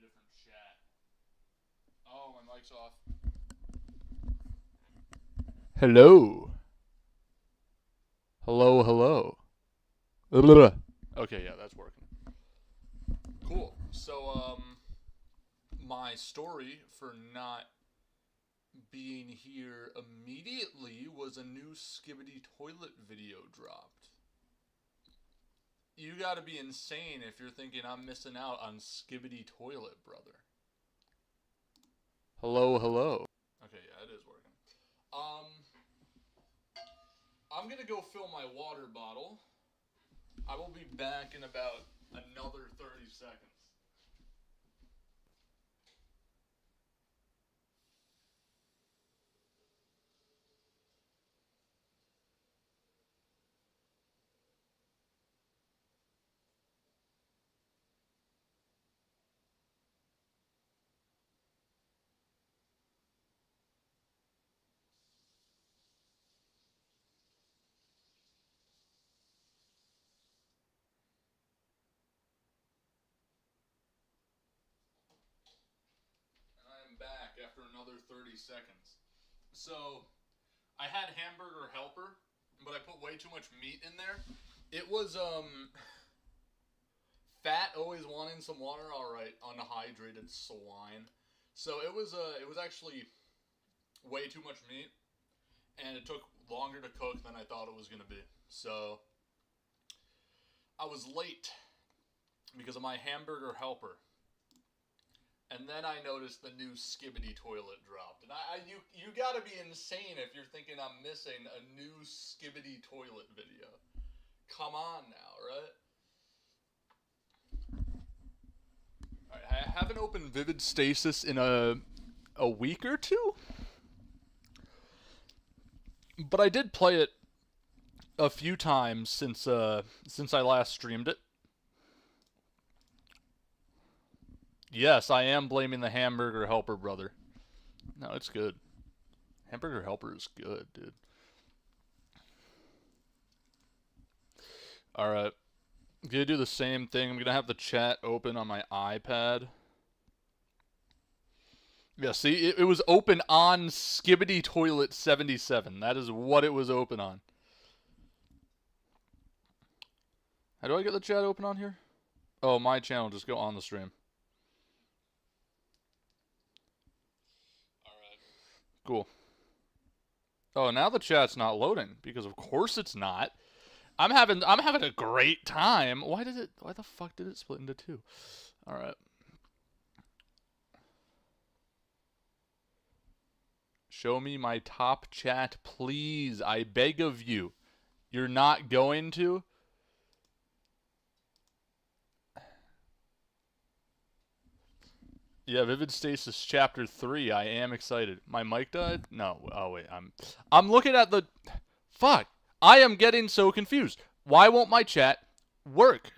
different chat. Oh, my mic's off. Hello. Hello, hello. Okay, yeah, that's working. Cool. So, my story for not being here immediately was a new Skibbity toilet video dropped. You gotta be insane if you're thinking I'm missing out on Skibbity toilet, brother. Hello, hello. Okay, yeah, it is working. I'm gonna go fill my water bottle. I will be back in about another 30 seconds. Back after another 30 seconds. So, I had hamburger helper, but I put way too much meat in there. It was, fat, always wanting some water, alright, unhydrated swine. So it was actually way too much meat, and it took longer to cook than I thought it was going to be. So, I was late because of my hamburger helper. And then I noticed the new Skibbity toilet dropped. And you gotta be insane if you're thinking I'm missing a new Skibbity toilet video. Come on now, right? Alright, I haven't opened Vivid Stasis in a week or two. But I did play it a few times since I last streamed it. Yes, I am blaming the hamburger helper, brother. No, it's good. Hamburger helper is good, dude. Alright. I'm gonna do the same thing. I'm gonna have the chat open on my iPad. Yeah, see? It was open on Skibbity Toilet 77. That is what it was open on. How do I get the chat open on here? Oh, my channel. Just go on the stream. Cool. Oh, now the chat's not loading because of course it's not. I'm having a great time. Why the fuck did it split into two? All right. Show me my top chat, please. I beg of you. You're not going to? Yeah, Vivid Stasis Chapter 3. I am excited. My mic died? No. Oh, wait. I'm looking at the... Fuck. I am getting so confused. Why won't my chat work?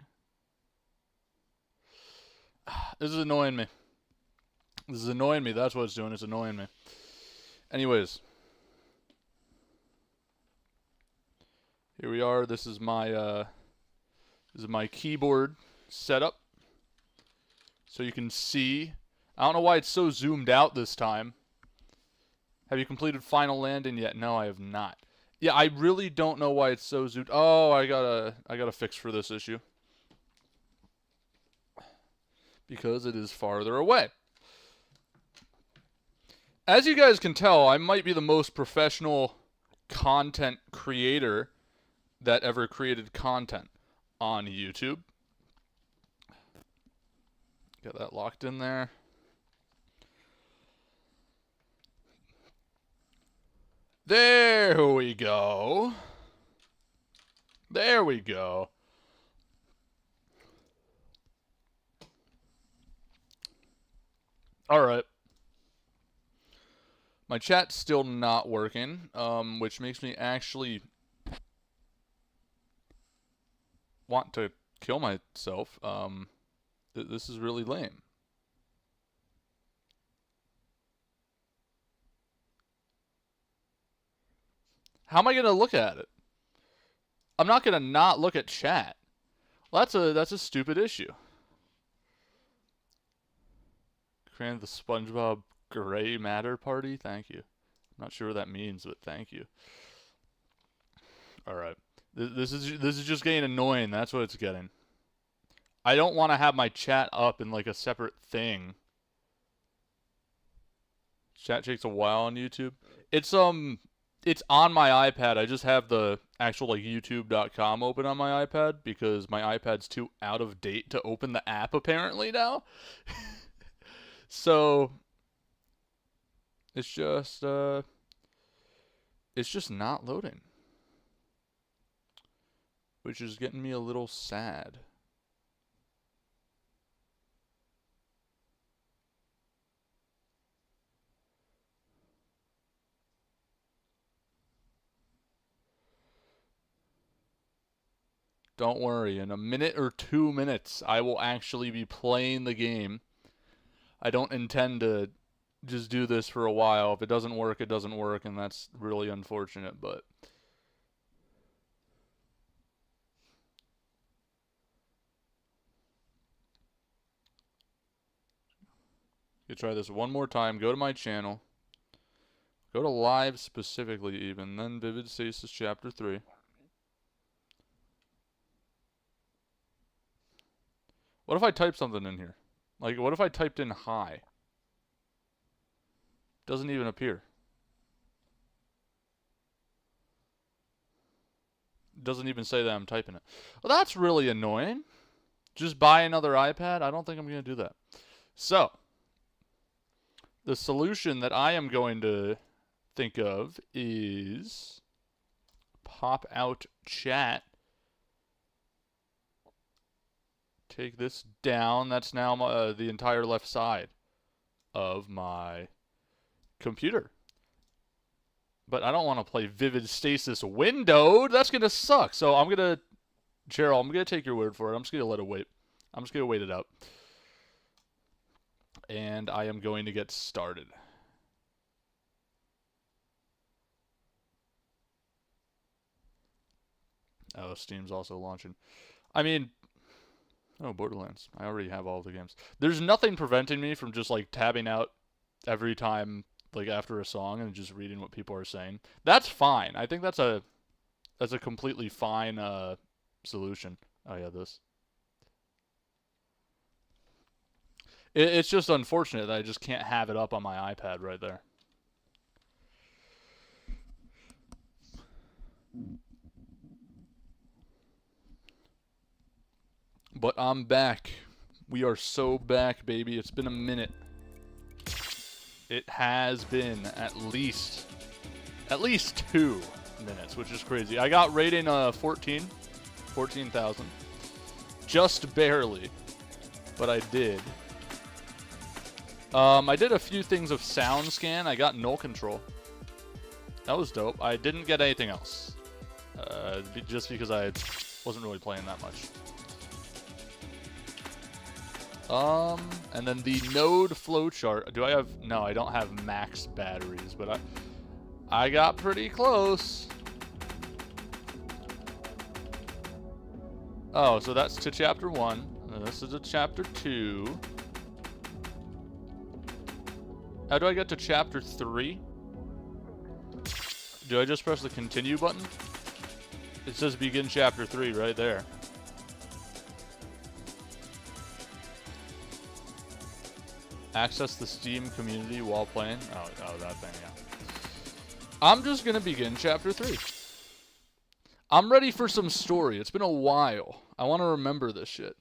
This is annoying me. This is annoying me. That's what it's doing. It's annoying me. Anyways. Here we are. This is my keyboard setup. So you can see... I don't know why it's so zoomed out this time. Have you completed Final Landing yet? No, I have not. Yeah, I really don't know why it's so zoomed. Oh, I got a fix for this issue. Because it is farther away. As you guys can tell, I might be the most professional content creator that ever created content on YouTube. Got that locked in there. There we go. There we go. All right. My chat's still not working, which makes me actually want to kill myself. This is really lame. How am I going to look at it? I'm not going to not look at chat. Well, that's a stupid issue. created the SpongeBob Gray Matter Party. Thank you. I'm not sure what that means, but thank you. All right. This is just getting annoying. That's what it's getting. I don't want to have my chat up in like a separate thing. Chat takes a while on YouTube. It's on my iPad. I just have the actual like YouTube.com open on my iPad because my iPad's too out of date to open the app apparently now. So it's just not loading, which is getting me a little sad. Don't worry, in a minute or 2 minutes, I will actually be playing the game. I don't intend to just do this for a while. If it doesn't work, it doesn't work, and that's really unfortunate, but... You try this one more time. Go to my channel. Go to live specifically even, then Vivid Stasis Chapter 3. What if I type something in here? Like, what if I typed in hi? Doesn't even appear. Doesn't even say that I'm typing it. Well, that's really annoying. Just buy another iPad? I don't think I'm going to do that. So, the solution that I am going to think of is pop out chat. Take this down. That's now the entire left side of my computer. But I don't want to play Vivid Stasis windowed. That's going to suck. So I'm going to... Cheryl, I'm going to take your word for it. I'm just going to let it wait. I'm just going to wait it out. And I am going to get started. Oh, Steam's also launching. I mean... Oh, Borderlands. I already have all of the games. There's nothing preventing me from just, like, tabbing out every time, like, after a song and just reading what people are saying. That's fine. I think that's a completely fine solution. Oh, yeah, this. It's just unfortunate that I just can't have it up on my iPad right there. But I'm back. We are so back, baby. It's been a minute. It has been at least 2 minutes, which is crazy. I got rating 14,000. Just barely, but I did. I did a few things of sound scan. I got null control. That was dope. I didn't get anything else. Just because I wasn't really playing that much. And then the node flowchart. Do I have... No, I don't have max batteries, but I got pretty close. Oh, so that's to chapter 1. And this is to chapter 2. How do I get to chapter 3? Do I just press the continue button? It says begin chapter 3 right there. Access the Steam community while playing. Oh, that thing, yeah. I'm just gonna begin chapter 3. I'm ready for some story. It's been a while. I want to remember this shit.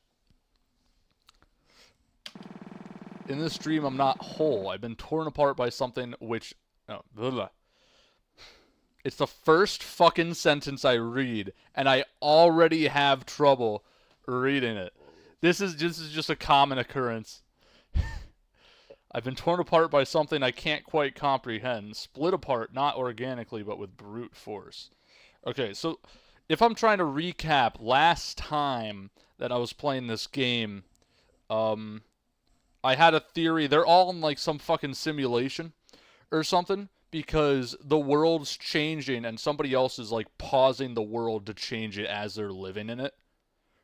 In this stream, I'm not whole. I've been torn apart by something which... Oh, blah, blah. It's the first fucking sentence I read, and I already have trouble reading it. This is just a common occurrence. I've been torn apart by something I can't quite comprehend. Split apart, not organically, but with brute force. Okay, so if I'm trying to recap last time that I was playing this game, I had a theory. They're all in like some fucking simulation or something because the world's changing and somebody else is like pausing the world to change it as they're living in it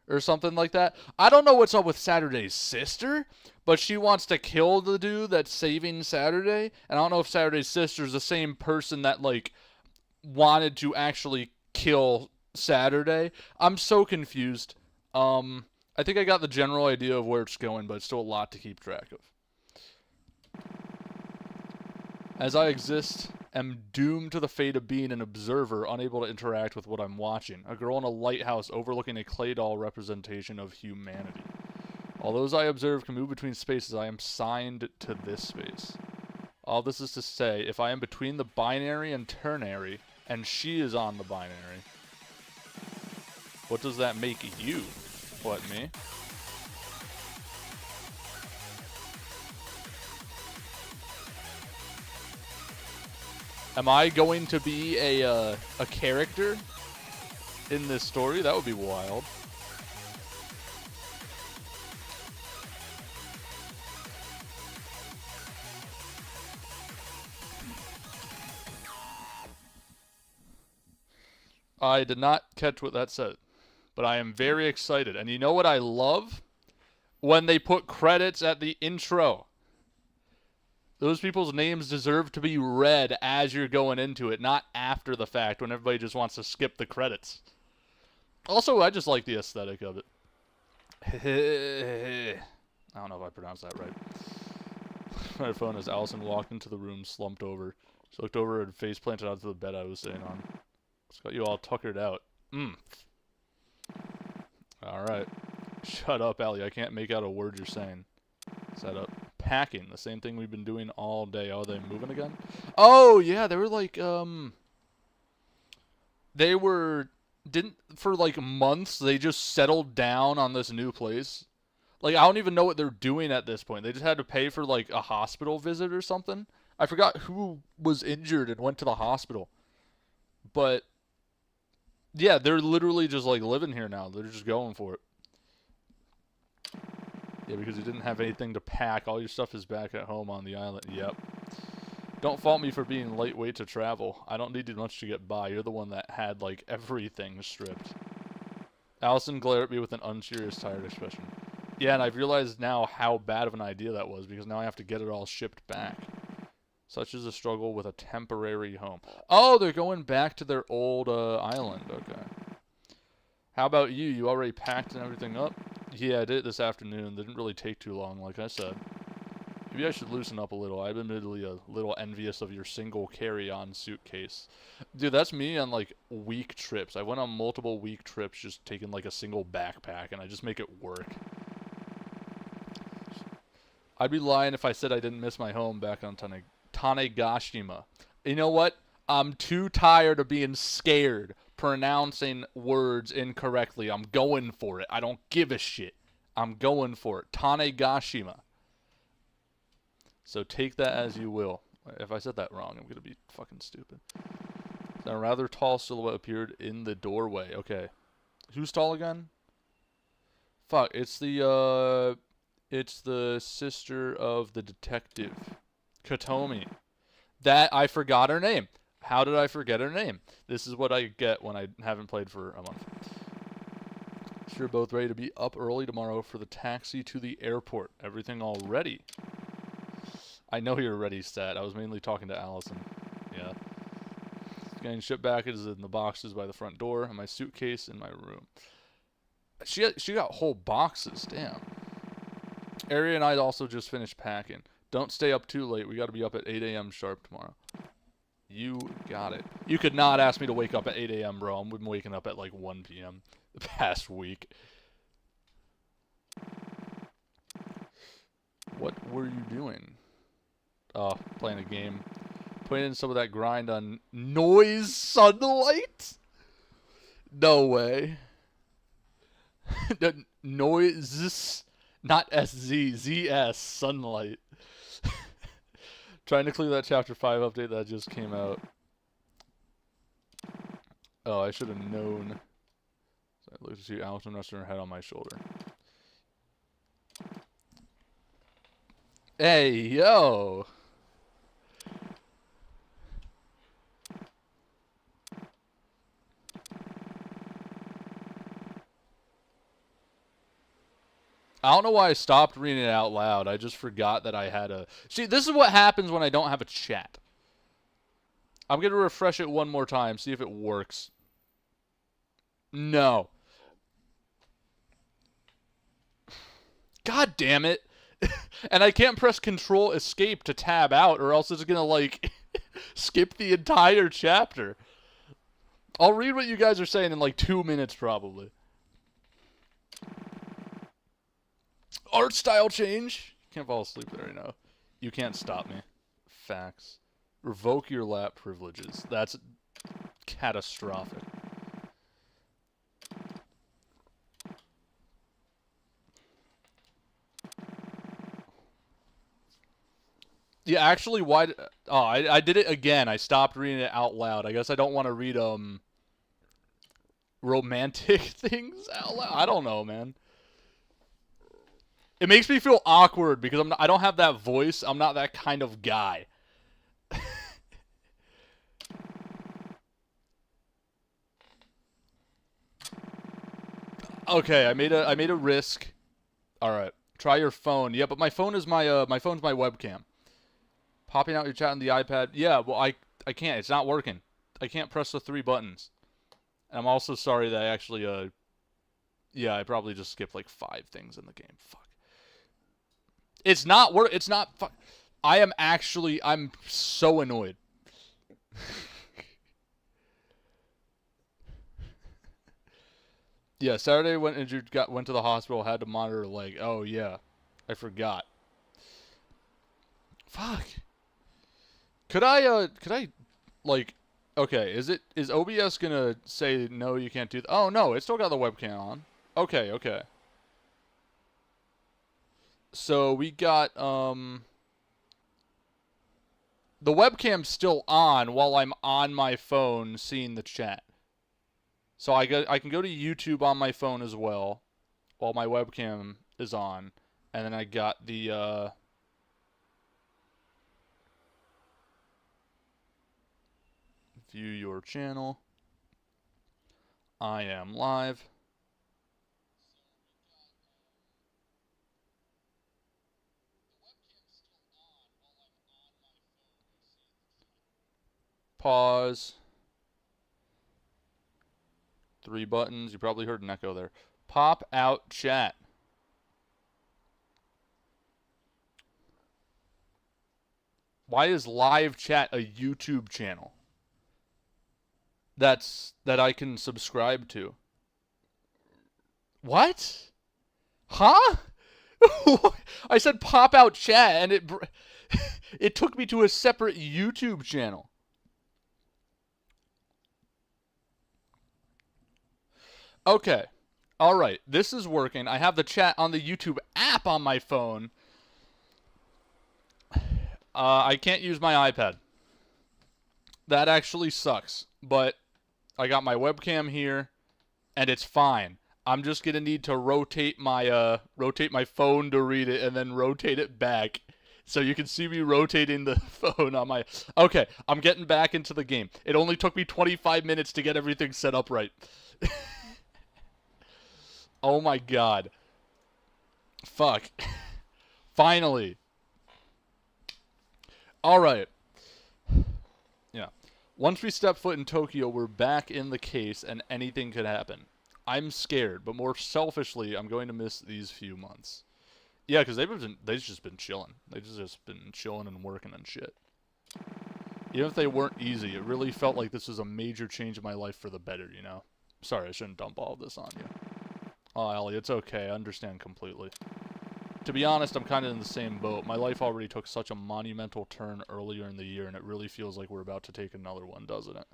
or something like that. I don't know what's up with Saturday's sister, but she wants to kill the dude that's saving Saturday. And I don't know if Saturday's sister is the same person that, like, wanted to actually kill Saturday. I'm so confused. I think I got the general idea of where it's going, but it's still a lot to keep track of. As I exist, am doomed to the fate of being an observer, unable to interact with what I'm watching. A girl in a lighthouse overlooking a clay doll representation of humanity. All those I observe can move between spaces. I am signed to this space. All this is to say, if I am between the binary and ternary, and she is on the binary, what does that make you? What, me? Am I going to be a character in this story? That would be wild. I did not catch what that said, but I am very excited. And you know what I love? When they put credits at the intro. Those people's names deserve to be read as you're going into it, not after the fact when everybody just wants to skip the credits. Also, I just like the aesthetic of it. I don't know if I pronounced that right. My phone as Allison walked into the room, slumped over. She looked over and face planted onto the bed I was sitting on. It's got you all tuckered out. Alright. Shut up, Allie. I can't make out a word you're saying. Set up. Packing. The same thing we've been doing all day. Oh, are they moving again? Oh, yeah. They were like, they were, for like months, they just settled down on this new place. Like, I don't even know what they're doing at this point. They just had to pay for like a hospital visit or something. I forgot who was injured and went to the hospital. But, yeah, they're literally just like living here now. They're just going for it. Yeah, because you didn't have anything to pack. All your stuff is back at home on the island. Yep. Don't fault me for being lightweight to travel. I don't need much to get by. You're the one that had, like, everything stripped. Allison glared at me with an unserious, tired expression. Yeah, and I've realized now how bad of an idea that was, because now I have to get it all shipped back. Such is a struggle with a temporary home. Oh, they're going back to their old island. Okay. How about you? You already packed and everything up? Yeah, I did it this afternoon. Didn't really take too long, like I said. Maybe I should loosen up a little. I'm admittedly a little envious of your single carry-on suitcase. Dude, that's me on, like, week trips. I went on multiple week trips just taking, like, a single backpack, and I just make it work. I'd be lying if I said I didn't miss my home back on Tanegashima. You know what? I'm too tired of being scared pronouncing words incorrectly. I'm going for it. I don't give a shit. I'm going for it. Tanegashima. So take that as you will. If I said that wrong, I'm going to be fucking stupid. A rather tall silhouette appeared in the doorway. Okay. Who's tall again? Fuck, it's the sister of the detective. Katomi. That, I forgot her name. How did I forget her name? This is what I get when I haven't played for a month. You're both ready to be up early tomorrow for the taxi to the airport. Everything all ready? I know you're ready, Stat. I was mainly talking to Allison. Yeah. Getting shipped back is in the boxes by the front door, and my suitcase in my room. She got whole boxes. Damn. Ari and I also just finished packing. Don't stay up too late. We got to be up at 8 a.m. sharp tomorrow. You got it. You could not ask me to wake up at 8 a.m., bro. I've been waking up at like 1 p.m. the past week. What were you doing? Oh, playing a game. Putting in some of that grind on noise sunlight? No way. Noise, not SZ, ZS, sunlight. Trying to clear that Chapter 5 update that just came out. Oh, I should have known. So I looked to see Allison resting her head on my shoulder. Hey, yo! I don't know why I stopped reading it out loud. I just forgot that I had a... See, this is what happens when I don't have a chat. I'm going to refresh it one more time, see if it works. No. God damn it. And I can't press Control Escape to tab out, or else it's going to, like, skip the entire chapter. I'll read what you guys are saying in, like, 2 minutes, probably. Art style change. Can't fall asleep there right now. You can't stop me. Facts. Revoke your lap privileges. That's catastrophic. Yeah, actually, why... Oh, I did it again. I stopped reading it out loud. I guess I don't want to read, romantic things out loud. I don't know, man. It makes me feel awkward because I don't have that voice. I'm not that kind of guy. Okay, I made a risk. All right, try your phone. Yeah, but my phone is my phone's my webcam. Popping out your chat on the iPad. Yeah, well I can't. It's not working. I can't press the 3 buttons. And I'm also sorry that I actually yeah, I probably just skipped like 5 things in the game. Fuck. It's not it's not I'm so annoyed. Yeah, Saturday went injured, went to the hospital, had to monitor her leg. Oh yeah. I forgot. Fuck. Could I like okay, is OBS gonna say no you can't do that? Oh no, it's still got the webcam on. Okay, okay. So we got the webcam's still on while I'm on my phone seeing the chat. So I can go to YouTube on my phone as well while my webcam is on, and then I got the view your channel. I am live. Pause. 3 buttons. You probably heard an echo there. Pop out chat. Why is live chat a YouTube channel? That I can subscribe to. What? Huh? I said pop out chat and it took me to a separate YouTube channel. Okay. All right. This is working. I have the chat on the YouTube app on my phone. I can't use my iPad. That actually sucks. But I got my webcam here, and it's fine. I'm just gonna need to rotate my phone to read it, and then rotate it back, so you can see me rotating the phone on my. Okay, I'm getting back into the game. It only took me 25 minutes to get everything set up right. Oh my god. Fuck. Finally. Alright. Yeah. Once we step foot in Tokyo, we're back in the case and anything could happen. I'm scared, but more selfishly, I'm going to miss these few months. Yeah, because they've just been chilling. They've just been chilling and working and shit. Even if they weren't easy, it really felt like this was a major change in my life for the better, you know? Sorry, I shouldn't dump all of this on you. Oh, Ellie, it's okay. I understand completely. To be honest, I'm kind of in the same boat. My life already took such a monumental turn earlier in the year, and it really feels like we're about to take another one, doesn't it?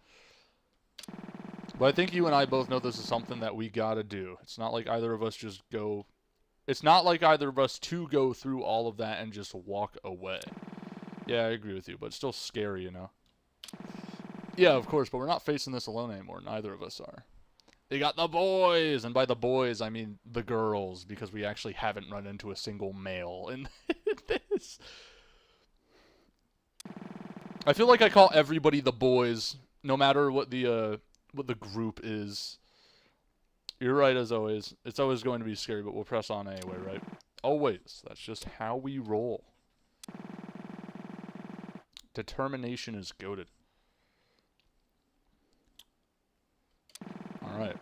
But I think you and I both know this is something that we gotta do. It's not like either of us just go... It's not like either of us to go through all of that and just walk away. Yeah, I agree with you, but it's still scary, you know? Yeah, of course, but we're not facing this alone anymore. Neither of us are. They got the boys! And by the boys, I mean the girls, because we actually haven't run into a single male in this. I feel like I call everybody the boys, no matter what the group is. You're right as always. It's always going to be scary, but we'll press on anyway, right? Always. That's just how we roll. Determination is goated. Alright.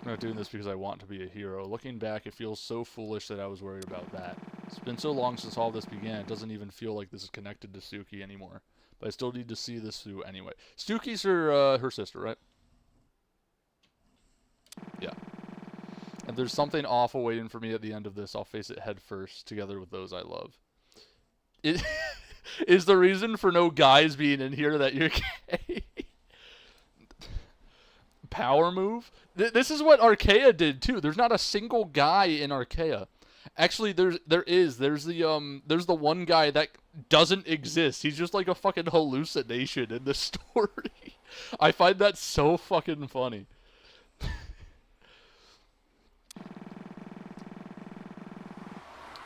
I'm not doing this because I want to be a hero. Looking back, it feels so foolish that I was worried about that. It's been so long since all this began, it doesn't even feel like this is connected to Suki anymore. But I still need to see this through anyway. Suki's her sister, right? Yeah. And there's something awful waiting for me at the end of this. I'll face it head first, together with those I love. Is the reason for no guys being in here that you're gay? Power move? This is what Archaea did too. There's not a single guy in Archaea. Actually, there's the one guy that doesn't exist. He's just like a fucking hallucination in the story. I find that so fucking funny.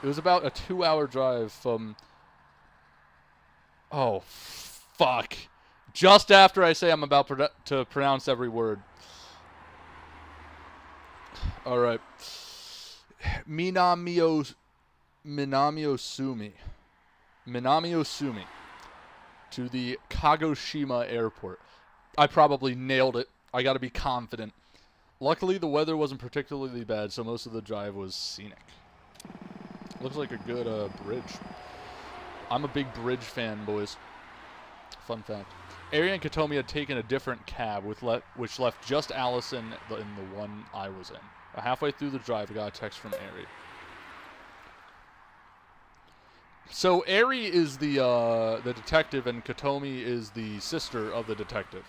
It was about a 2-hour drive from... Oh, fuck. Just after I say I'm about to pronounce every word. Alright. Minamiosumi. Minamiosumi. To the Kagoshima airport. I probably nailed it. I gotta be confident. Luckily, the weather wasn't particularly bad, so most of the drive was scenic. Looks like a good bridge. I'm a big bridge fan, boys. Fun fact. Ari and Katomi had taken a different cab, which left just Allison in the one I was in. Halfway through the drive, I got a text from Ari. So Ari is the detective, and Katomi is the sister of the detective.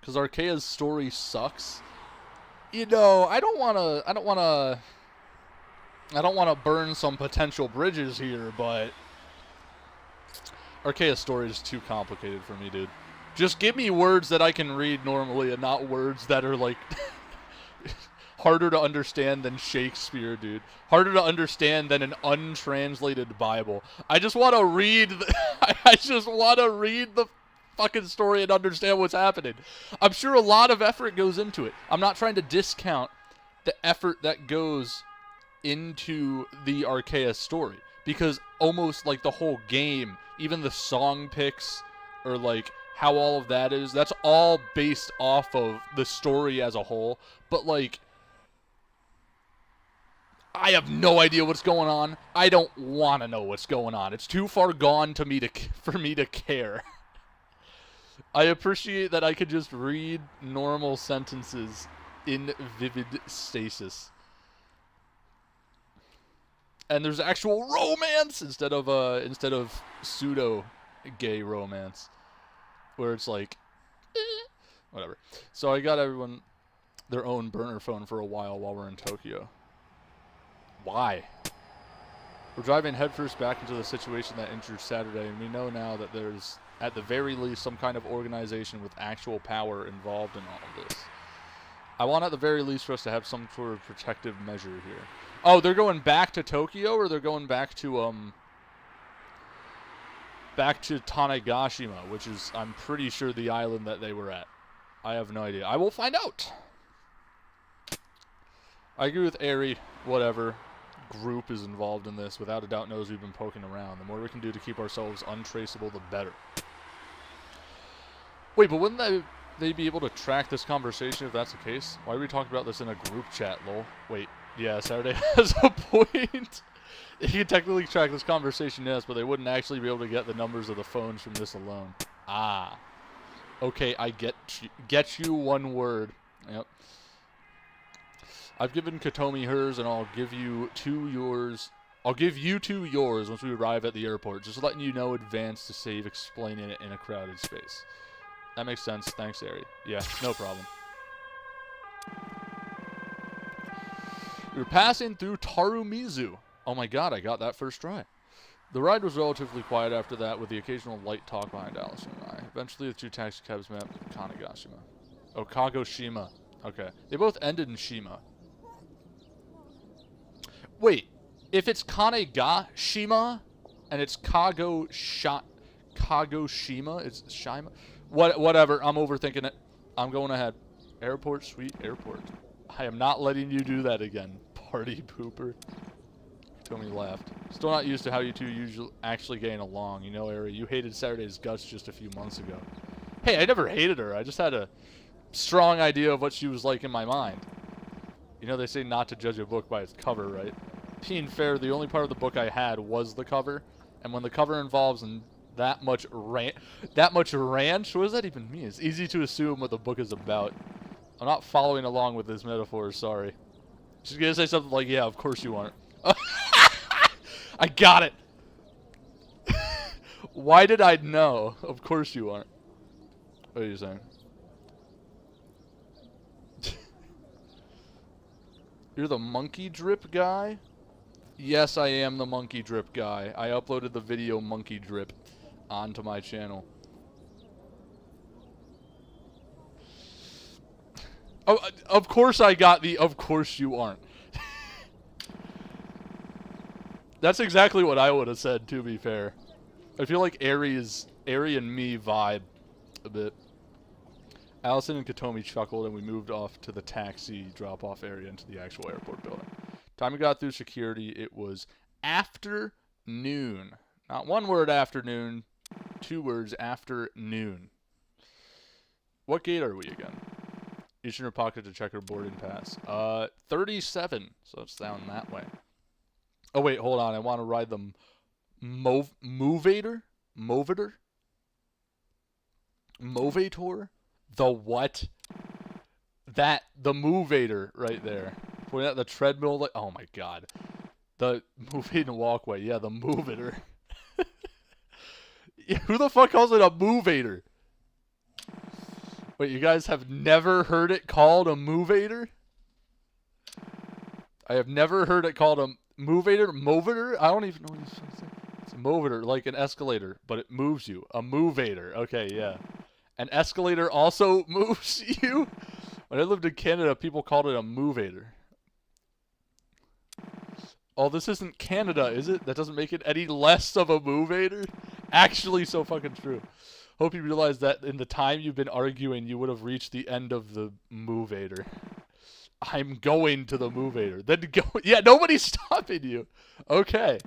Because Archaea's story sucks. You know, I don't wanna burn some potential bridges here, but Archaea's story is too complicated for me, dude. Just give me words that I can read normally and not words that are, like, harder to understand than Shakespeare, dude. Harder to understand than an untranslated Bible. I just want to read the fucking story and understand what's happening. I'm sure a lot of effort goes into it. I'm not trying to discount the effort that goes into the Archaea story, because almost like the whole game, even the song picks, or like how all of that is, that's all based off of the story as a whole. But like, I have no idea what's going on. I don't want to know what's going on. It's too far gone for me to care. I appreciate that I could just read normal sentences in vivid stasis. And there's actual romance instead of pseudo gay romance, where it's like, whatever. So I got everyone their own burner phone for a while we're in Tokyo. Why? We're driving headfirst back into the situation that injured Saturday, and we know now that there's, at the very least, some kind of organization with actual power involved in all of this. I want, at the very least, for us to have some sort of protective measure here. Oh, they're going back to Tokyo, or they're going back to Tanegashima, which is, I'm pretty sure, the island that they were at. I have no idea. I will find out. I agree with Ari. Whatever group is involved in this, without a doubt, knows we've been poking around. The more we can do to keep ourselves untraceable, the better. Wait, but wouldn't they be able to track this conversation if that's the case? Why are we talking about this in a group chat, lol? Wait, yeah, Saturday has a point. You can technically track this conversation, yes, but they wouldn't actually be able to get the numbers of the phones from this alone. Ah. Okay, I get you one word. Yep. I've given Katomi hers, and I'll give you two yours. I'll give you two yours once we arrive at the airport. Just letting you know in advance to save explaining it in a crowded space. That makes sense. Thanks, Ari. Yeah, no problem. We're passing through Tarumizu. Oh my god, I got that first try. The ride was relatively quiet after that, with the occasional light talk behind Allison and I. Eventually, the two taxi cabs met at Kanegashima. Oh, Kagoshima. Okay. They both ended in Shima. Wait, if it's Kanegashima and it's Kagoshima, it's Shima. Whatever. I'm overthinking it. I'm going ahead. Airport, sweet airport. I am not letting you do that again, party pooper. Tommy laughed. Still not used to how you two usually actually getting along. You know, Ari, you hated Saturday's guts just a few months ago. Hey, I never hated her. I just had a strong idea of what she was like in my mind. You know, they say not to judge a book by its cover, right? Being fair, the only part of the book I had was the cover. And when the cover involves that much ranch, what does that even mean? It's easy to assume what the book is about. I'm not following along with this metaphor, sorry. She's gonna say something like, yeah, of course you aren't. I got it! Why did I know? Of course you aren't. What are you saying? You're the monkey drip guy? Yes, I am the monkey drip guy. I uploaded the video monkey drip onto my channel. Oh, of course I got the of course you aren't. That's exactly what I would have said, to be fair. I feel like Ari and me vibe a bit. Allison and Katomi chuckled, and we moved off to the taxi drop-off area into the actual airport building. Time we got through security, it was afternoon. Not one word afternoon, 2 words afternoon. What gate are we again? Each in her pocket to check her boarding pass. 37, so it's down that way. Oh wait, hold on, I want to ride the Movator? Movator? The what? The Movator right there. Pointing at the treadmill, like, oh my god. The moving walkway, yeah, the Movator. Who the fuck calls it a Movator? Wait, you guys have never heard it called a Movator? I have never heard it called a Movator? Movator? I don't even know what you're supposed to say. It's a Movator, like an escalator, but it moves you. A Movator. Okay, yeah. An escalator also moves you? When I lived in Canada, people called it a Movator. Oh, this isn't Canada, is it? That doesn't make it any less of a Movator? Actually, so fucking true. Hope you realize that in the time you've been arguing, you would have reached the end of the Movator. I'm going to the Movator. Then go. Yeah, nobody's stopping you. Okay.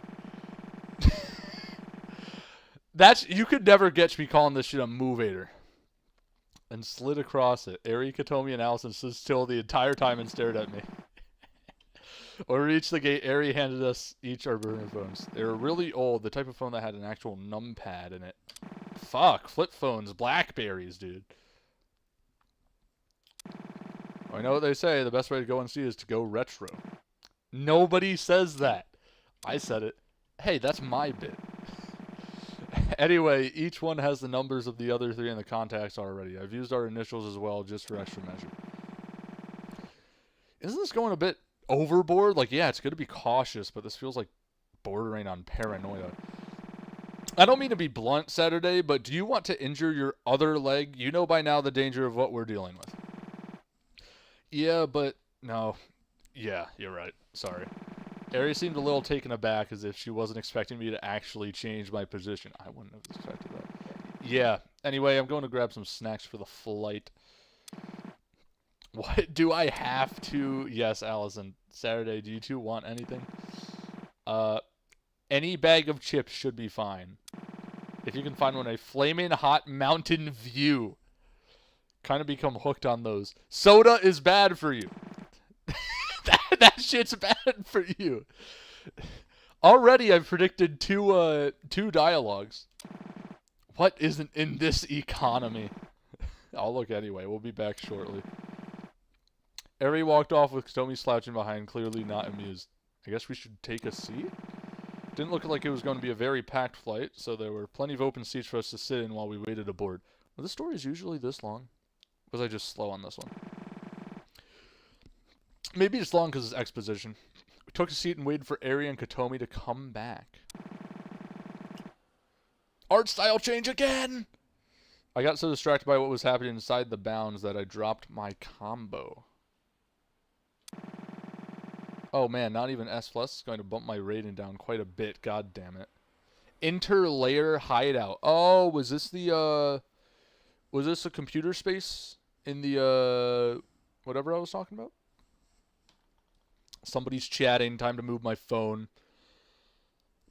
You could never get me calling this shit a Movator. And slid across it. Ari, Katomi, and Allison stood still the entire time and stared at me. When we reached the gate, Ari handed us each our burner phones. They were really old, the type of phone that had an actual numpad in it. Fuck, flip phones, Blackberries, dude. I know what they say, the best way to go and see is to go retro. Nobody says that. I said it. Hey, that's my bit. Anyway, each one has the numbers of the other 3 in the contacts already. I've used our initials as well, just for extra measure. Isn't this going a bit overboard? Like, yeah, it's good to be cautious, but this feels like bordering on paranoia. I don't mean to be blunt, Saturday, but do you want to injure your other leg? You know by now the danger of what we're dealing with. Yeah, but no. Yeah, you're right. Sorry. Ari seemed a little taken aback, as if she wasn't expecting me to actually change my position. I wouldn't have expected that. Yeah. Anyway, I'm going to grab some snacks for the flight. What? Do I have to? Yes, Allison. Saturday, do you two want anything? Any bag of chips should be fine. If you can find one, a flaming hot Mountain View. Kind of become hooked on those. Soda is bad for you. that shit's bad for you. Already I've predicted two dialogues. What isn't in this economy? I'll look anyway. We'll be back shortly. Ari walked off with Katomi slouching behind, clearly not amused. I guess we should take a seat? Didn't look like it was going to be a very packed flight, so there were plenty of open seats for us to sit in while we waited aboard. Well, this story is usually this long. Was I just slow on this one? Maybe it's long because it's exposition. We took a seat and waited for Ari and Katomi to come back. Art style change again! I got so distracted by what was happening inside the bounds that I dropped my combo. Oh man, not even S+ is going to bump my rating down quite a bit. God damn it. Interlayer hideout. Oh, was Was this a computer space in the, whatever I was talking about? Somebody's chatting. Time to move my phone.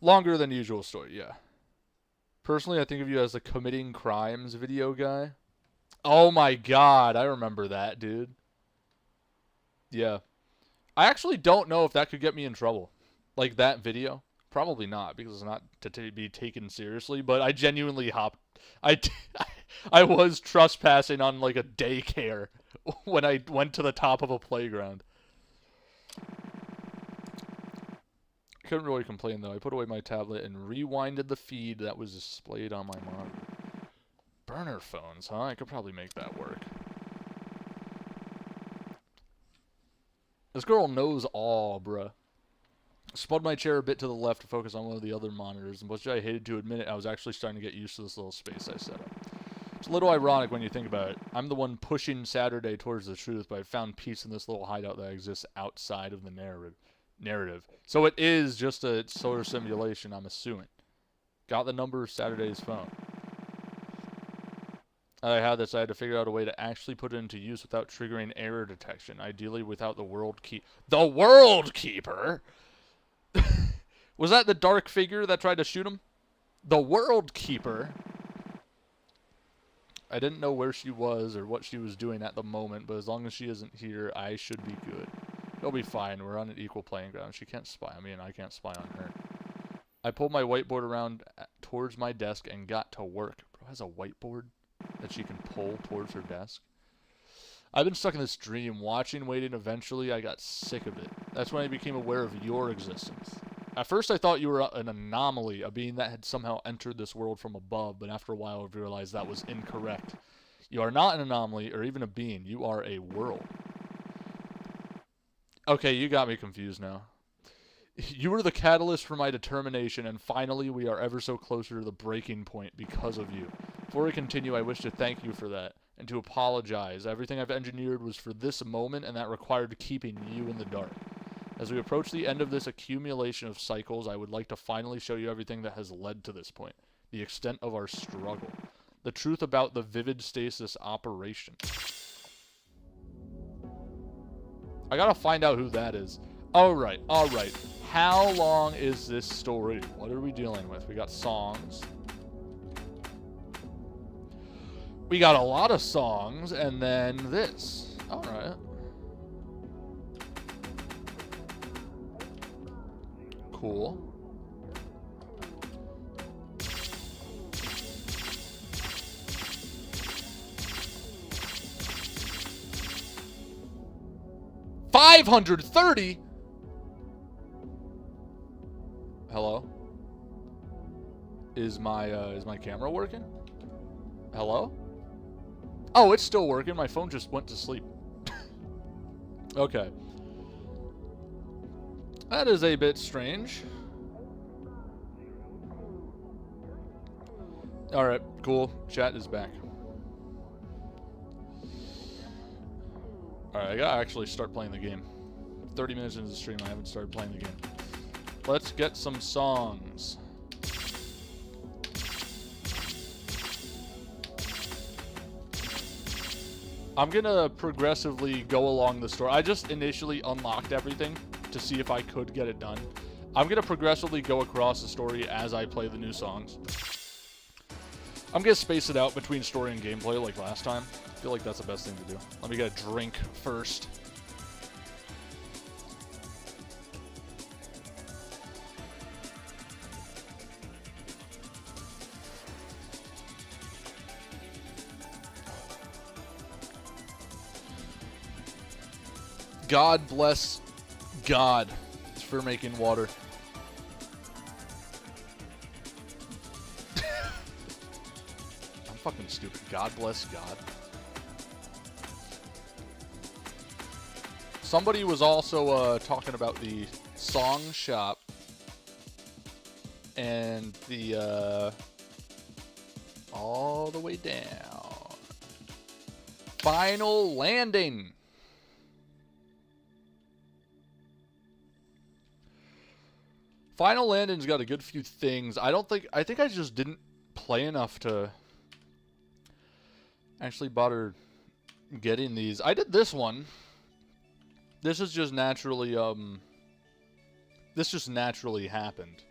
Longer than usual story, yeah. Personally, I think of you as a committing crimes video guy. Oh my god, I remember that, dude. Yeah. I actually don't know if that could get me in trouble. Like that video. Probably not, because it's not to be taken seriously, but I genuinely hopped. I was trespassing on like a daycare when I went to the top of a playground. Couldn't really complain though. I put away my tablet and rewinded the feed that was displayed on my monitor. Burner phones, huh? I could probably make that work. This girl knows all, bruh. Spun my chair a bit to the left to focus on one of the other monitors, and much I hated to admit it, I was actually starting to get used to this little space I set up. It's a little ironic when you think about it. I'm the one pushing Saturday towards the truth, but I found peace in this little hideout that exists outside of the narrative. So it is just a solar simulation, I'm assuming. Got the number of Saturday's phone. I had this, I had to figure out a way to actually put it into use without triggering error detection, ideally without the World Keeper. The World Keeper?! Was that the dark figure that tried to shoot him? The World Keeper. I didn't know where she was or what she was doing at the moment, but as long as she isn't here, I should be good. It'll be fine. We're on an equal playing ground. She can't spy on me, and I can't spy on her. I pulled my whiteboard around towards my desk and got to work. Bro has a whiteboard that she can pull towards her desk. I've been stuck in this dream, watching, waiting. Eventually, I got sick of it. That's when I became aware of your existence. At first, I thought you were an anomaly, a being that had somehow entered this world from above, but after a while, I realized that was incorrect. You are not an anomaly or even a being. You are a world. Okay, you got me confused now. You were the catalyst for my determination, and finally, we are ever so closer to the breaking point because of you. Before we continue, I wish to thank you for that, and to apologize. Everything I've engineered was for this moment, and that required keeping you in the dark. As we approach the end of this accumulation of cycles, I would like to finally show you everything that has led to this point. The extent of our struggle. The truth about the vivid stasis operation. I gotta find out who that is. Alright, alright. How long is this story? What are we dealing with? We got songs. We got a lot of songs, and then this. Alright. Cool. $530? Hello? Is my camera working? Hello? Oh, it's still working. My phone just went to sleep. Okay. That is a bit strange. Alright, cool. Chat is back. Alright, I gotta actually start playing the game. 30 minutes into the stream, I haven't started playing the game. Let's get some songs. I'm gonna progressively go along the story. I just initially unlocked everything to see if I could get it done. I'm gonna progressively go across the story as I play the new songs. I'm gonna space it out between story and gameplay like last time. I feel like that's the best thing to do. Let me get a drink first. God bless God for making water. I'm fucking stupid. God bless God. Somebody was also talking about the song shop and the all the way down. Final Landing. Final Landing's got a good few things. I think I just didn't play enough to actually bother getting these. I did this one. This is just naturally, this just naturally happened.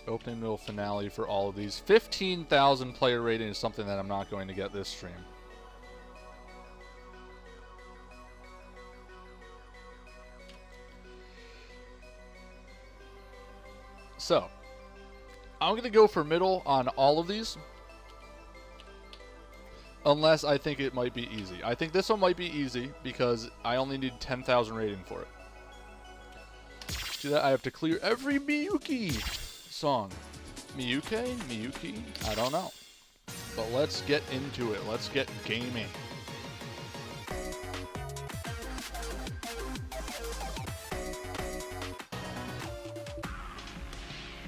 Opening middle finale for all of these. 15,000 player rating is something that I'm not going to get this stream. So, I'm going to go for middle on all of these. Unless I think it might be easy. I think this one might be easy because I only need 10,000 rating for it. To do that, I have to clear every Miyuki song. Miyuki? I don't know. But let's get into it. Let's get gaming.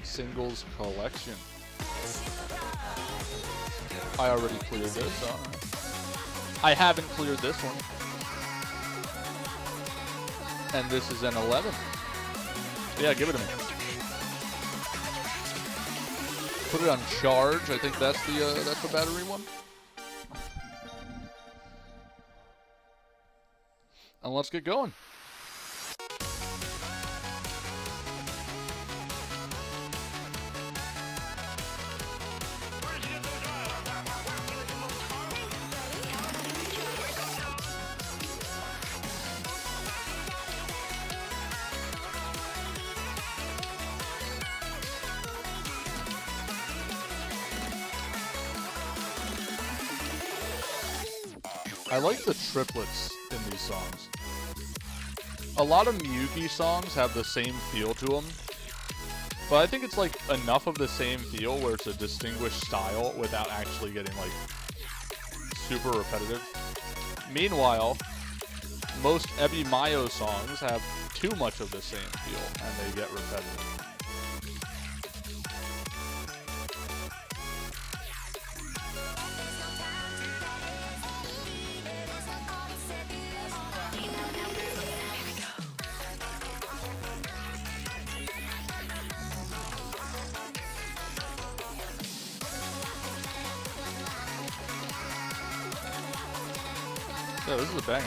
Singles collection. I already cleared this. Alright. I haven't cleared this one. And this is an 11. Yeah, give it to me. Put it on charge. I think that's the battery one. And let's get going. I like the triplets in these songs. A lot of Miyuki songs have the same feel to them, but I think it's like enough of the same feel where it's a distinguished style without actually getting like super repetitive. Meanwhile, most Ebi Mayo songs have too much of the same feel and they get repetitive. Yeah, this is a banger.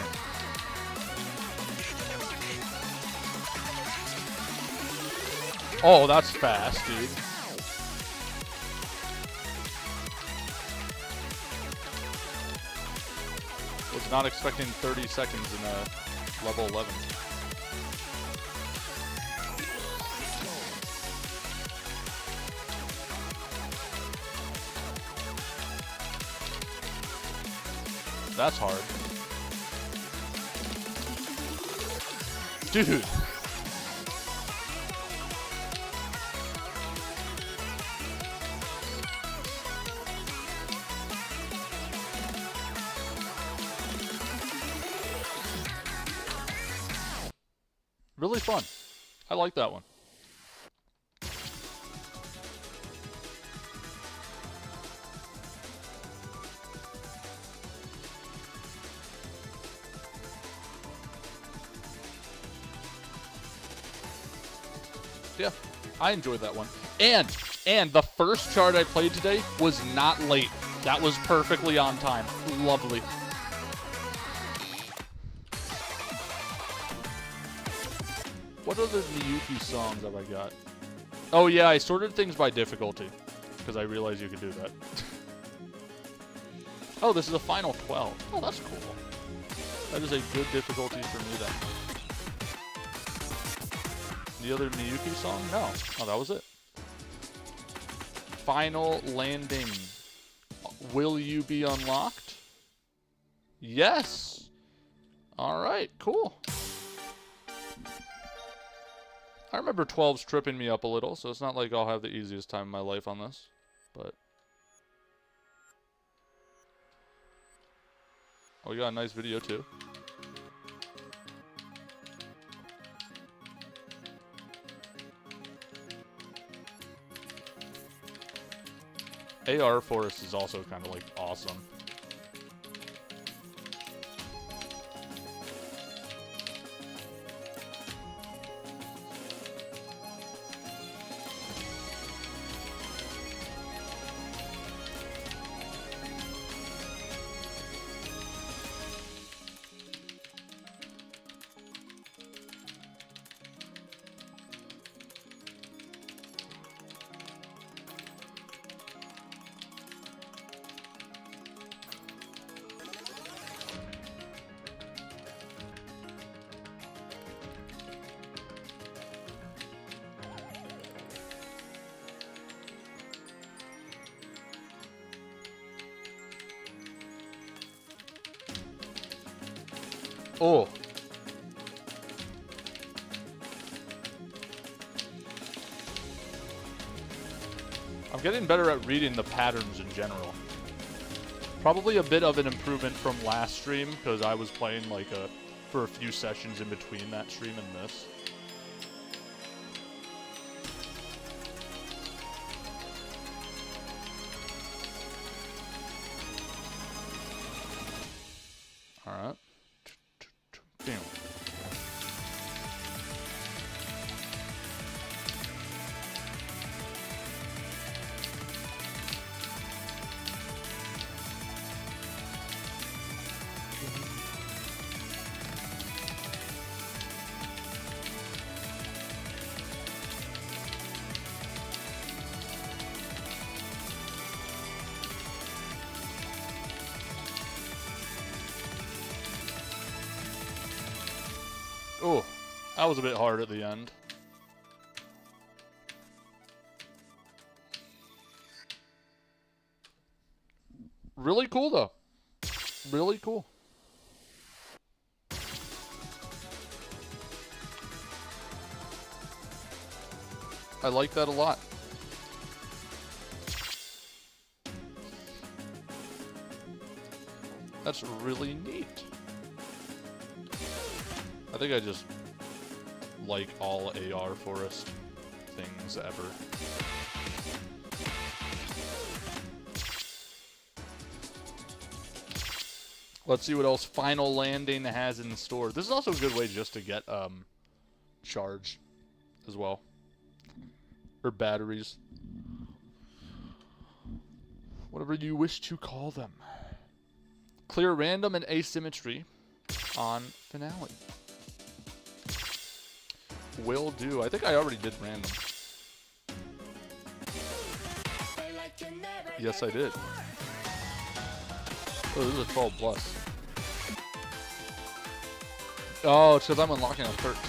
Oh, that's fast, dude. Was not expecting 30 seconds in a level 11. That's hard. Dude. Really fun. I like that one. Yeah, I enjoyed that one. And the first chart I played today was not late. That was perfectly on time. Lovely. What other Miyuki songs have I got? Oh yeah, I sorted things by difficulty because I realized you could do that. Oh, this is a final 12. Oh, that's cool. That is a good difficulty for me then. The other Miyuki song? No. Oh, that was it. Final landing. Will you be unlocked? Yes. All right, cool. I remember 12's tripping me up a little, so it's not like I'll have the easiest time of my life on this. But oh, we got a nice video too. AR Forest is also kind of like awesome. Oh. I'm getting better at reading the patterns in general. Probably a bit of an improvement from last stream, because I was playing like for a few sessions in between that stream and this. Alright. Damn. Oh, that was a bit hard at the end. Really cool, though. Really cool. I like that a lot. That's really neat. I think I just like all AR forest things ever. Let's see what else Final Landing has in store. This is also a good way just to get charge as well. Or batteries. Whatever you wish to call them. Clear random and asymmetry on finale. Will do. I think I already did random. Yes, I did. Oh, this is a 12 plus. Oh, it's because I'm unlocking a 13.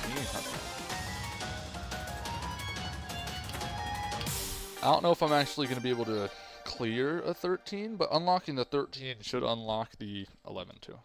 I don't know if I'm actually going to be able to clear a 13, but unlocking the 13 should unlock the 11 too.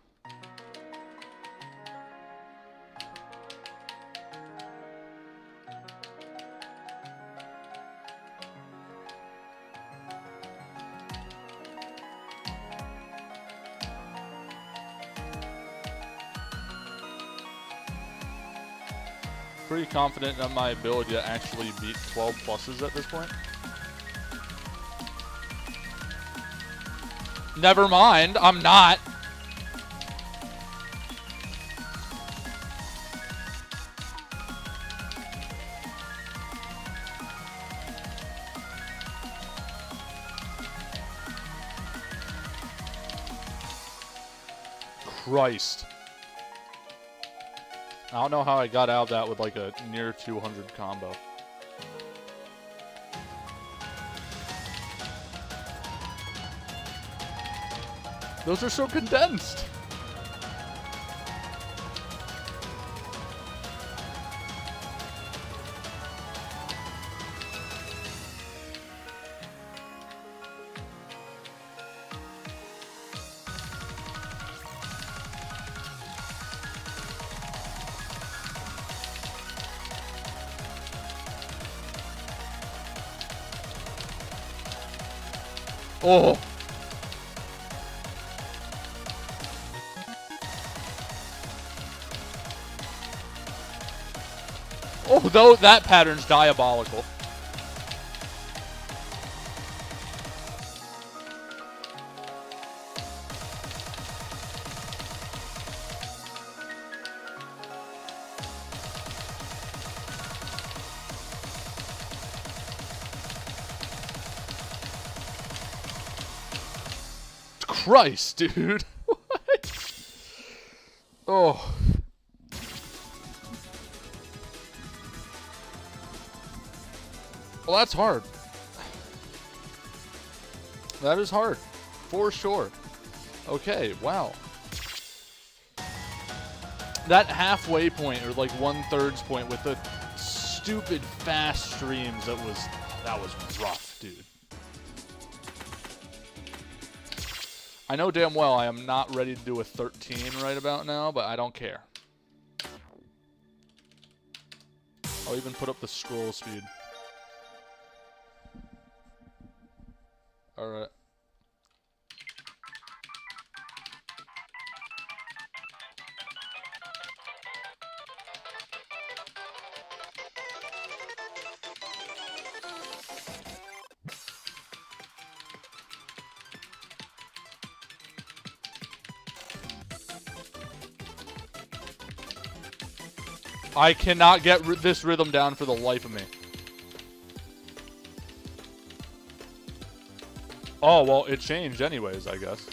Pretty confident in my ability to actually beat 12 pluses at this point. Never mind, I'm not. Christ. I don't know how I got out of that with like a near 200 combo. Those are so condensed. Oh. Oh, though that pattern's diabolical. Christ, dude. What? Oh. Well, that's hard. That is hard. For sure. Okay, wow. That halfway point, or like 1/3 point with the stupid fast streams, that was rough, dude. I know damn well I am not ready to do a 13 right about now, but I don't care. I'll even put up the scroll speed. Alright. I cannot get this rhythm down for the life of me. Oh, well, it changed anyways, I guess.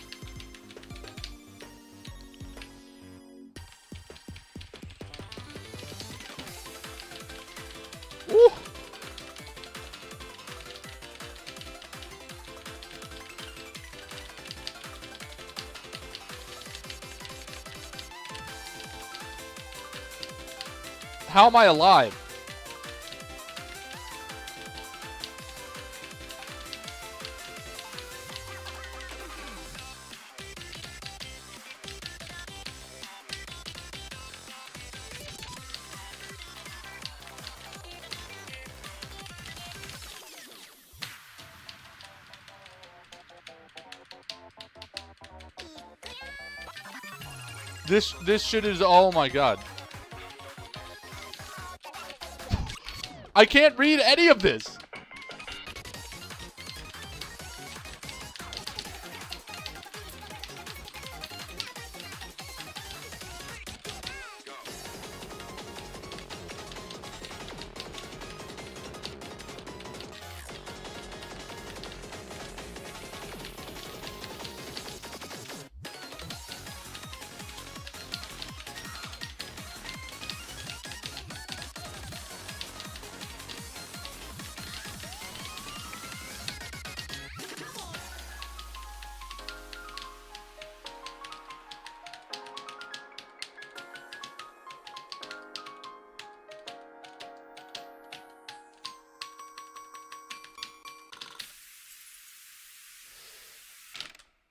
Woo! How am I alive? This shit is, oh my god. I can't read any of this.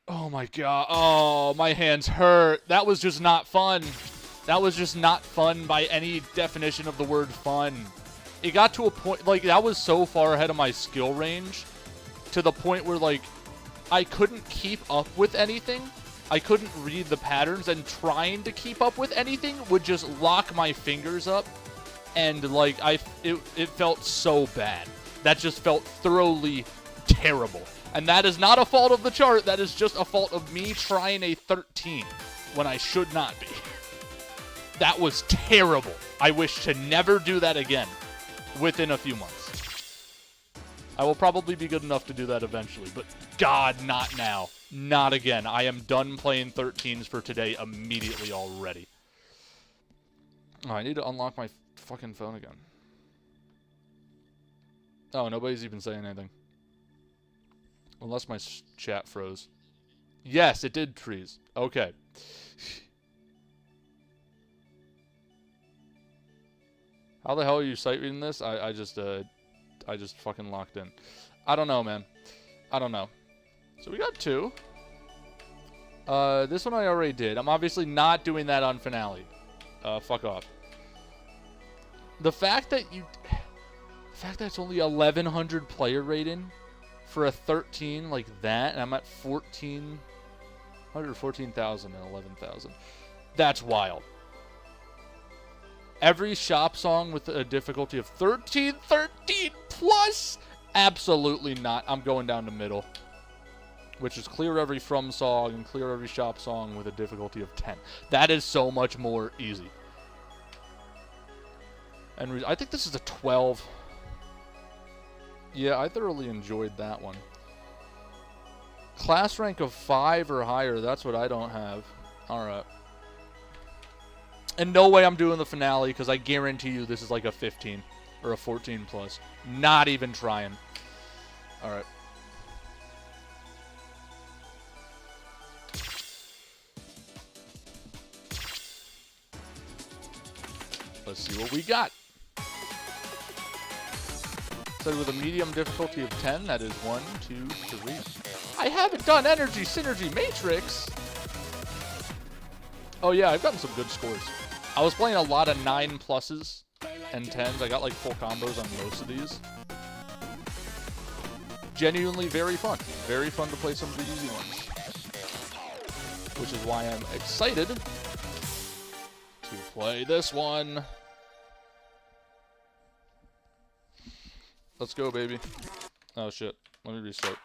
Oh my god. Oh, my hands hurt. That was just not fun. That was just not fun by any definition of the word fun. It got to a point, like, that was so far ahead of my skill range to the point where, like, I couldn't keep up with anything. I couldn't read the patterns, and trying to keep up with anything would just lock my fingers up. And, like, it felt so bad. That just felt thoroughly terrible. And that is not a fault of the chart. That is just a fault of me trying a 13 when I should not be. That was terrible. I wish to never do that again within a few months. I will probably be good enough to do that eventually, but God, not now. Not again. I am done playing 13s for today immediately already. Oh, I need to unlock my fucking phone again. Oh, nobody's even saying anything. Unless my chat froze. Yes, it did freeze. Okay. How the hell are you sight reading this? I just fucking locked in. I don't know, man. I don't know. So we got 2. This one I already did. I'm obviously not doing that on finale. Fuck off. The fact that it's only 1100 player rating for a 13 like that, and I'm at 14,000 and 11,000. That's wild. Every shop song with a difficulty of 13 plus? Absolutely not. I'm going down the middle. Which is clear every From song and clear every shop song with a difficulty of 10. That is so much more easy. And I think this is a 12. Yeah, I thoroughly enjoyed that one. Class rank of 5 or higher, that's what I don't have. Alright. And no way I'm doing the finale, because I guarantee you this is like a 15 or a 14 plus. Not even trying. Alright. Let's see what we got. Started with a medium difficulty of 10. That is 1, 2, 3. I I haven't done Energy Synergy Matrix. Oh yeah, I've gotten some good scores. I was playing a lot of 9 pluses and 10s. I got like full combos on most of these. Genuinely very fun. Very fun to play some of the easy ones. Which is why I'm excited to play this one. Let's go, baby. Oh shit. Let me restart.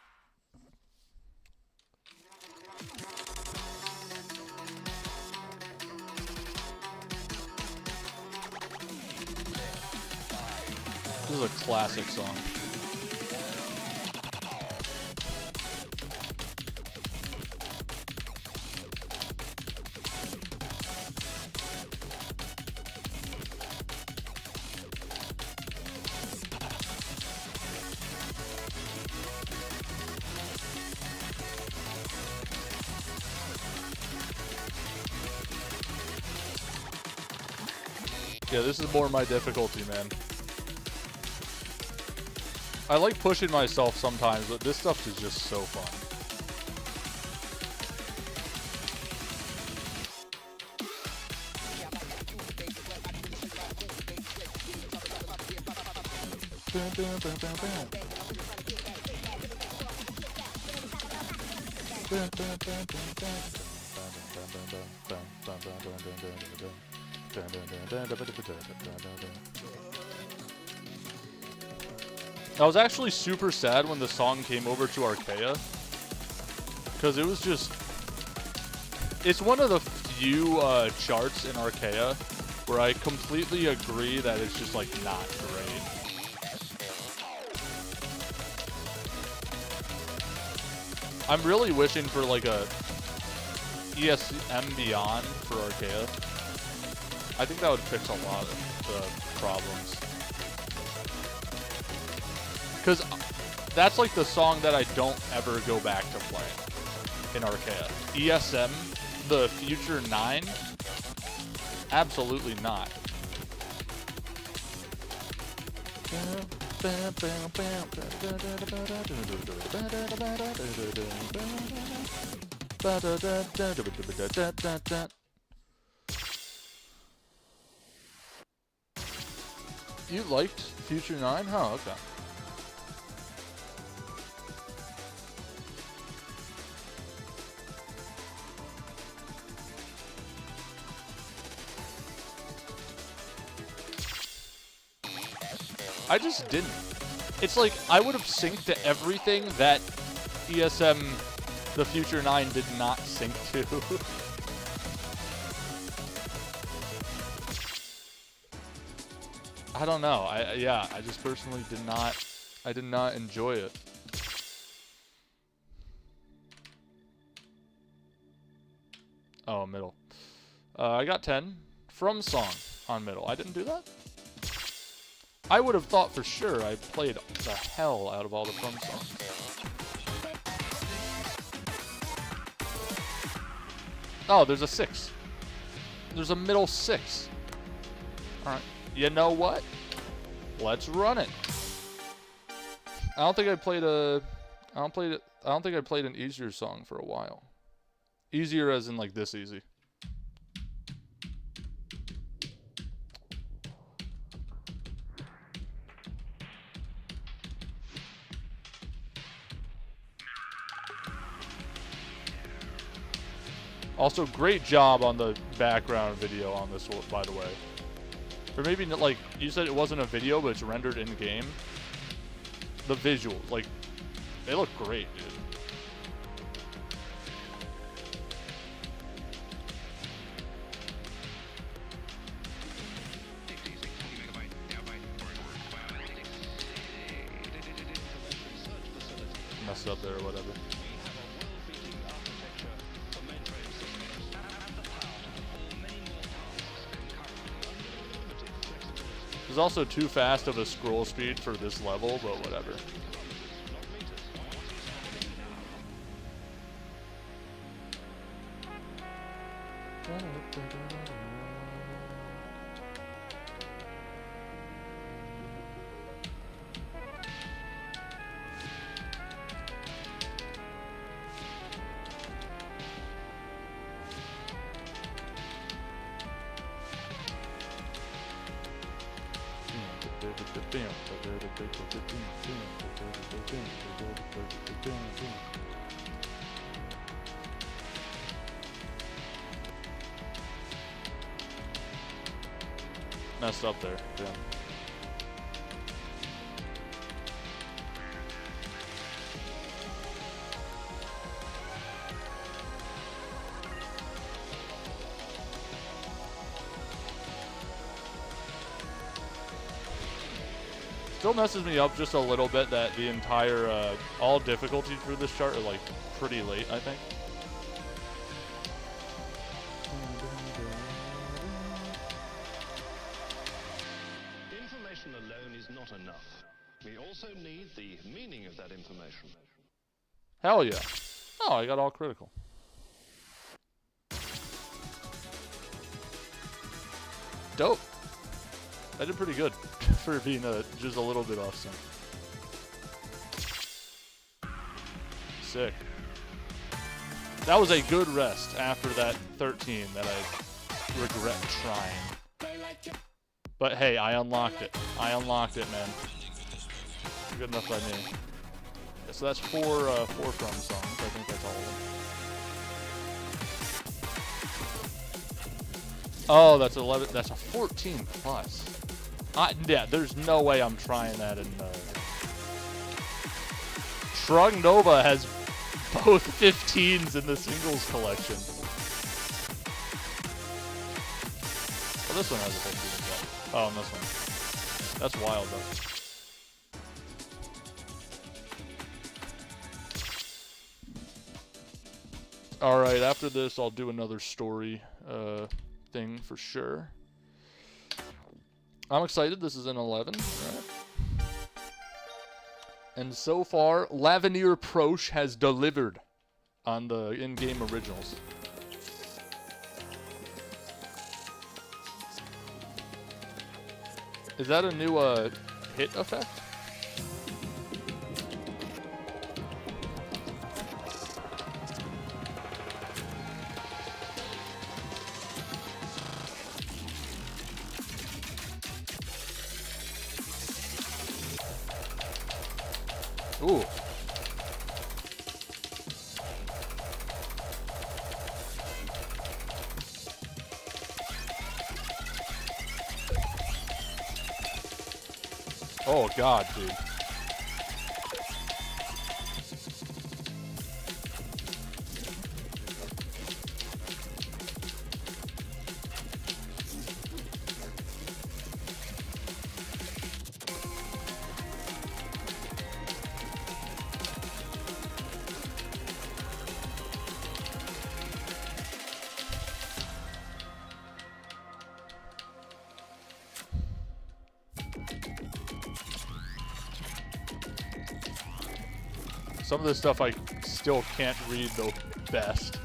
This is a classic song. Yeah, this is more my difficulty, man. I like pushing myself sometimes, but this stuff is just so fun. I was actually super sad when the song came over to Archaea, because it was just, it's one of the few charts in Archaea where I completely agree that it's just like not great. I'm really wishing for like a ESM Beyond for Archaea. I think that would fix a lot of the problems. Because that's like the song that I don't ever go back to playing in Archaea. ESM, the Future 9? Absolutely not. You liked Future 9? Oh, okay. I just didn't. It's like I would have synced to everything that ESM the Future 9 did not sync to. I don't know. I just personally did not enjoy it. Oh, middle. I got 10 from song on middle. I didn't do that? I would have thought for sure I played the hell out of all the From songs. Oh, there's a 6. There's a middle 6. Alright. You know what? Let's run it. I don't think I played an easier song for a while. Easier as in like this easy. Also, great job on the background video on this one, by the way. Or maybe, like, you said it wasn't a video, but it's rendered in-game. The visuals, like, they look great, dude. Messed up there or whatever. There's also too fast of a scroll speed for this level, but whatever. Messed up there, Jim. Still messes me up just a little bit that the entire, all difficulties for this chart are like pretty late, I think. Information alone is not enough. We also need the meaning of that information. Hell yeah. Oh, I got all critical. Dope. I did pretty good for being just a little bit off sync. Sick. That was a good rest after that 13 that I regret trying. But hey, I unlocked it. I unlocked it, man. Good enough by me. Yeah, so that's four From songs. I think that's all of them. Oh, that's 11. That's a 14 plus. Yeah, there's no way I'm trying that in. Shrug Nova has both 15s in the singles collection. Oh, this one has a 15 as well. Oh, and this one. That's wild, though. Alright, after this, I'll do another story thing for sure. I'm excited. This is an 11. Right. And so far, Lavenir Proche has delivered on the in-game originals. Is that a new hit effect? Ooh. Oh God, dude. Some of this stuff I still can't read the best.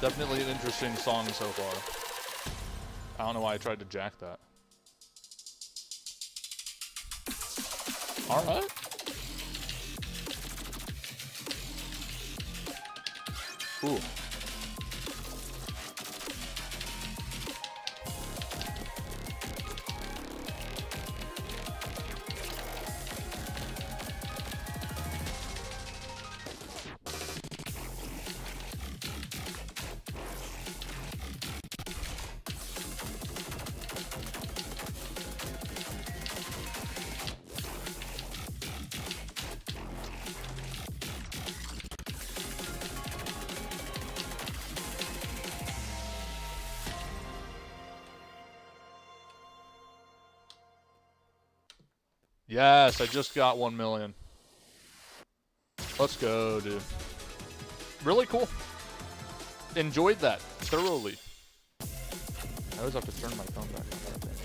Definitely an interesting song so far. I don't know why I tried to jack that. Alright. Ooh. Yes, I just got 1 million. Let's go, dude. Really cool. Enjoyed that thoroughly. I always have to turn my phone back on that thing.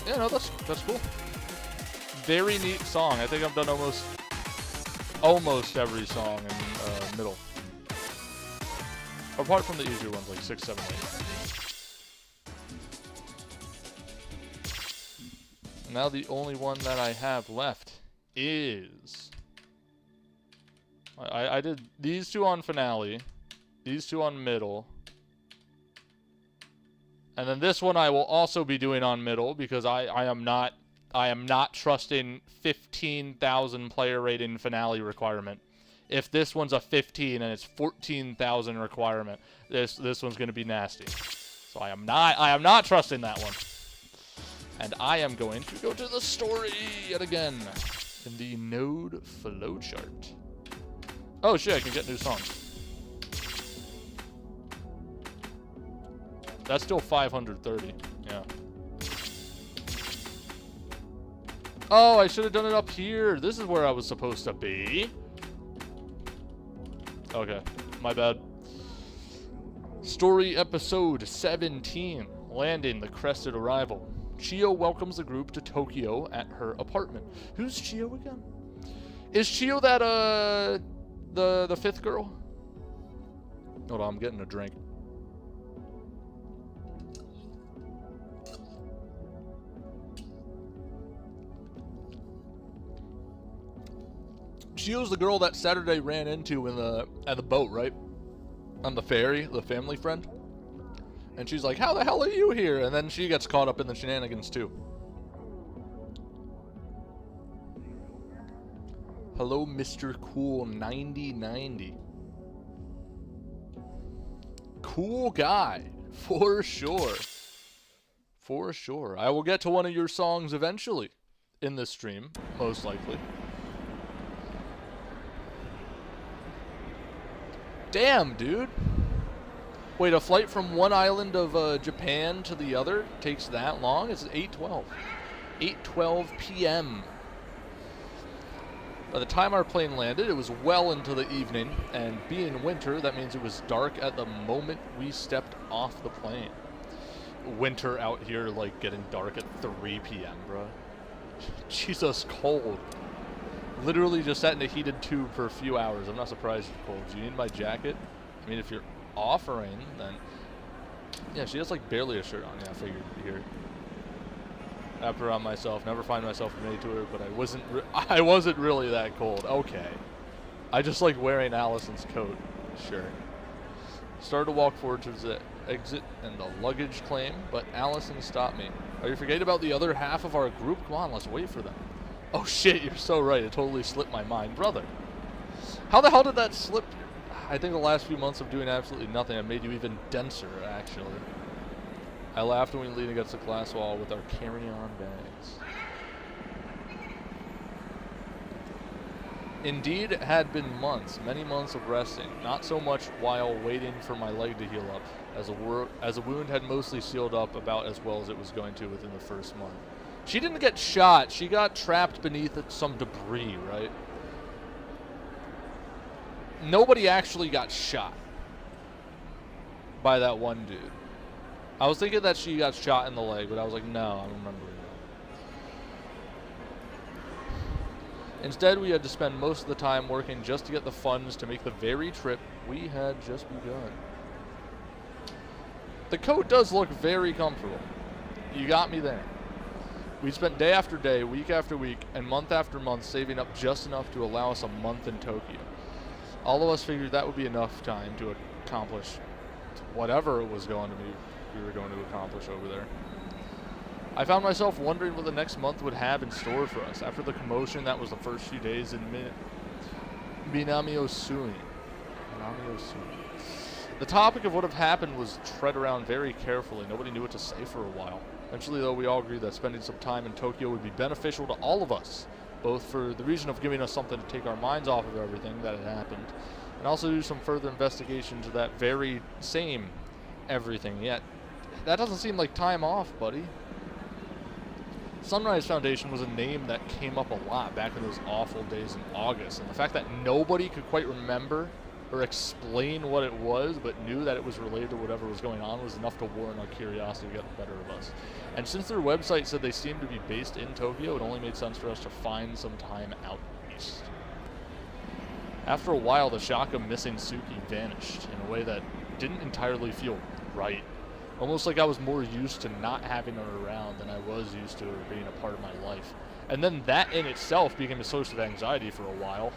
Yeah, no, that's cool. Very neat song. I think I've done almost every song in middle. Apart from the easier ones like 6, 7, 8. Now the only one that I have left is... I did these two on finale, these two on middle, and then this one I will also be doing on middle because I am not trusting 15,000 player rating finale requirement. If this one's a 15 and it's 14,000 requirement, this one's gonna be nasty. So I am not trusting that one. And I am going to go to the story yet again in the node flowchart. Oh shit, I can get new songs. That's still 530, yeah. Oh, I should have done it up here. This is where I was supposed to be. Okay, my bad. Story episode 17, Landing the Crested Arrival. Chio welcomes the group to Tokyo at her apartment. Who's Chio again? Is Chio that, the fifth girl? Hold on, I'm getting a drink. Chio's the girl that Saturday ran into at the boat, right? On the ferry, the family friend. And she's like, how the hell are you here? And then she gets caught up in the shenanigans too. Hello, Mr. Cool 9090. Cool guy, for sure. For sure. I will get to one of your songs eventually in this stream, most likely. Damn, dude. Wait, a flight from one island of Japan to the other takes that long? It's 8:12. 8:12 p.m. By the time our plane landed, it was well into the evening, and being winter, that means it was dark at the moment we stepped off the plane. Winter out here, like, getting dark at 3 p.m., bro. Jesus, cold. Literally just sat in a heated tube for a few hours. I'm not surprised it's cold. Do you need my jacket? I mean, if you're offering, then... Yeah, she has, like, barely a shirt on. Yeah, I figured you'd be here. After on myself, never find myself made to her, but I wasn't really that cold. Okay. I just like wearing Allison's coat. Sure. Started to walk forward towards the exit and the luggage claim, but Allison stopped me. Are you forgetting about the other half of our group? Come on, let's wait for them. Oh shit, you're so right. It totally slipped my mind. Brother. How the hell did that slip? I think the last few months of doing absolutely nothing have made you even denser, actually. I laughed when we leaned against the glass wall with our carry-on bags. Indeed, it had been months, many months of resting, not so much while waiting for my leg to heal up, as a wound had mostly sealed up about as well as it was going to within the first month. She didn't get shot, she got trapped beneath some debris, right? Nobody actually got shot by that one dude. I was thinking that she got shot in the leg, but I was like, no, I'm remembering that. Instead, we had to spend most of the time working just to get the funds to make the very trip we had just begun. The coat does look very comfortable. You got me there. We spent day after day, week after week, and month after month saving up just enough to allow us a month in Tokyo. All of us figured that would be enough time to accomplish whatever it was going to be we were going to accomplish over there. I found myself wondering what the next month would have in store for us after the commotion that was the first few days in Minami-Osui. The topic of what had happened was tread around very carefully. Nobody knew what to say for a while. Eventually, though, we all agreed that spending some time in Tokyo would be beneficial to all of us, both for the reason of giving us something to take our minds off of everything that had happened, and also do some further investigation to that very same everything. Yet, that doesn't seem like time off, buddy. Sunrise Foundation was a name that came up a lot back in those awful days in August, and the fact that nobody could quite remember or explain what it was, but knew that it was related to whatever was going on was enough to warrant our curiosity to get the better of us. And since their website said they seemed to be based in Tokyo, it only made sense for us to find some time out east. After a while, the shock of missing Suki vanished in a way that didn't entirely feel right. Almost like I was more used to not having her around than I was used to her being a part of my life. And then that in itself became a source of anxiety for a while.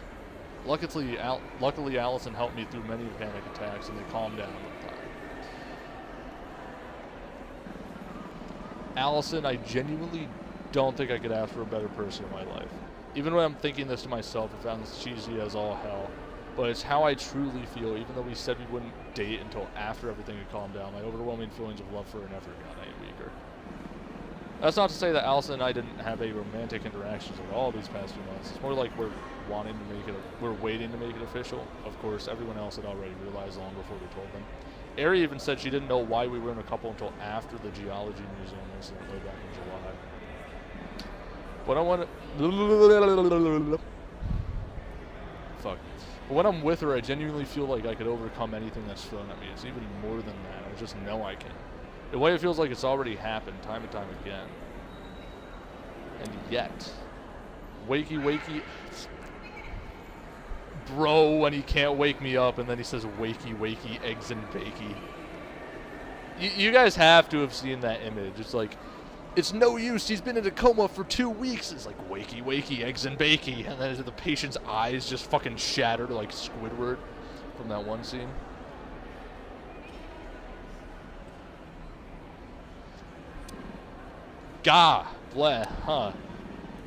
Luckily, Allison helped me through many panic attacks, and they calmed down with time. Allison, I genuinely don't think I could ask for a better person in my life. Even when I'm thinking this to myself, it sounds cheesy as all hell. But it's how I truly feel, even though we said we wouldn't date until after everything had calmed down. My overwhelming feelings of love for her never got any weaker. That's not to say that Allison and I didn't have any romantic interactions at all these past few months. It's more like we're waiting to make it official. Of course, everyone else had already realized long before we told them. Ari even said she didn't know why we weren't a couple until after the Geology Museum incident way back in July. But I want to... Fuck. But when I'm with her, I genuinely feel like I could overcome anything that's thrown at me. It's even more than that. I just know I can. In a way, it feels like it's already happened time and time again. And yet... Wakey. Bro, when he can't wake me up, and then he says wakey, eggs and bakey. You guys have to have seen that image. It's like, it's no use, he's been in a coma for 2 weeks. It's like, wakey, eggs and bakey. And then the patient's eyes just fucking shattered like Squidward from that one scene. Gah, bleh, huh.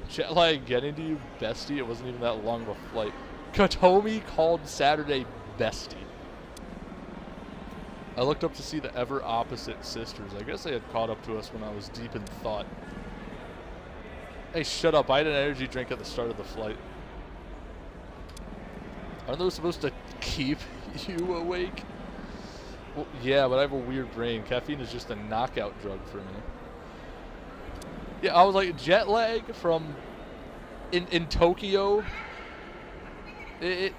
Jet lag getting to you, bestie? It wasn't even that long of a flight. Katomi called Saturday bestie. I looked up to see the ever opposite sisters. I guess they had caught up to us when I was deep in thought. Hey, shut up. I had an energy drink at the start of the flight. Aren't those supposed to keep you awake? Well, yeah, but I have a weird brain. Caffeine is just a knockout drug for me. Yeah, I was like, jet lag from in Tokyo, isn't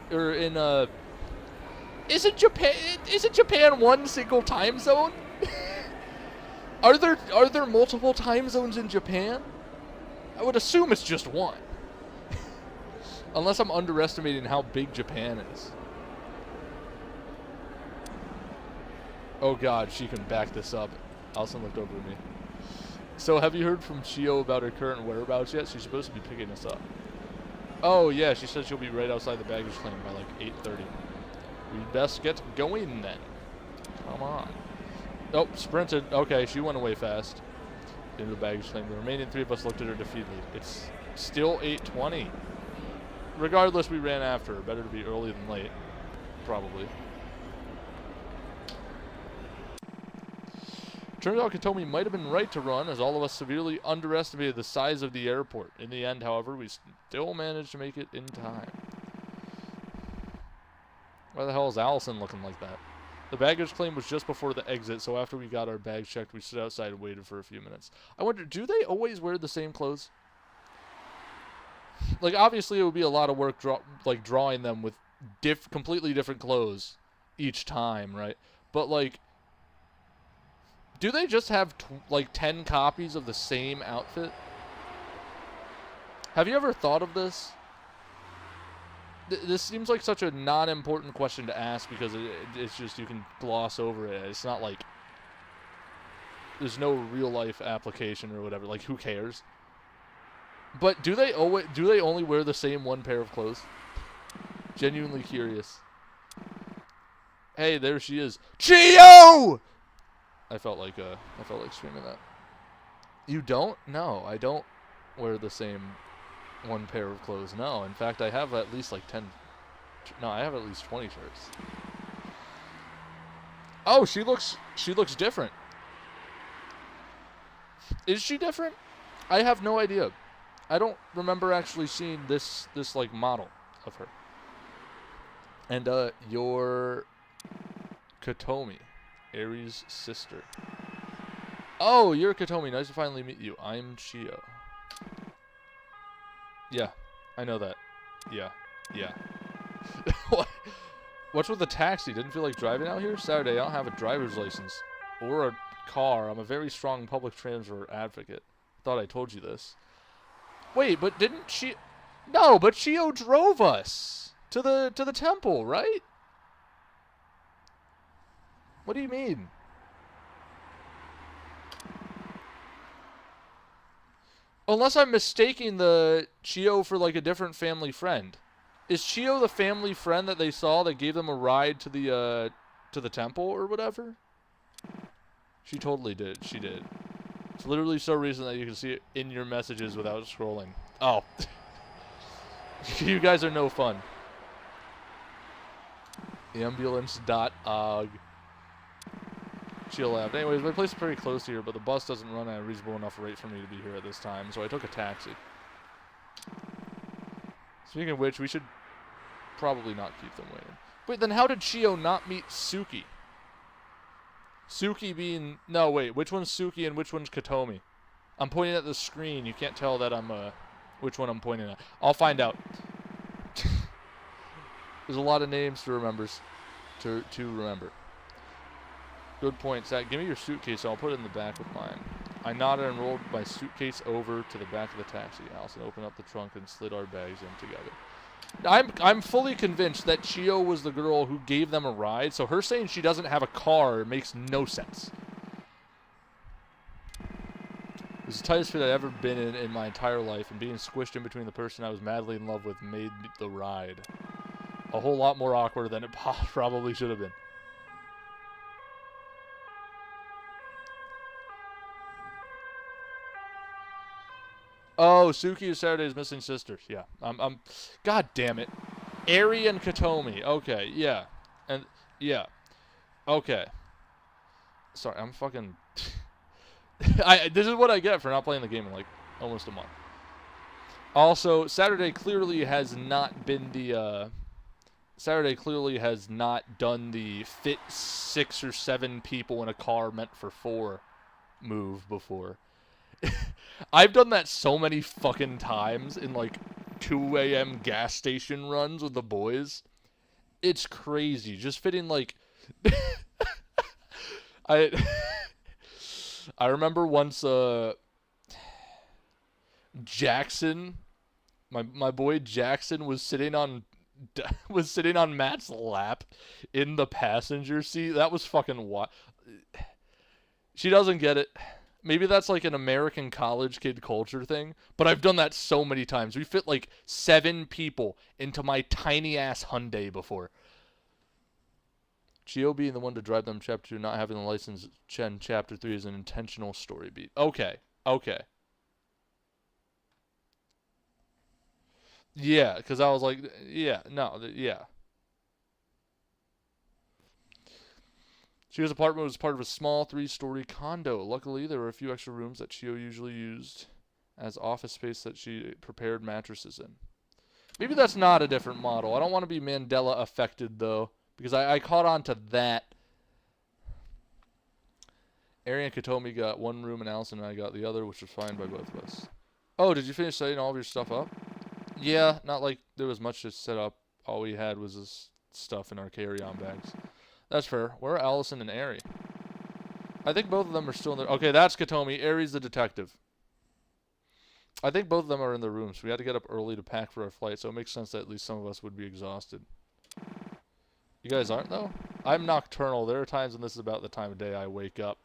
Japan one single time zone? Are there multiple time zones in Japan? I would assume it's just one. Unless I'm underestimating how big Japan is. Oh god, she can back this up. Allison looked over at me. So, have you heard from Chio about her current whereabouts yet? She's supposed to be picking us up. Oh, yeah, she said she'll be right outside the baggage claim by like 8:30. We'd best get going then. Come on. Oh, sprinted. Okay, she went away fast into the baggage claim. The remaining 3 of us looked at her defeatedly. It's still 8:20. Regardless, we ran after her. Better to be early than late. Probably. Turns out Katomi might have been right to run, as all of us severely underestimated the size of the airport. In the end, however, we still managed to make it in time. Why the hell is Allison looking like that? The baggage claim was just before the exit, so after we got our bags checked, we stood outside and waited for a few minutes. I wonder, do they always wear the same clothes? Like, obviously it would be a lot of work drawing them with completely different clothes each time, right? But, like, do they just have, 10 copies of the same outfit? Have you ever thought of this? This seems like such a non-important question to ask because it's just, you can gloss over it. It's not like there's no real-life application or whatever. Like, who cares? But do they only wear the same one pair of clothes? Genuinely curious. Hey, there she is. Chio! I felt like screaming that. You don't? No, I don't wear the same one pair of clothes. No, in fact, I have at least like 10. No, I have at least 20 shirts. Oh, she looks different. Is she different? I have no idea. I don't remember actually seeing this like model of her. And your Katomi. Aries' sister. Oh, you're Katomi. Nice to finally meet you. I'm Chio. Yeah, I know that. Yeah. What's with the taxi? Didn't feel like driving out here? Saturday, I don't have a driver's license. Or a car. I'm a very strong public transport advocate. Thought I told you this. Wait, but didn't she... No, but Chio drove us to the temple, right? What do you mean? Unless I'm mistaking the Chio for like a different family friend. Is Chio the family friend that they saw that gave them a ride to the temple or whatever? She totally did. She did. It's literally so recent that you can see it in your messages without scrolling. Oh. You guys are no fun. Ambulance.og. Chill laughed. Anyways, my place is pretty close here, but the bus doesn't run at a reasonable enough rate for me to be here at this time, so I took a taxi. Speaking of which, we should probably not keep them waiting. Wait, then how did Chio not meet Suki? Suki being... No, wait. Which one's Suki and which one's Katomi? I'm pointing at the screen. You can't tell that I'm, which one I'm pointing at. I'll find out. There's a lot of names to remember. Good point, Zach. Give me your suitcase. I'll put it in the back of mine. I nodded and rolled my suitcase over to the back of the taxi. Allison opened up the trunk and slid our bags in together. I'm fully convinced that Chio was the girl who gave them a ride, so her saying she doesn't have a car makes no sense. It was the tightest fit I'd ever been in my entire life, and being squished in between the person I was madly in love with made the ride a whole lot more awkward than it probably should have been. Oh, Suki is Saturday's missing sisters. Yeah, I'm. God damn it, Eri and Katomi. Okay, yeah, and yeah, okay. Sorry, I'm fucking. This is what I get for not playing the game in like almost a month. Also, Saturday clearly has not been the. Saturday clearly has not done the fit 6 or 7 people in a car meant for 4 move before. I've done that so many fucking times in like 2 a.m. gas station runs with the boys. It's crazy. Just fitting like I remember once Jackson, my boy Jackson was sitting on Matt's lap in the passenger seat. That was fucking wild. She doesn't get it. Maybe that's like an American college kid culture thing, but I've done that so many times. We fit like 7 people into my tiny ass Hyundai before. Chio being the one to drive them chapter 2, not having the license Chen chapter 3 is an intentional story beat. Okay. Okay. Yeah, because I was like, yeah, no, yeah. Chio's apartment was part of a small 3-story condo. Luckily, there were a few extra rooms that Chio usually used as office space that she prepared mattresses in. Maybe that's not a different model. I don't want to be Mandela affected, though, because I caught on to that. Ari and Katomi got 1 room, and Allison and I got the other, which was fine by both of us. Oh, did you finish setting all of your stuff up? Yeah, not like there was much to set up. All we had was this stuff in our carry-on bags. That's fair. Where are Allison and Ari? I think both of them are still in there. Okay, that's Katomi. Ari's the detective. I think both of them are in their rooms. We had to get up early to pack for our flight, so it makes sense that at least some of us would be exhausted. You guys aren't, though? I'm nocturnal. There are times when this is about the time of day I wake up.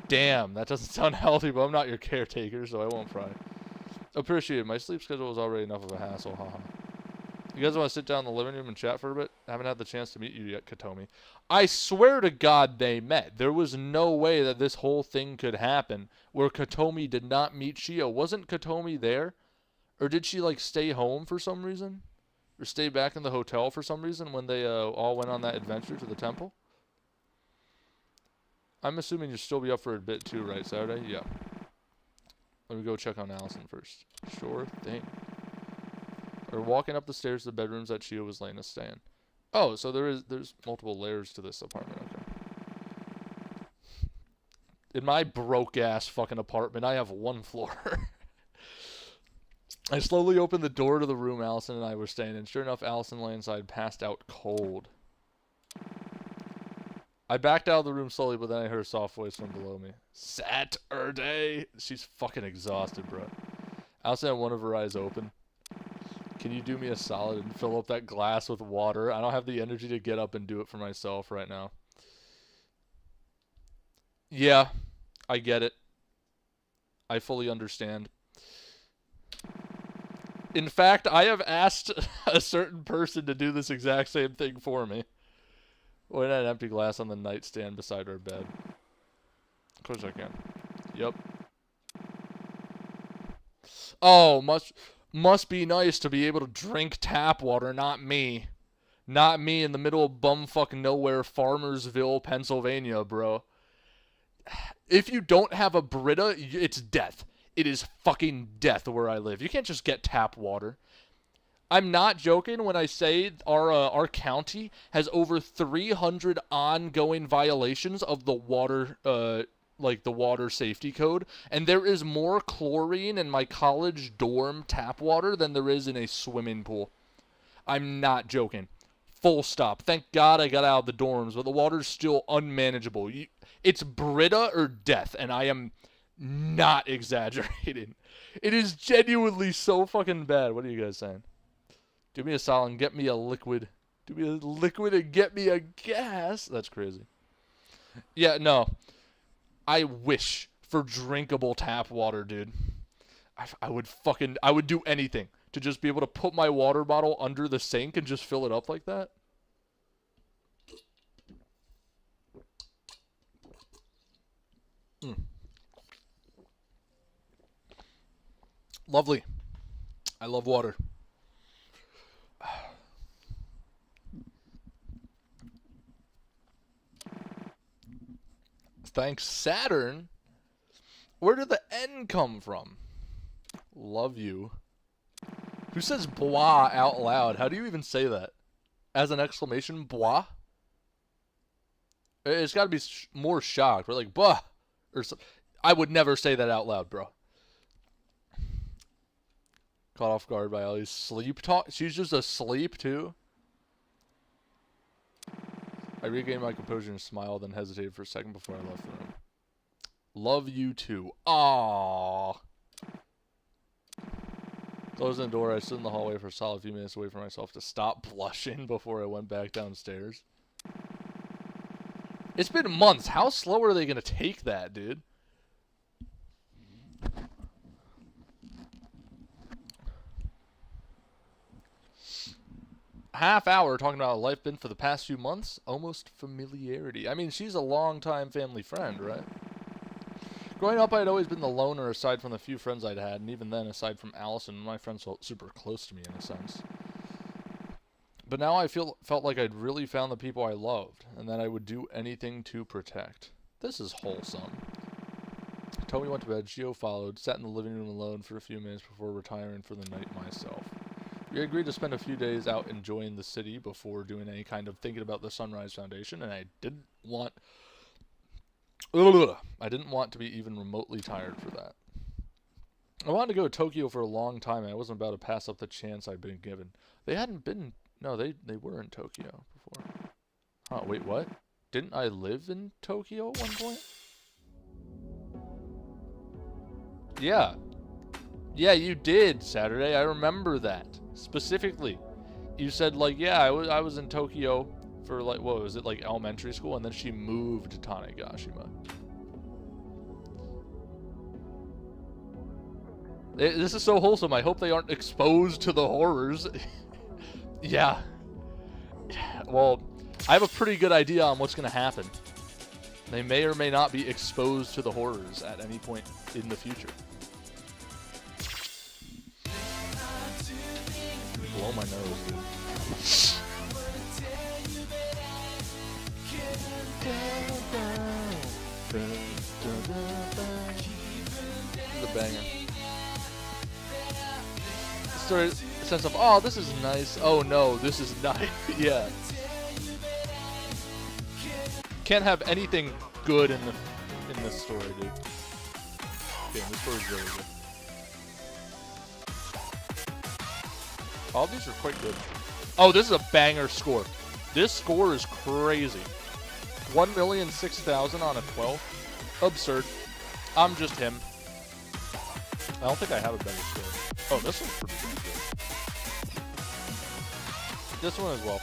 Damn, that doesn't sound healthy, but I'm not your caretaker, so I won't pry. Appreciate it. My sleep schedule was already enough of a hassle, haha. You guys want to sit down in the living room and chat for a bit? Haven't had the chance to meet you yet, Katomi. I swear to God they met. There was no way that this whole thing could happen where Katomi did not meet Chio. Wasn't Katomi there? Or did she, like, stay home for some reason? Or stay back in the hotel for some reason when they all went on that adventure to the temple? I'm assuming you'll still be up for a bit too, right, Saturday? Yeah. Let me go check on Allison first. Sure thing. We're walking up the stairs to the bedrooms that Chio was laying us stay in. Oh, so there's multiple layers to this apartment. Okay. In my broke ass fucking apartment, I have 1 floor. I slowly opened the door to the room Allison and I were staying in. Sure enough, Allison lay inside, passed out cold. I backed out of the room slowly, but then I heard a soft voice from below me. Saturday! She's fucking exhausted, bro. Allison had one of her eyes open. Can you do me a solid and fill up that glass with water? I don't have the energy to get up and do it for myself right now. Yeah, I get it. I fully understand. In fact, I have asked a certain person to do this exact same thing for me. We had an empty glass on the nightstand beside our bed. Of course I can. Yep. Oh, must be nice to be able to drink tap water, not me. Not me in the middle of bumfuck nowhere, Farmersville, Pennsylvania, bro. If you don't have a Brita, it's death. It is fucking death where I live. You can't just get tap water. I'm not joking when I say our county has over 300 ongoing violations of the water, like the water safety code, and there is more chlorine in my college dorm tap water than there is in a swimming pool. I'm not joking. Full stop. Thank God I got out of the dorms, but the water's still unmanageable. It's Brita or death, and I am not exaggerating. It is genuinely so fucking bad. What are you guys saying? Do me a solid and get me a liquid. Do me a liquid and get me a gas. That's crazy. Yeah, no. I wish for drinkable tap water, dude. I would do anything to just be able to put my water bottle under the sink and just fill it up like that. Lovely. I love water. Thanks, Saturn. Where did the N come from? Love you. Who says bois out loud? How do you even say that? As an exclamation, bois? It's got to be more shocked. We're like, bah. Or so. I would never say that out loud, bro. Caught off guard by Ellie's sleep talk. She's just asleep, too. I regained my composure and smiled, then hesitated for a second before I left the room. Love you, too. Aww. Closing the door, I stood in the hallway for a solid few minutes, away from myself to stop blushing before I went back downstairs. It's been months. How slow are they going to take that, dude? Half hour talking about how life been for the past few months. Almost familiarity. I mean, she's a long-time family friend, right? Growing up, I'd always been the loner aside from the few friends I'd had, and even then, aside from Allison, my friends felt super close to me in a sense. But now I felt like I'd really found the people I loved, and that I would do anything to protect. This is wholesome. Toby went to bed, Gio followed, sat in the living room alone for a few minutes before retiring for the night myself. We agreed to spend a few days out enjoying the city before doing any kind of thinking about the Sunrise Foundation, and I didn't want to be even remotely tired for that. I wanted to go to Tokyo for a long time, and I wasn't about to pass up the chance I'd been given. They hadn't been... No, they were in Tokyo before. Oh, wait, what? Didn't I live in Tokyo at one point? Yeah. Yeah, you did, Saturday. I remember that. Specifically. You said, like, yeah, I was in Tokyo for, like, what was it, like, elementary school, and then she moved to Tanegashima. This is so wholesome. I hope they aren't exposed to the horrors. Yeah. Well, I have a pretty good idea on what's going to happen. They may or may not be exposed to the horrors at any point in the future. Blow my nose, dude. This is a banger. Story, sense of, oh, this is nice. Oh no, this is nice. Yeah. Can't have anything good in this story, dude. Okay, this story's really good. All these are quite good. Oh, this is a banger score. This score is crazy. 1,006,000 on a 12. Absurd. I'm just him. I don't think I have a better score. Oh, this one's pretty good. This one as well.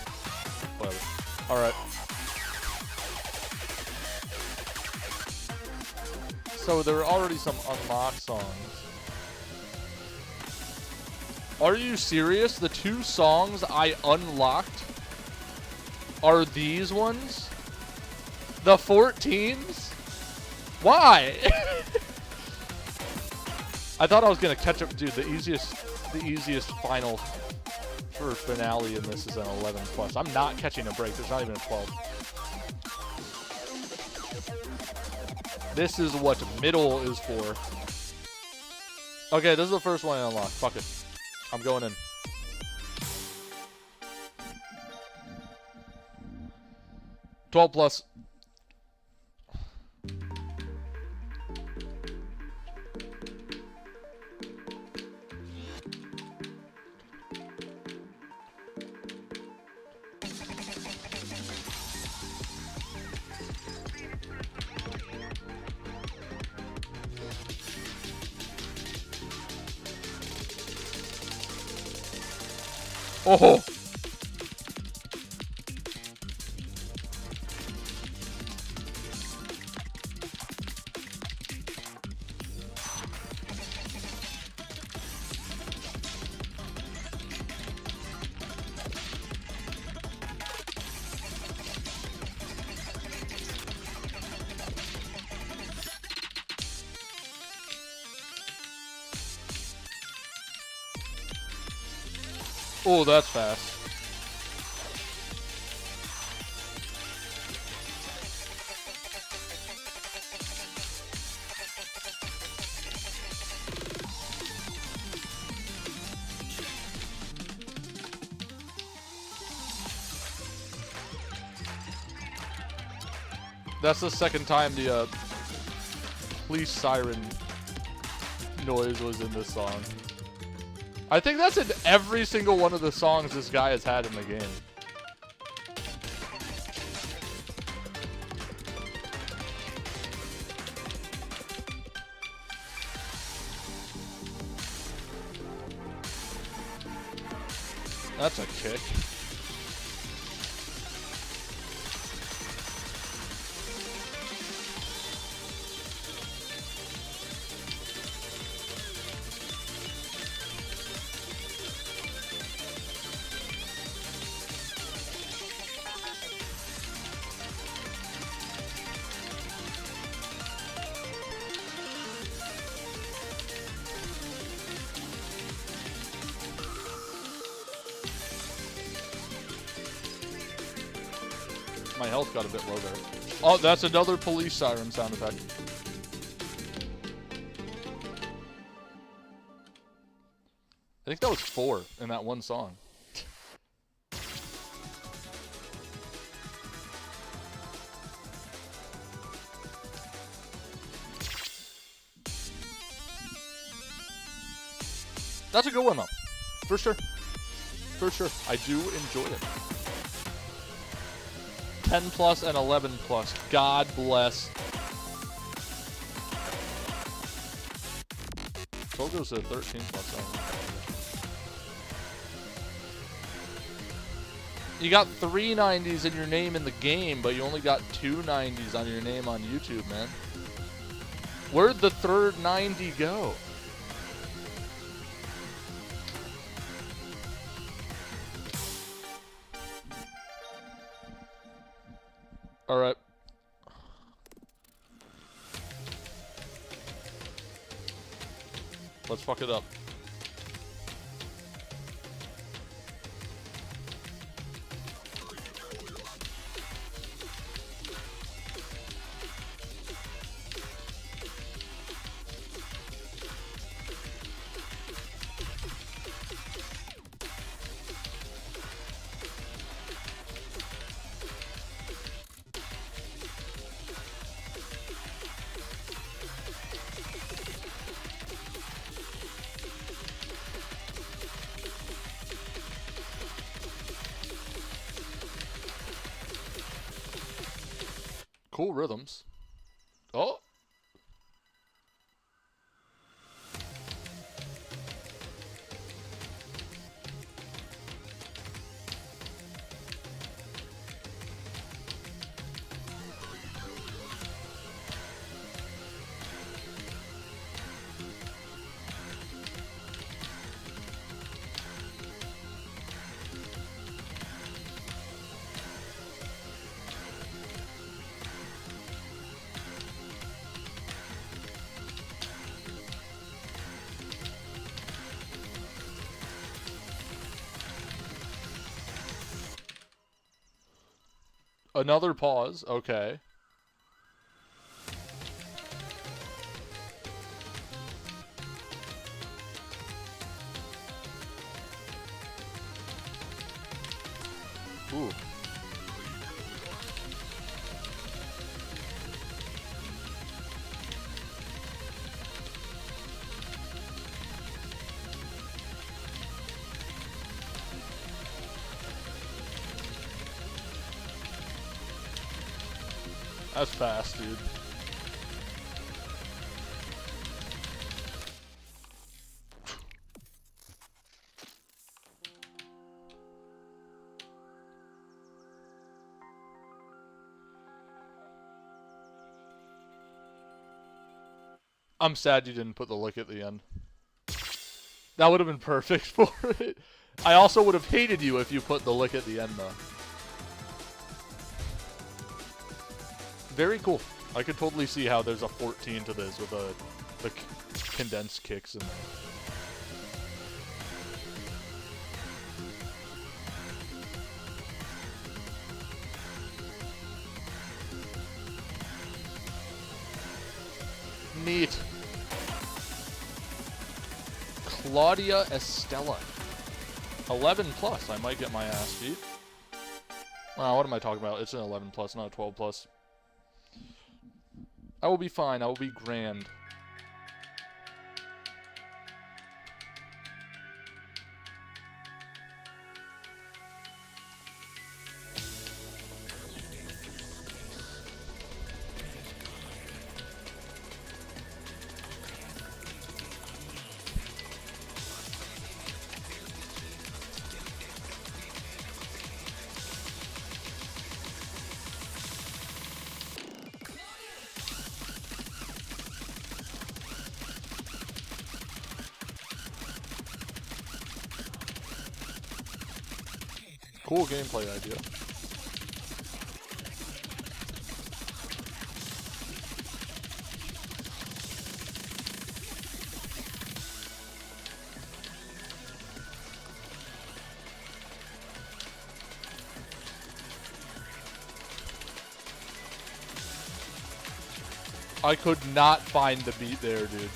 Whatever. Alright. So there are already some unlocked songs. Are you serious? The 2 songs I unlocked are these ones? The 14s? Why? I thought I was gonna catch up, dude. The easiest final for finale in this is an 11 plus. I'm not catching a break. There's not even a 12. This is what middle is for. Okay, this is the first one I unlocked. Fuck it. I'm going in. $12 plus. Oh! Oh, that's fast. That's the second time the police siren noise was in this song. I think that's in every single one of the songs this guy has had in the game. That's a kick. My health got a bit low there. Oh, that's another police siren sound effect. I think that was 4 in that one song. That's a good one though. For sure. For sure. I do enjoy it. 10 plus and 11 plus. God bless. So goes to 13 plus. You got 3 90s in your name in the game, but you only got 2 90s on your name on YouTube, man. Where'd the third 90 go? All right. Let's fuck it up. Cool rhythms. Oh. Another pause. Okay. Ooh. That's fast, dude. I'm sad you didn't put the lick at the end. That would have been perfect for it. I also would have hated you if you put the lick at the end, though. Very cool. I could totally see how there's a 14 to this with the condensed kicks in there. Neat. Claudia Estella. 11 plus. I might get my ass beat. Wow, what am I talking about? It's an 11 plus, not a 12 plus. I will be fine. I will be grand. Cool gameplay idea. I could not find the beat there, dude.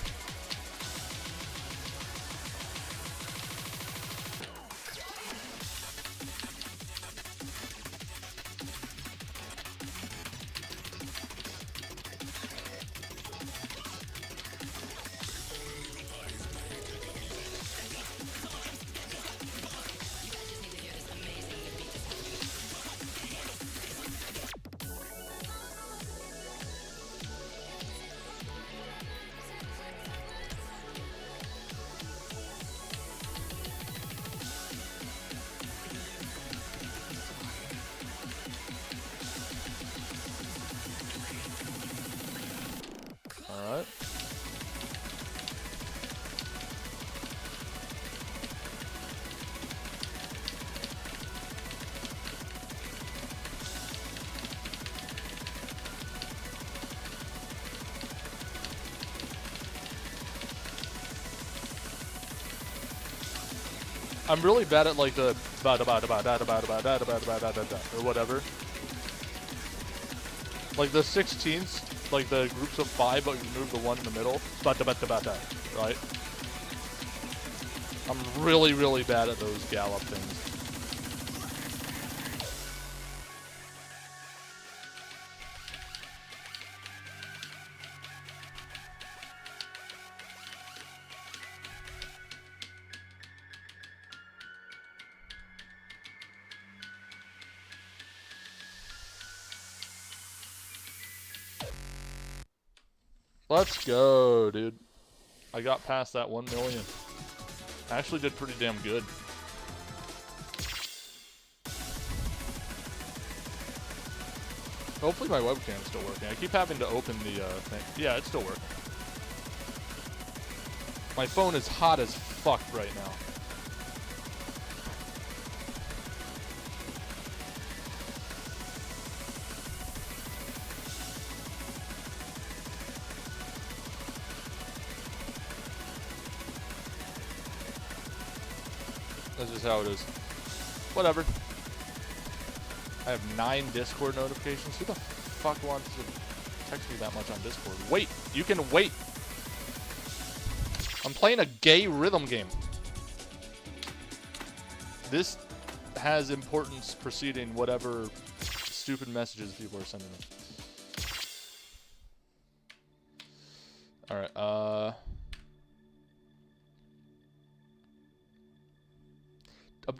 Alright. I'm really bad at like the or whatever. Like the 16ths, like the groups of 5, but you move the one in the middle. Right? I'm really, really bad at those gallop things. Let's go, dude. I got past that 1 million. I actually did pretty damn good. Hopefully my webcam's still working. I keep having to open the thing. Yeah, it's still working. My phone is hot as fuck right now. That's just how it is. Whatever. I have 9 Discord notifications. Who the fuck wants to text me that much on Discord? Wait! You can wait! I'm playing a gay rhythm game. This has importance preceding whatever stupid messages people are sending me. Alright,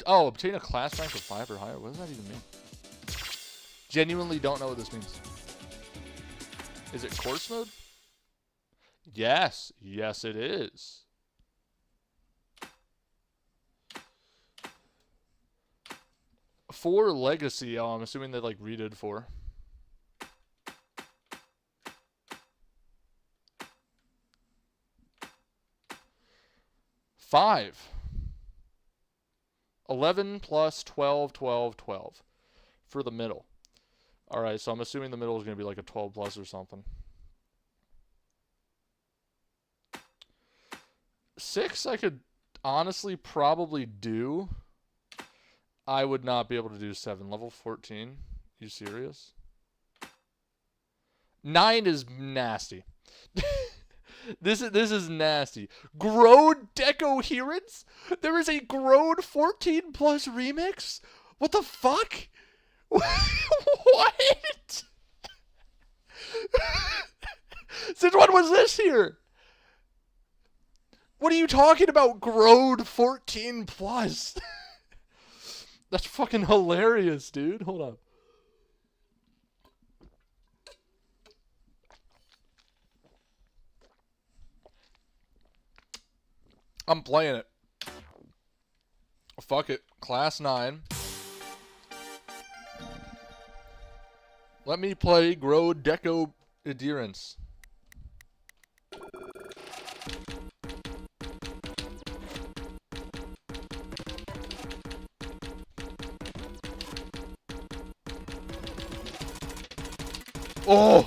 obtain a class rank of 5 or higher. What does that even mean? Genuinely don't know what this means. Is it course mode? Yes. Yes, it is. For Legacy, I'm assuming they like redid 4. Five. 11 plus 12, 12, 12 for the middle. All right, so I'm assuming the middle is going to be like a 12 plus or something. 6 I could honestly probably do. I would not be able to do 7. Level 14? You serious? 9 is nasty. This is nasty. Grode Decoherence? There is a Grode 14 plus remix? What the fuck? What? Since when was this here? What are you talking about, Grode 14 plus? That's fucking hilarious, dude. Hold on. I'm playing it. Fuck it. Class 9. Let me play Grode Deco Adherence. Oh!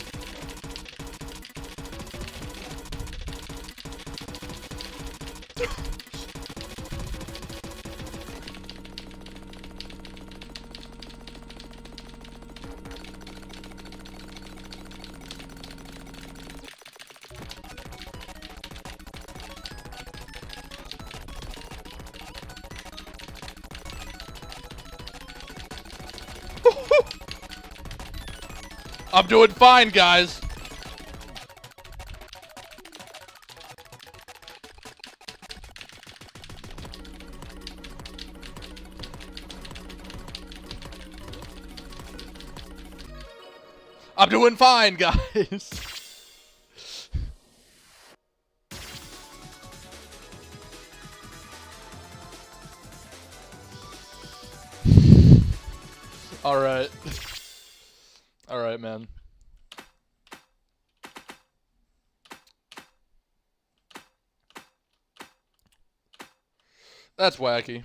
I'm doing fine, guys. I'm doing fine, guys. All right. All right, man. That's wacky.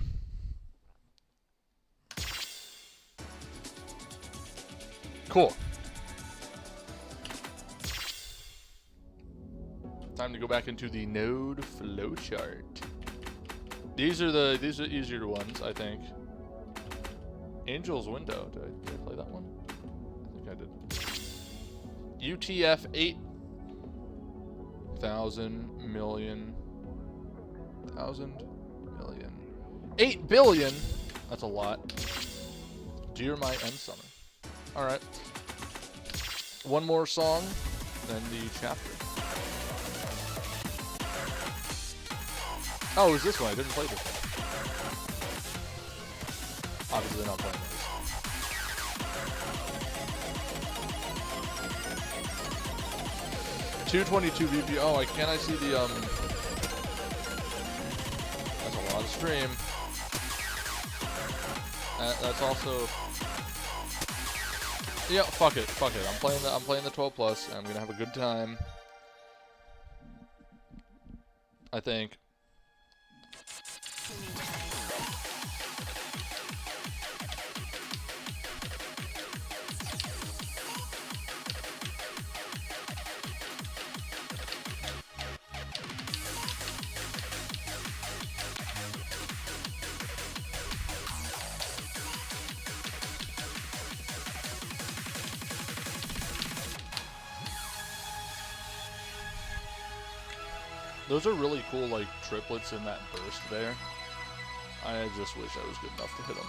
Cool. Time to go back into the node flowchart. These are easier ones, I think. Angel's Window. Did I play that one? I think I did. UTF 8,000 million. 8 billion? That's a lot. Dear my end summer. Alright. One more song, then the chapter. Oh, it was this one. I didn't play this one. Obviously not playing this. 222 VP. Oh, can I see the That's a lot of stream. That's also. Yeah, fuck it. I'm playing the 12 plus. And I'm gonna have a good time. I think. Those are really cool, like, triplets in that burst there. I just wish I was good enough to hit them.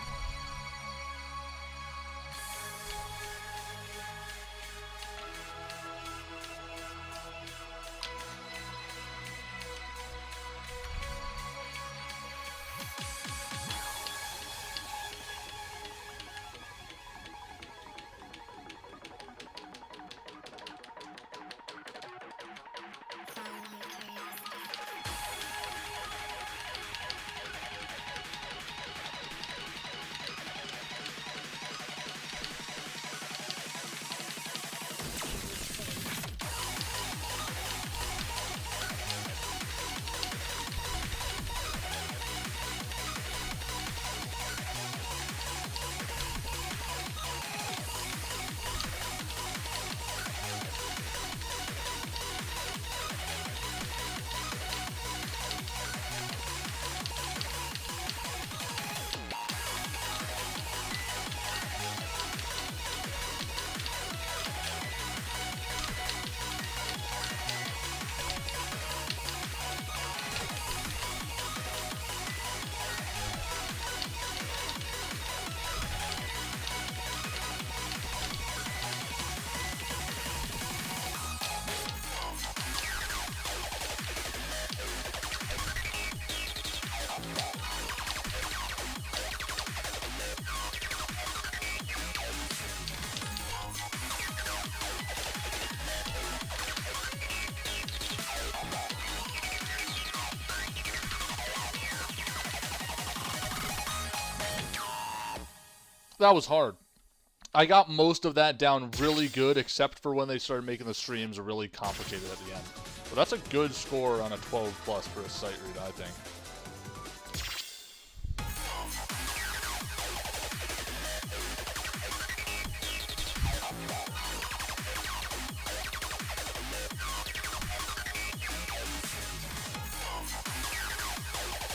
That was hard. I got most of that down really good, except for when they started making the streams really complicated at the end. But that's a good score on a 12 plus for a sight read, I think.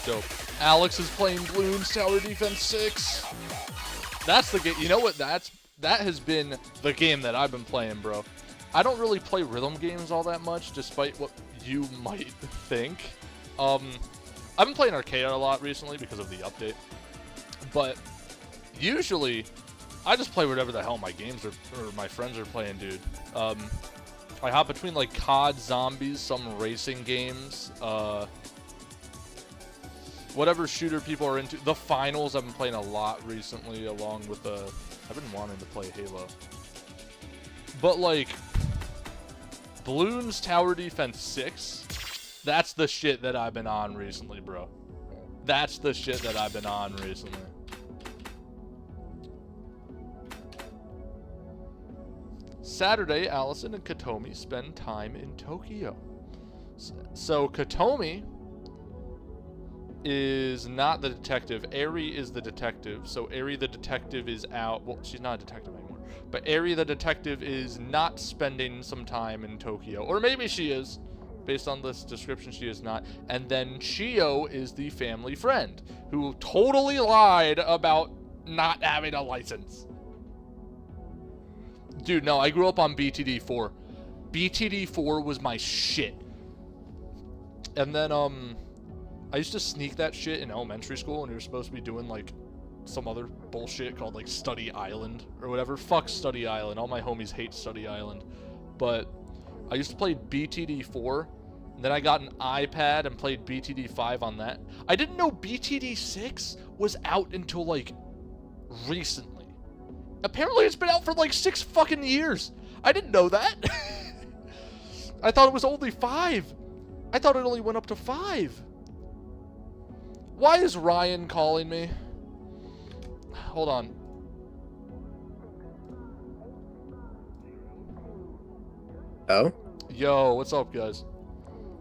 Dope. Alex is playing Bloons Tower Defense 6. That's the game. You know what? That has been the game that I've been playing, bro. I don't really play rhythm games all that much, despite what you might think. I've been playing arcade a lot recently because of the update. But usually, I just play whatever the hell my games are, or my friends are playing, dude. I hop between like COD, zombies, some racing games, whatever shooter people are into. The finals I've been playing a lot recently, along with I've been wanting to play Halo. But like, Bloons Tower Defense 6, that's the shit that I've been on recently, bro. That's the shit that I've been on recently. Saturday, Allison and Katomi spend time in Tokyo. So Katomi is not the detective. Eri is the detective. So Eri the detective is out. Well, she's not a detective anymore. But Eri the detective is not spending some time in Tokyo. Or maybe she is. Based on this description, she is not. And then Chio is the family friend who totally lied about not having a license. Dude, no, I grew up on BTD4. BTD4 was my shit. And then, I used to sneak that shit in elementary school when we were supposed to be doing, like, some other bullshit called, like, Study Island or whatever. Fuck Study Island. All my homies hate Study Island. But I used to play BTD4. Then I got an iPad and played BTD5 on that. I didn't know BTD6 was out until, like, recently. Apparently it's been out for, like, 6 fucking years. I didn't know that. I thought it was only 5. I thought it only went up to 5. Why is Ryan calling me? Hold on. Oh? Yo, what's up, guys?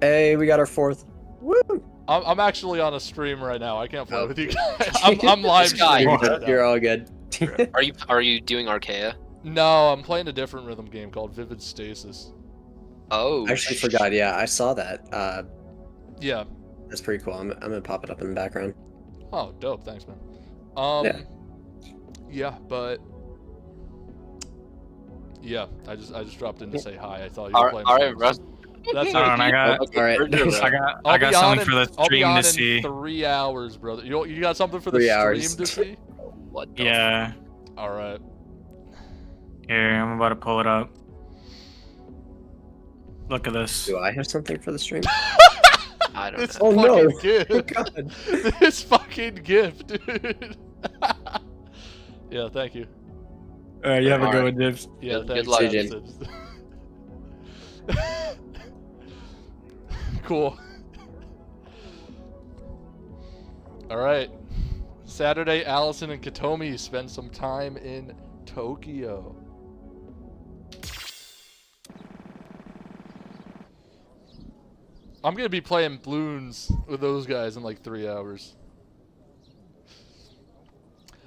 Hey, we got our 4th. Woo! I'm actually on a stream right now. I can't play Oh. with you guys. I'm live Sky. streaming right now. You're all good. Are you doing Archaea? No, I'm playing a different rhythm game called Vivid Stasis. Oh. I actually forgot. Yeah, I saw that. Yeah. That's pretty cool. I'm gonna pop it up in the background. Oh, dope. Thanks, man. Yeah. Yeah, but yeah, I just dropped in to say hi. I thought you were playing. All right, Russ. That's Hold on, I got I'll be something on for the I'll be stream on to in see. 3 hours, brother. You got something for the 3 stream hours. to see? What the Yeah. All right. Here, I'm about to pull it up. Look at this. Do I have something for the stream? I don't This know. Oh, no. fucking gift. God. This fucking gift, dude. Yeah, thank you. You have a All good right. one, Dibs. Yeah, Good thanks. luck. Jim. Cool. All right. Saturday, Allison and Katomi spend some time in Tokyo. I'm gonna be playing balloons with those guys in like 3 hours.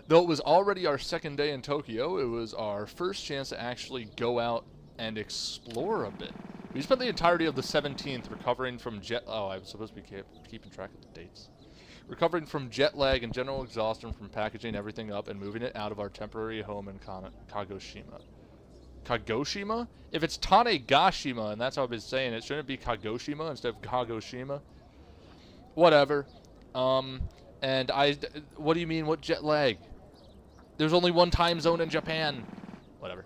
Though it was already our second day in Tokyo, it was our first chance to actually go out and explore a bit. We spent the entirety of the 17th recovering from Oh, I was supposed to be keeping track of the dates. Recovering from jet lag and general exhaustion from packaging everything up and moving it out of our temporary home in Kagoshima. Kagoshima? If it's Tanegashima, and that's how I've been saying it, shouldn't it be Kagoshima instead of Kagoshima? Whatever. And what do you mean, what jet lag? There's only one time zone in Japan. Whatever.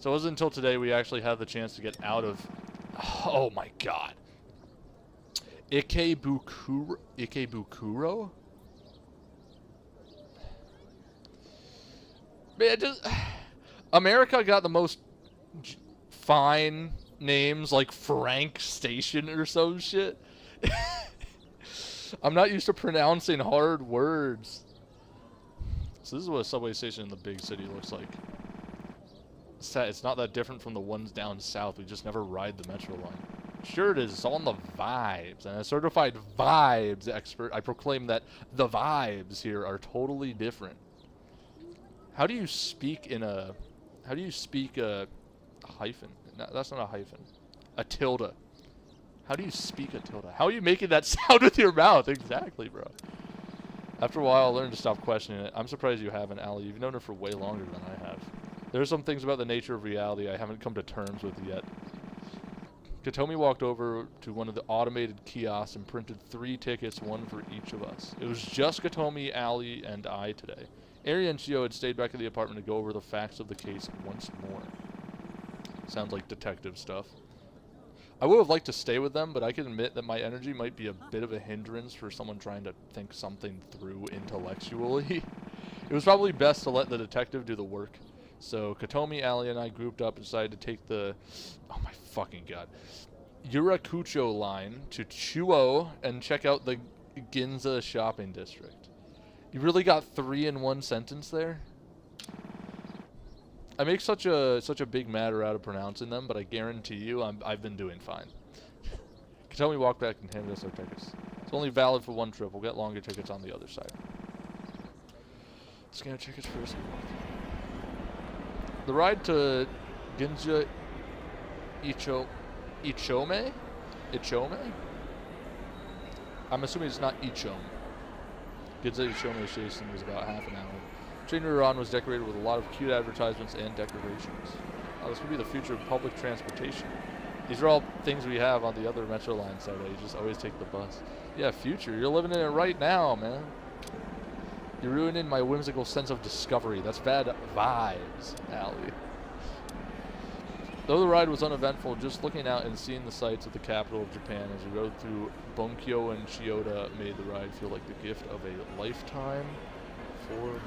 So it wasn't until today we actually had the chance to get out of... Oh my god. Ikebukuro? Man, just... America got the most fine names, like Frank Station or some shit. I'm not used to pronouncing hard words. So this is what a subway station in the big city looks like. It's not that different from the ones down south. We just never ride the metro line. Sure it is. It's all in the vibes. And a certified vibes expert, I proclaim that the vibes here are totally different. How do you speak in a... How do you speak a hyphen? No, that's not a hyphen. A tilde. How do you speak a tilde? How are you making that sound with your mouth? Exactly, bro. After a while, I'll learn to stop questioning it. I'm surprised you haven't, Ali. You've known her for way longer than I have. There are some things about the nature of reality I haven't come to terms with yet. Katomi walked over to one of the automated kiosks and printed 3 tickets, one for each of us. It was just Katomi, Ali, and I today. Ari and Shio had stayed back at the apartment to go over the facts of the case once more. Sounds like detective stuff. I would have liked to stay with them, but I can admit that my energy might be a bit of a hindrance for someone trying to think something through intellectually. It was probably best to let the detective do the work. So Katomi, Ali, and I grouped up and decided to take the... Oh my fucking god. Yurakucho line to Chuo and check out the Ginza shopping district. You really got 3 in one sentence there? I make such a big matter out of pronouncing them, but I guarantee you I've been doing fine. Katomi walked back and handed us our tickets. It's only valid for 1 trip. We'll get longer tickets on the other side. Scan tickets first. The ride to Ginza Ichome? I'm assuming it's not Ichome. Ginza Ichome station was about half an hour. The train we were on was decorated with a lot of cute advertisements and decorations. Oh, this could be the future of public transportation. These are all things we have on the other Metro line side. You just always take the bus. Yeah, future. You're living in it right now, man. You're ruining my whimsical sense of discovery. That's bad vibes, Allie. Though the ride was uneventful, just looking out and seeing the sights of the capital of Japan as we rode through Bunkyo and Chiyoda made the ride feel like the gift of a lifetime for me.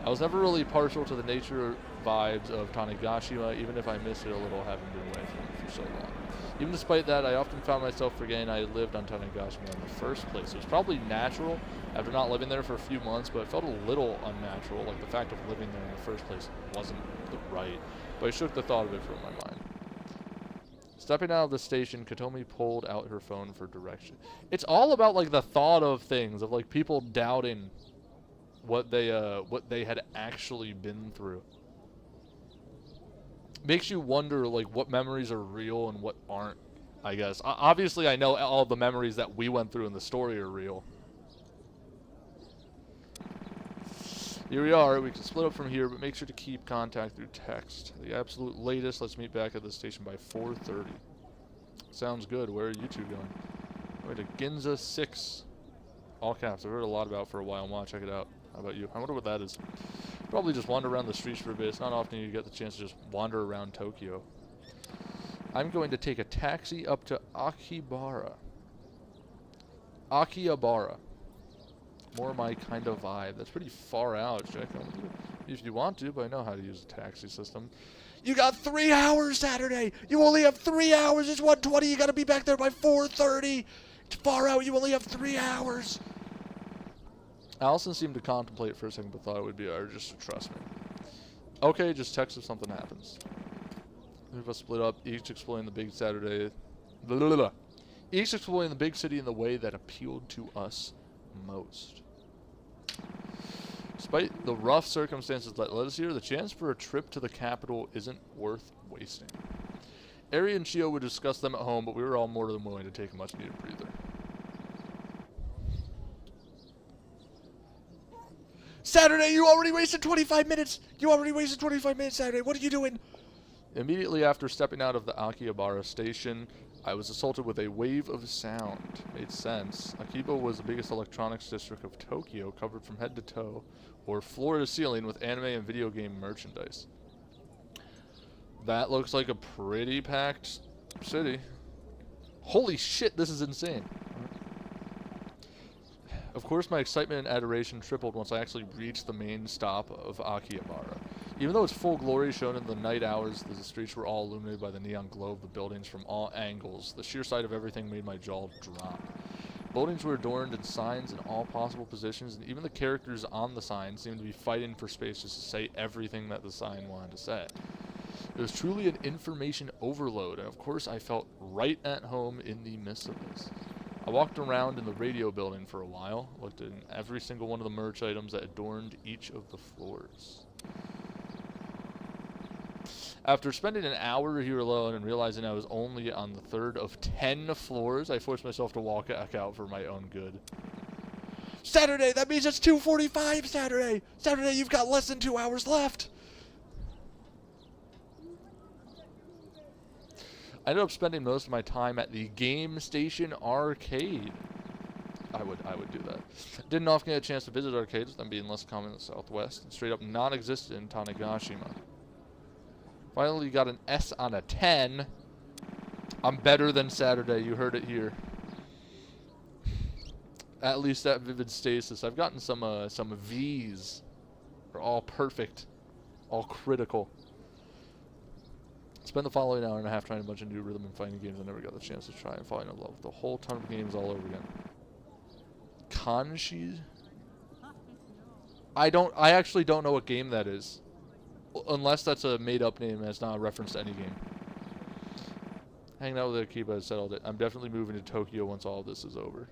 I was never really partial to the nature vibes of Tanegashima, even if I miss it a little having been away from it for so long. Even despite that, I often found myself forgetting I had lived on Tanegashima in the first place. It was probably natural after not living there for a few months, but it felt a little unnatural, like the fact of living there in the first place wasn't right. But I shook the thought of it from my mind. Stepping out of the station, Katomi pulled out her phone for direction. It's all about like the thought of things, of like people doubting what they had actually been through. Makes you wonder like what memories are real and what aren't, I guess. Obviously I know all the memories that we went through in the story are real. Here we are. We can split up from here, but make sure to keep contact through text. The absolute latest, let's meet back at the station by 4:30. Sounds good. Where are you two going? Going to Ginza 6. All caps. I've heard a lot about for a while. I want to check it out. How about you? I wonder what that is. Probably just wander around the streets for a bit. It's not often you get the chance to just wander around Tokyo. I'm going to take a taxi up to Akihabara. Akihabara. More my kind of vibe. That's pretty far out. Should I come with you? If you want to, but I know how to use the taxi system. You got 3 hours Saturday! You only have 3 hours! It's 1:20, you gotta be back there by 4:30! It's far out, you only have 3 hours! Allison seemed to contemplate for a second, but thought it would be better just to trust me. Okay, just text if something happens. We of us split up, each exploring the big Saturday. Each exploring the big city in the way that appealed to us most. Despite the rough circumstances that led us here, the chance for a trip to the capital isn't worth wasting. Ari and Chio would discuss them at home, but we were all more than willing to take a much-needed breather. Saturday, you already wasted 25 minutes! You already wasted 25 minutes, Saturday! What are you doing? Immediately after stepping out of the Akihabara station, I was assaulted with a wave of sound. Made sense. Akiba was the biggest electronics district of Tokyo, covered from head to toe, or floor to ceiling, with anime and video game merchandise. That looks like a pretty packed city. Holy shit, this is insane. Of course, my excitement and adoration tripled once I actually reached the main stop of Akihabara. Even though its full glory shone in the night hours, the streets were all illuminated by the neon glow of the buildings from all angles. The sheer sight of everything made my jaw drop. Buildings were adorned in signs in all possible positions, and even the characters on the sign seemed to be fighting for space just to say everything that the sign wanted to say. It was truly an information overload, and of course I felt right at home in the midst of this. I walked around in the radio building for a while, looked at every single one of the merch items that adorned each of the floors. After spending an hour here alone and realizing I was only on the 3rd of 10 floors, I forced myself to walk back out for my own good. Saturday! That means it's 2:45 Saturday! Saturday, you've got less than 2 hours left! I ended up spending most of my time at the Game Station Arcade. I would do that. Didn't often get a chance to visit arcades, them being less common in the Southwest, and straight up non-existent in Tanegashima. Finally got an S on a 10. I'm better than Saturday, you heard it here. At least at Vivid Stasis. I've gotten some V's. They're all perfect. All critical. Spent the following hour and a half trying a bunch of new rhythm and fighting games I never got the chance to try, and falling in love with the whole ton of games all over again. Kanshi? I actually don't know what game that is. Unless that's a made-up name and it's not a reference to any game. Hanging out with Akiba has settled it. I'm definitely moving to Tokyo once all of this is over.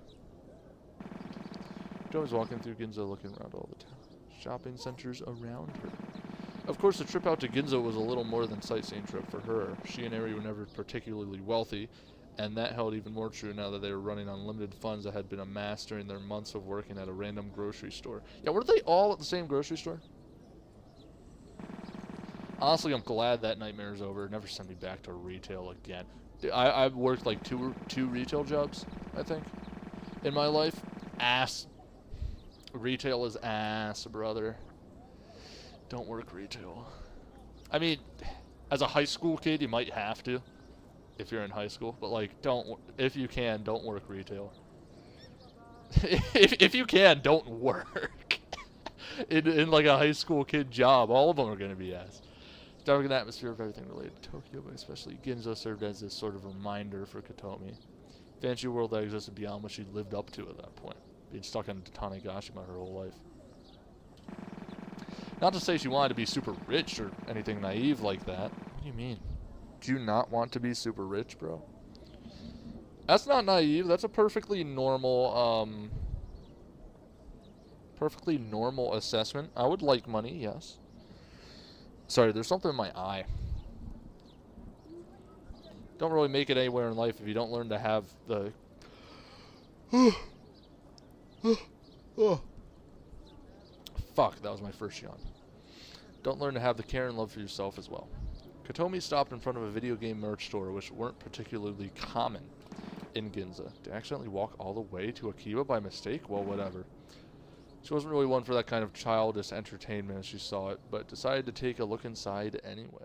Jo was walking through Ginza looking around all the shopping centers around her. Of course, the trip out to Ginza was a little more than sightseeing trip for her. She and Ari were never particularly wealthy, and that held even more true now that they were running on limited funds that had been amassed during their months of working at a random grocery store. Yeah, were they all at the same grocery store? Honestly, I'm glad that nightmare is over. Never send me back to retail again. I've worked like two retail jobs, I think, in my life. Ass. Retail is ass, brother. Don't work retail. I mean, as a high school kid, you might have to, if you're in high school. But like, if you can, don't work retail. if you can, don't work. in like a high school kid job. All of them are going to be asked. Dark an atmosphere of everything related to Tokyo, but especially Ginza served as this sort of reminder for Katomi. Fantasy world that existed beyond what she lived up to at that point, being stuck in Tanegashima her whole life. Not to say she wanted to be super rich or anything naive like that. What do you mean? Do you not want to be super rich, bro? That's not naive. That's a perfectly normal assessment. I would like money, yes. Sorry, there's something in my eye. Don't really make it anywhere in life if you don't learn to have the... Fuck, that was my first yawn. Don't learn to have the care and love for yourself as well. Katomi stopped in front of a video game merch store, which weren't particularly common in Ginza. To accidentally walk all the way to Akiba by mistake? Well, whatever. She wasn't really one for that kind of childish entertainment as she saw it, but decided to take a look inside anyway.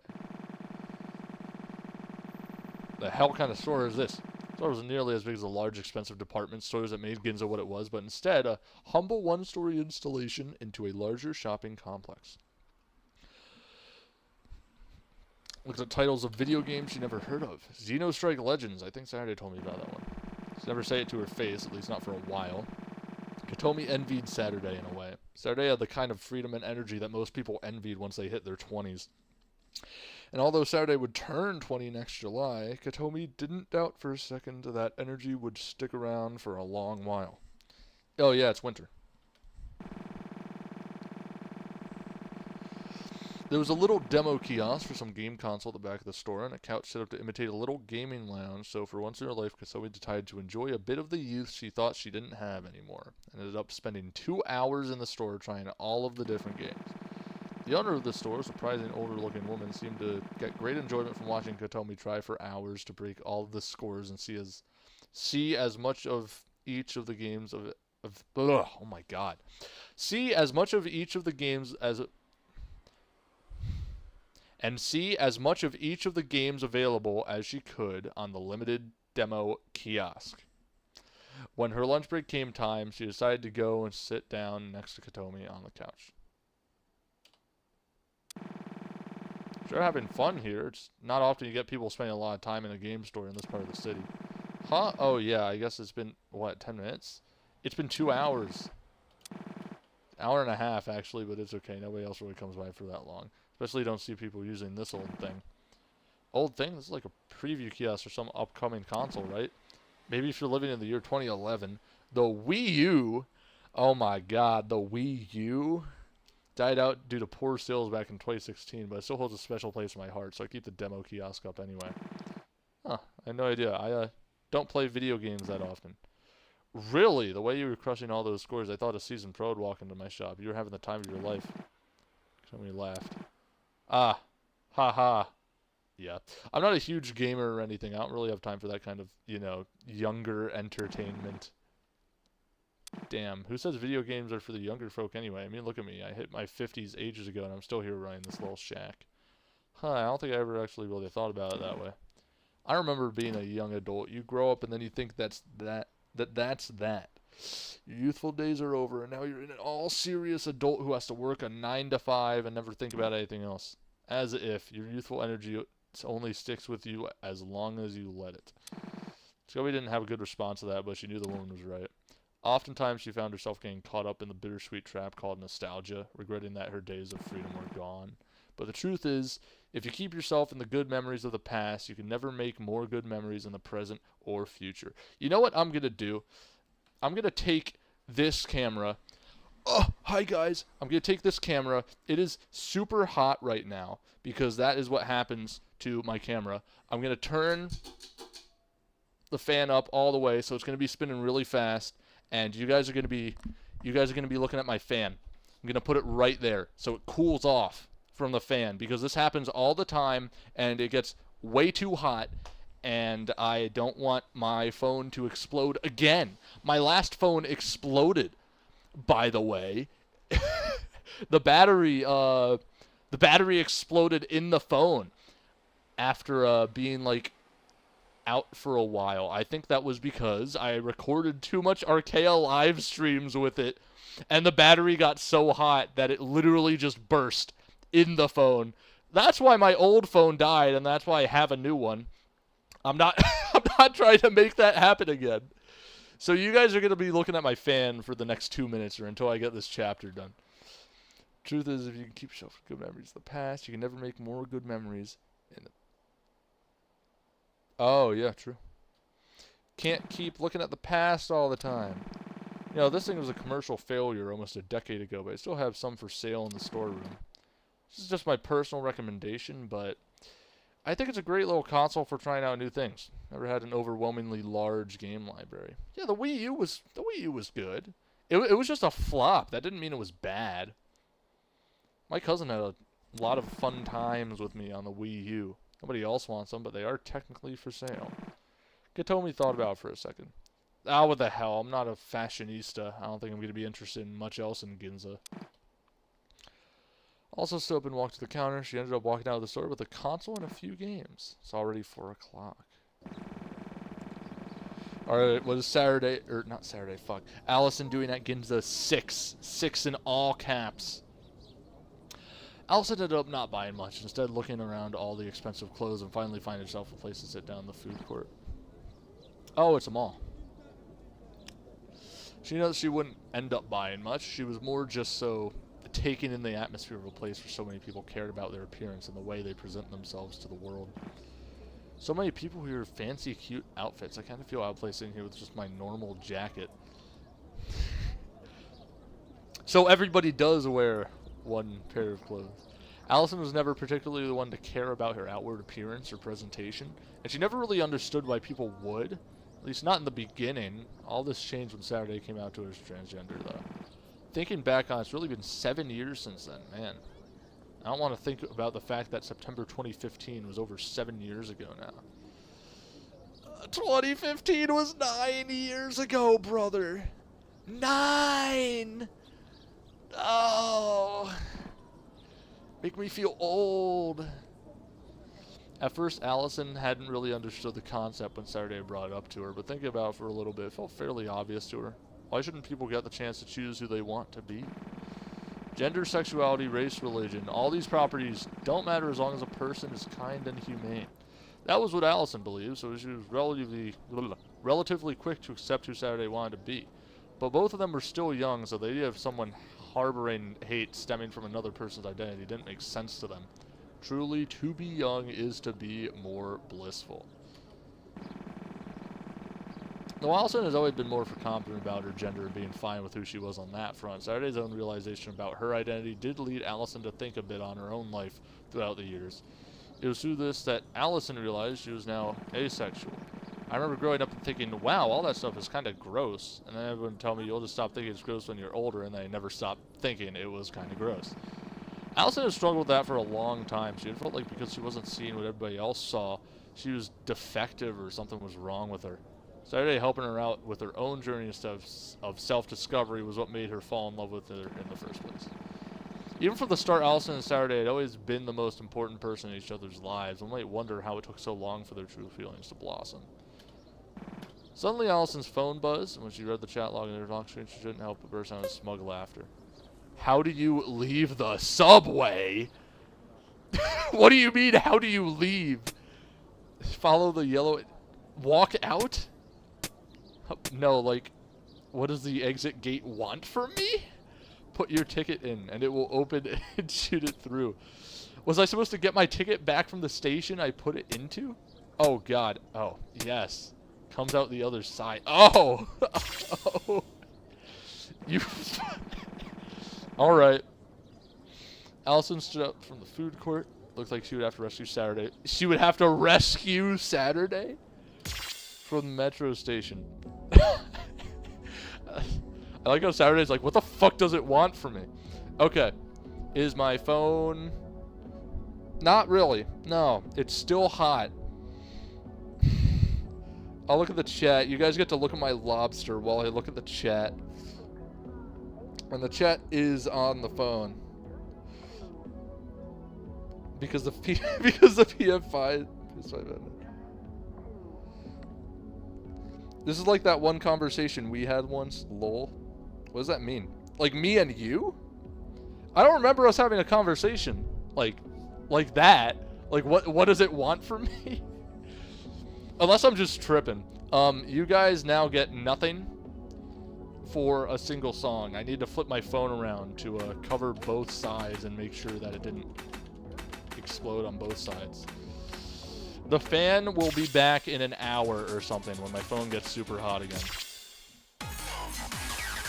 The hell kind of store is this? The store wasn't nearly as big as the large, expensive department stores that made Ginza what it was, but instead a humble one-story installation into a larger shopping complex. Looked at titles of video games she never heard of. Xenostrike Legends. I think Saturday told me about that one. She'd never say it to her face, at least not for a while. Katomi envied Saturday in a way. Saturday had the kind of freedom and energy that most people envied once they hit their 20s. And although Saturday would turn 20 next July, Katomi didn't doubt for a second that energy would stick around for a long while. Oh yeah, it's winter. There was a little demo kiosk for some game console at the back of the store, and a couch set up to imitate a little gaming lounge, so for once in her life, Katomi decided to enjoy a bit of the youth she thought she didn't have anymore, and ended up spending 2 hours in the store trying all of the different games. The owner of the store, a surprising older-looking woman, seemed to get great enjoyment from watching Katomi try for hours to break all of the scores and see as much of each of the games oh my god. See as much of each of the games as... and see as much of each of the games available as she could on the limited demo kiosk. When her lunch break came time, she decided to go and sit down next to Katomi on the couch. Sure, having fun here. It's not often you get people spending a lot of time in a game store in this part of the city. Huh? Oh yeah, I guess it's been, what, 10 minutes? It's been 2 hours. Hour and a half, actually, but it's okay. Nobody else really comes by for that long. Especially don't see people using this old thing. Old thing? This is like a preview kiosk for some upcoming console, right? Maybe if you're living in the year 2011. The Wii U, oh my god, the Wii U died out due to poor sales back in 2016, but it still holds a special place in my heart, so I keep the demo kiosk up anyway. Huh, I had no idea. I don't play video games that often. Really? The way you were crushing all those scores, I thought a seasoned pro would walk into my shop. You were having the time of your life. Somebody laughed. Ah, haha. Yeah. I'm not a huge gamer or anything. I don't really have time for that kind of, you know, younger entertainment. Damn, who says video games are for the younger folk anyway? I mean, look at me. I hit my 50s ages ago, and I'm still here running this little shack. Huh, I don't think I ever actually really thought about it that way. I remember being a young adult. You grow up, and then you think that's that. Your youthful days are over, and now you're an all-serious adult who has to work a 9 to 5 and never think about anything else. As if your youthful energy only sticks with you as long as you let it. Shelby didn't have a good response to that, but she knew the woman was right. Oftentimes, she found herself getting caught up in the bittersweet trap called nostalgia, regretting that her days of freedom were gone. But the truth is, if you keep yourself in the good memories of the past, you can never make more good memories in the present or future. You know what I'm going to do? I'm going to take this camera. Oh, hi guys. I'm going to take this camera. It is super hot right now because that is what happens to my camera. I'm going to turn the fan up all the way so it's going to be spinning really fast, and you guys are going to be looking at my fan. I'm going to put it right there so it cools off from the fan because this happens all the time and it gets way too hot, and I don't want my phone to explode again. My last phone exploded, by the way. The battery exploded in the phone after being like out for a while. I think that was because I recorded too much Archaea live streams with it, and the battery got so hot that it literally just burst in the phone. That's why my old phone died, and that's why I have a new one. I'm not I'm not trying to make that happen again. So you guys are going to be looking at my fan for the next 2 minutes or until I get this chapter done. Truth is, if you can keep yourself good memories of the past, you can never make more good memories in the... Oh, yeah, true. Can't keep looking at the past all the time. You know, this thing was a commercial failure almost a decade ago, but I still have some for sale in the storeroom. This is just my personal recommendation, but I think it's a great little console for trying out new things. Never had an overwhelmingly large game library. Yeah, the Wii U was good. It was just a flop. That didn't mean it was bad. My cousin had a lot of fun times with me on the Wii U. Nobody else wants them, but they are technically for sale. Gatomi thought about it for a second. Ah, what the hell? I'm not a fashionista. I don't think I'm going to be interested in much else in Ginza. Also stood up and walked to the counter. She ended up walking out of the store with a console and a few games. It's already 4 o'clock. Alright, what is Saturday, or not Saturday, fuck. Allison doing at Ginza 6. 6 in all caps. Allison ended up not buying much, instead looking around all the expensive clothes and finally finding herself a place to sit down in the food court. Oh, it's a mall. She knows she wouldn't end up buying much. She was more just so taking in the atmosphere of a place where so many people cared about their appearance and the way they present themselves to the world. So many people who wear fancy, cute outfits. I kind of feel out of place in here with just my normal jacket. So everybody does wear one pair of clothes. Allison was never particularly the one to care about her outward appearance or presentation, and she never really understood why people would, at least not in the beginning. All this changed when Saturday came out to her as transgender, though. Thinking back on it, it's really been 7 years since then, man. I don't want to think about the fact that September 2015 was over 7 years ago now. 2015 was 9 years ago, brother. 9! Oh, make me feel old. At first, Allison hadn't really understood the concept when Saturday brought it up to her, but thinking about it for a little bit, it felt fairly obvious to her. Why shouldn't people get the chance to choose who they want to be? Gender, sexuality, race, religion, all these properties don't matter as long as a person is kind and humane. That was what Allison believed, so she was relatively quick to accept who Saturday wanted to be. But both of them were still young, so the idea of someone harboring hate stemming from another person's identity didn't make sense to them. Truly, to be young is to be more blissful. Though Allison has always been more confident about her gender and being fine with who she was on that front, Saturday's own realization about her identity did lead Allison to think a bit on her own life throughout the years. It was through this that Allison realized she was now asexual. I remember growing up and thinking, wow, all that stuff is kind of gross. And then everyone would tell me, you'll just stop thinking it's gross when you're older, and I never stopped thinking it was kind of gross. Allison had struggled with that for a long time. She had felt like because she wasn't seeing what everybody else saw, she was defective or something was wrong with her. Saturday helping her out with her own journey of self-discovery was what made her fall in love with her in the first place. Even from the start, Allison and Saturday had always been the most important person in each other's lives. One might wonder how it took so long for their true feelings to blossom. Suddenly, Allison's phone buzzed, and when she read the chat log in her lock screen, she couldn't help but burst out in smug laughter. How do you leave the subway? What do you mean, how do you leave? Follow the yellow... Walk out? No, like, what does the exit gate want from me? Put your ticket in, and it will open and shoot it through. Was I supposed to get my ticket back from the station I put it into? Oh, God. Oh, yes. Comes out the other side. Oh! Oh! You... Alright. Allison stood up from the food court. Looked like she would have to rescue Saturday. She would have to rescue Saturday? From the metro station. I like how Saturday's like, what the fuck does it want from me? Okay. Is my phone... Not really. No. It's still hot. I'll look at the chat. You guys get to look at my lobster while I look at the chat. And the chat is on the phone. Because the PM5... This is like that one conversation we had once. Lol. What does that mean? Like me and you? I don't remember us having a conversation like that. Like what does it want from me? Unless I'm just tripping. You guys now get nothing for a single song. I need to flip my phone around to cover both sides and make sure that it didn't explode on both sides. The fan will be back in an hour or something when my phone gets super hot again.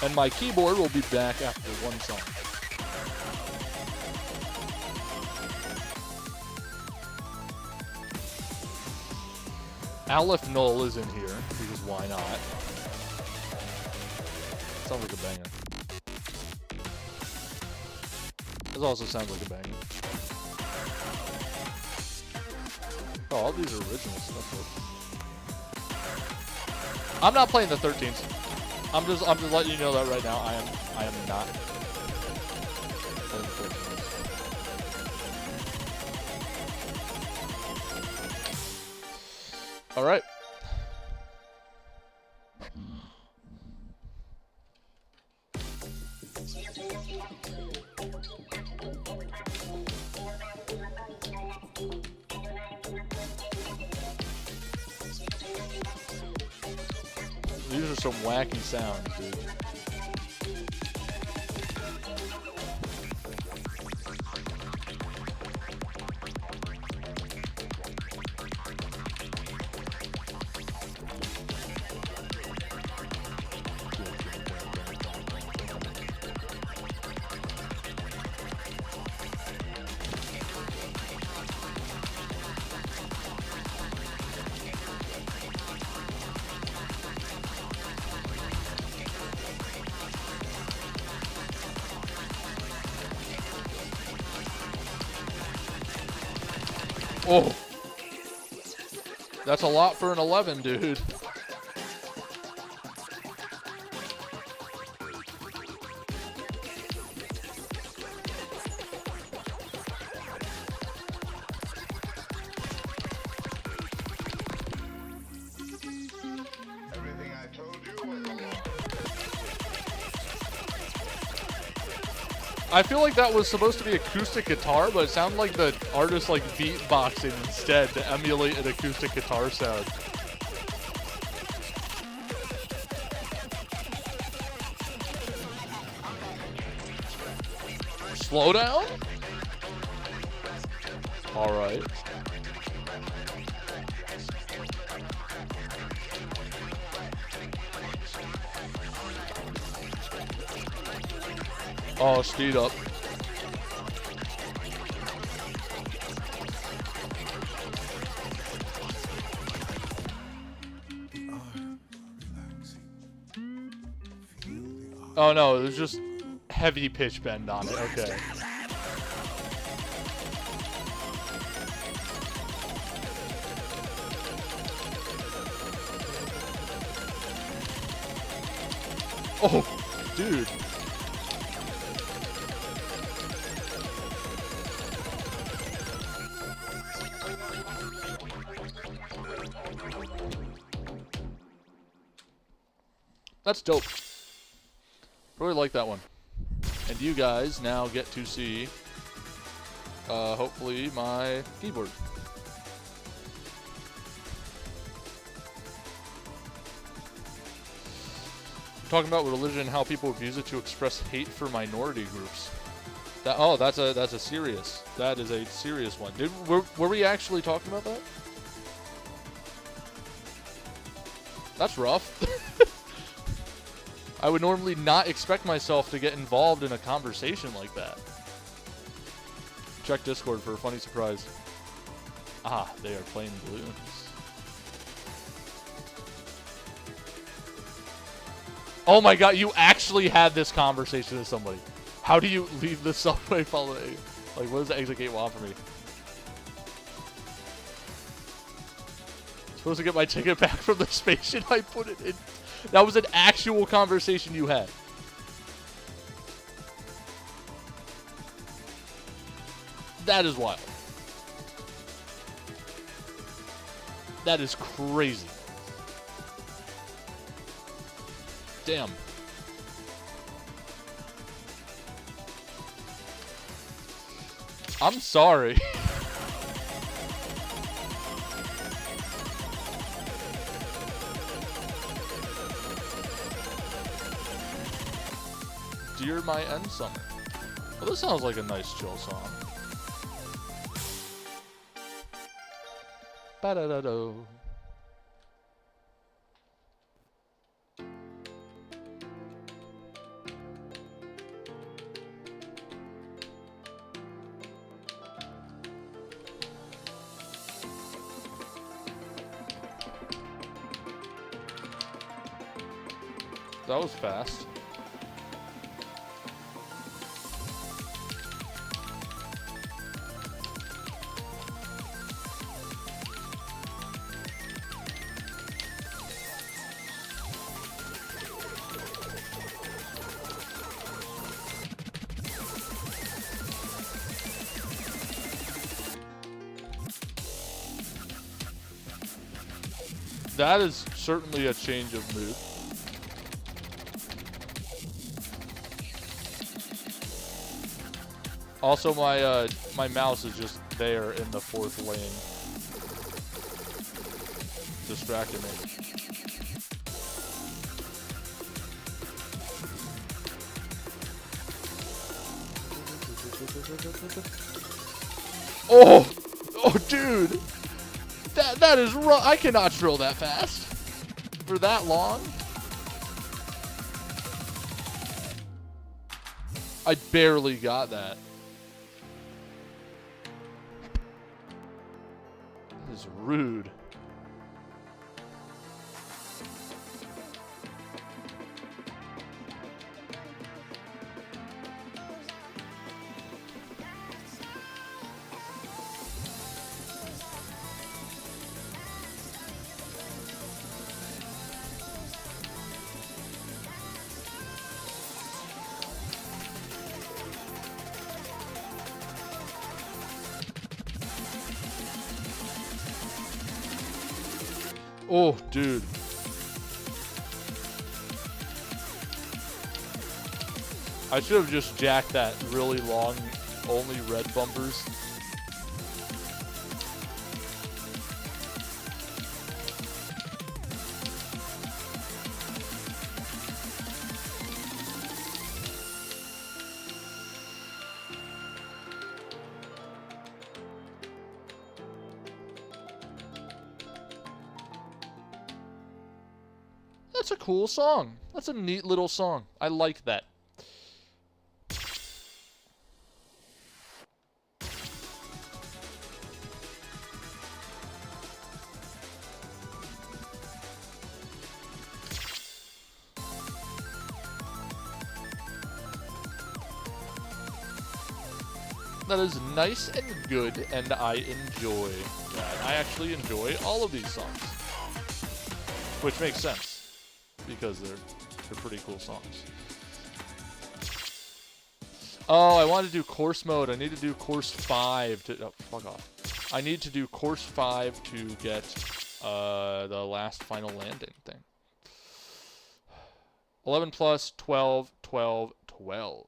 And my keyboard will be back after one song. Aleph Null is in here, because why not? Sounds like a banger. This also sounds like a banger. Oh, all these are originals. That's it. I'm not playing the 13s. I'm just letting you know that right now. I am not playing the 13s. All right. These are some wacky sounds, dude. Oh, that's a lot for an 11, dude. Everything I told you was a lie. I feel like that was supposed to be acoustic guitar, but it sounded like the artist like beatboxing instead to emulate an acoustic guitar sound. Slow down? Alright. Oh, speed up. Oh no, there's just heavy pitch bend on it. Okay. Oh, dude. That's dope. Really like that one. And you guys now get to see, hopefully, my keyboard. Talking about religion and how people abuse it to express hate for minority groups. That's a serious. That is a serious one. Were we actually talking about that? That's rough. I would normally not expect myself to get involved in a conversation like that. Check Discord for a funny surprise. Ah, they are playing balloons. Oh my god, you actually had this conversation with somebody. How do you leave the subway following? Like, what does the exit gate want from me? Supposed to get my ticket back from the station I put it in. That was an actual conversation you had. That is wild. That is crazy. Damn. I'm sorry. Dear My End Summer. Well, this sounds like a nice chill song. Ba-da-da-do. That was fast. That is certainly a change of mood. Also, my mouse is just there in the 4th lane, distracting me. Oh, dude, that is wrong. I cannot drill that fast for that long. I barely got that. That is rude. Oh, dude. I should have just jacked that really long, only red bumpers. That's a cool song. That's a neat little song. I like that. That is nice and good, and I enjoy that. I actually enjoy all of these songs, which makes sense because they're pretty cool songs. Oh, I want to do course mode. I need to do course 5 to... Oh, fuck off. I need to do course 5 to get the last final landing thing. 11 plus 12, 12, 12.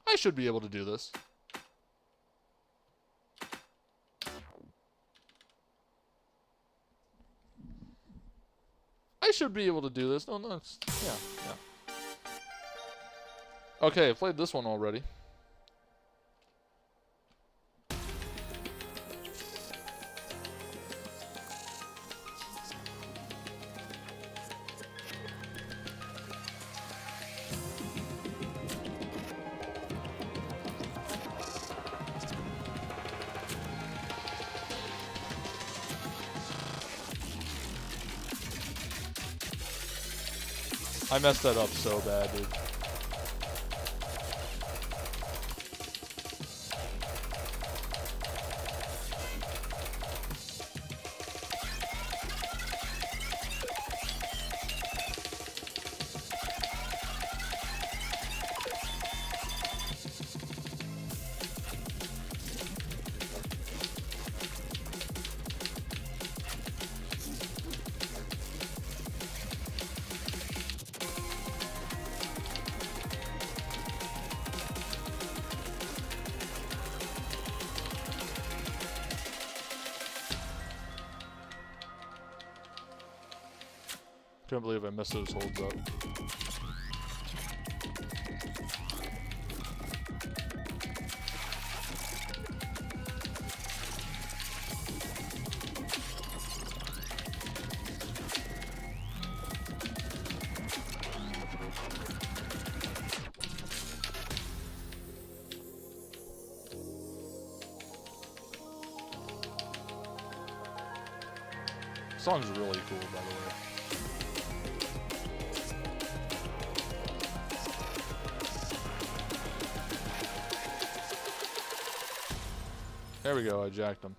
I should be able to do this. I should be able to do this. No, it's, yeah. Okay, I played this one already. I messed that up so bad, dude. Couldn't believe I missed those holds up. Song's really cool, by the way. There we go, I jacked him.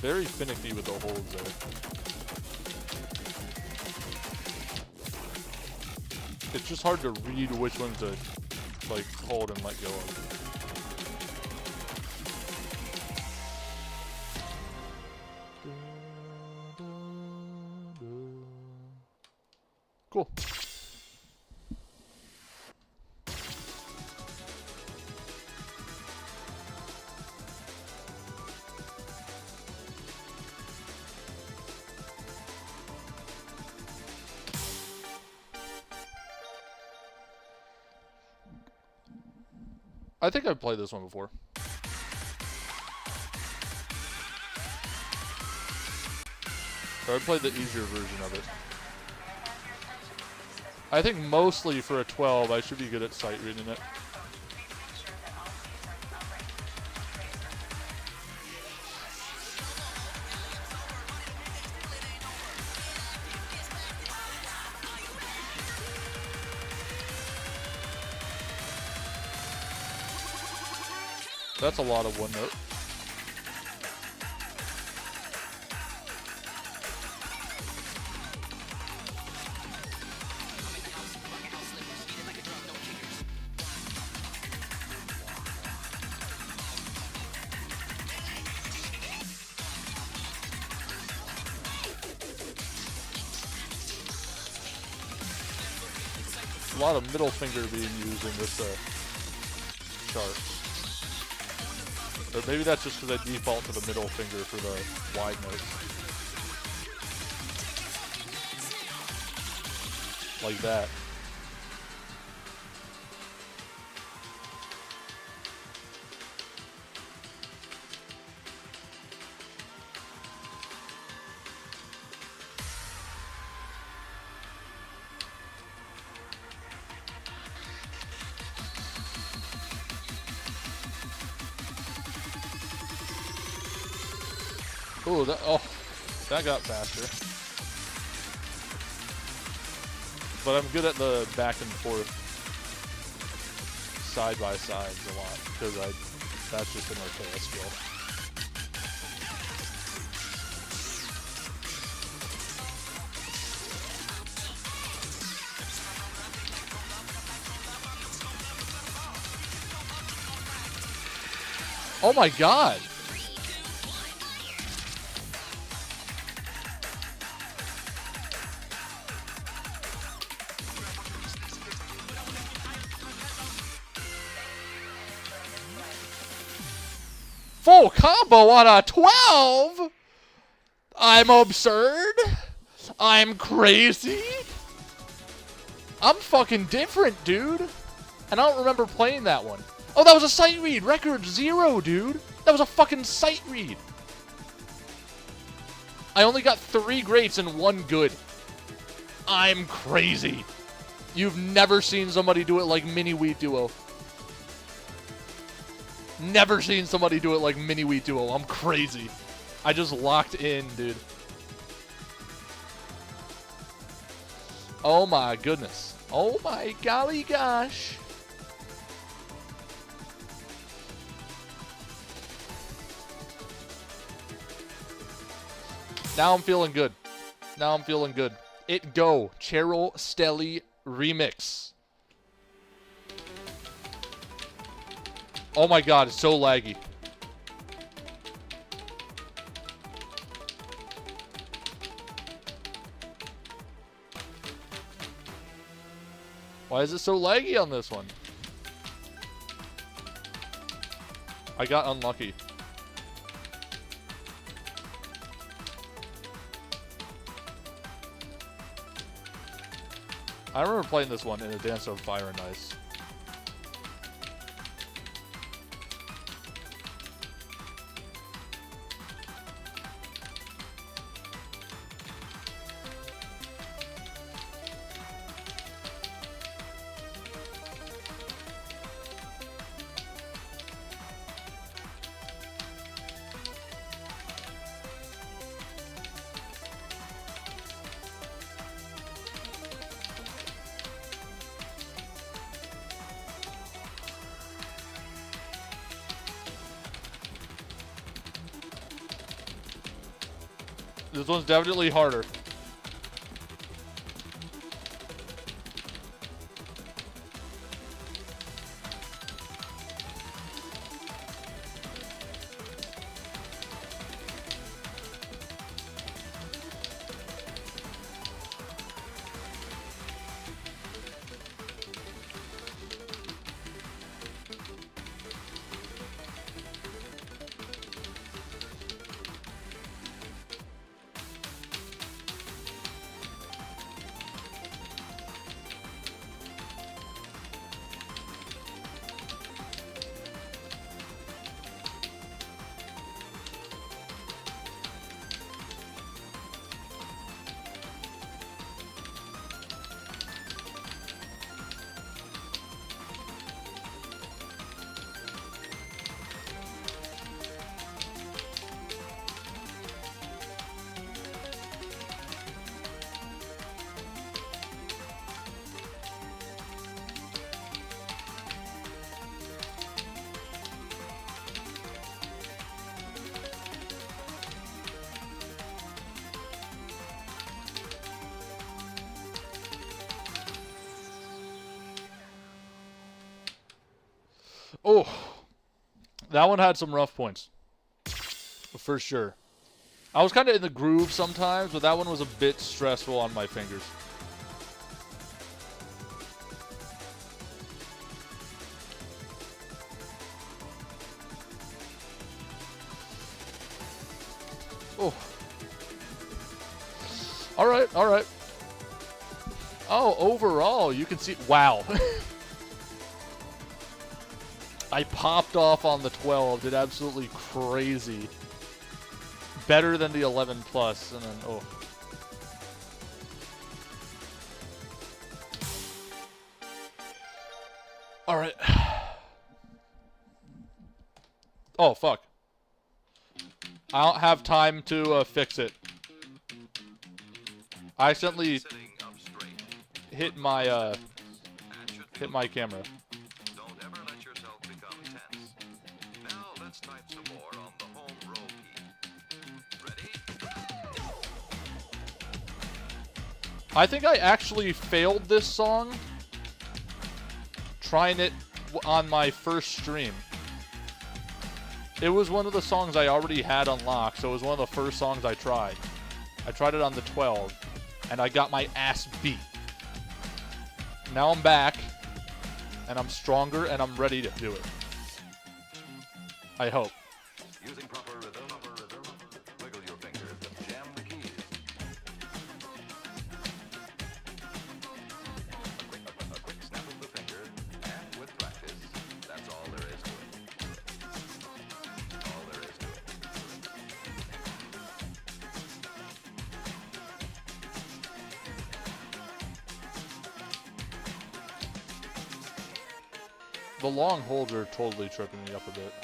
Very finicky with the holds there. It's just hard to read which ones to like hold and let go of. Cool. I think I've played this one before. Or I played the easier version of it. I think mostly for a 12, I should be good at sight reading it. That's a lot of one note. A lot of middle finger being used in this chart. Or maybe that's just because I default to the middle finger for the wide notes. Like that. Ooh, that got faster. But I'm good at the back and forth, side by sides a lot because that's just an arcade skill. Oh my god! Full combo on a 12? I'm absurd? I'm crazy? I'm fucking different, dude. And I don't remember playing that one. Oh, that was a sight read. Record 0, dude. That was a fucking sight read. I only got 3 greats and 1 good. I'm crazy. You've never seen somebody do it like Mini Wheat Duo. Never seen somebody do it like Mini Wheat Duo. I'm crazy. I just locked in, dude. Oh my goodness. Oh my golly gosh. Now I'm feeling good. Now I'm feeling good. It Go. Cheryl Stelly Remix. Oh my god, it's so laggy. Why is it so laggy on this one? I got unlucky. I remember playing this one in a Dance of Fire and Ice. This one's definitely harder. Oh, that one had some rough points, for sure. I was kind of in the groove sometimes, but that one was a bit stressful on my fingers. Oh. All right, all right. Oh, overall, you can see... Wow. I popped off on the 12, did absolutely crazy. Better than the 11 plus, and then, oh. Alright. Oh, fuck. I don't have time to fix it. I accidentally hit my camera. I think I actually failed this song trying it on my first stream. It was one of the songs I already had unlocked, so it was one of the first songs I tried. I tried it on the 12, and I got my ass beat. Now I'm back, and I'm stronger, and I'm ready to do it. I hope. Using proper rhythm, wiggle your fingers and jam the keys. A quick snap of the finger, and with practice, that's all there is to it. All there is to it. The long holds are totally tripping me up a bit.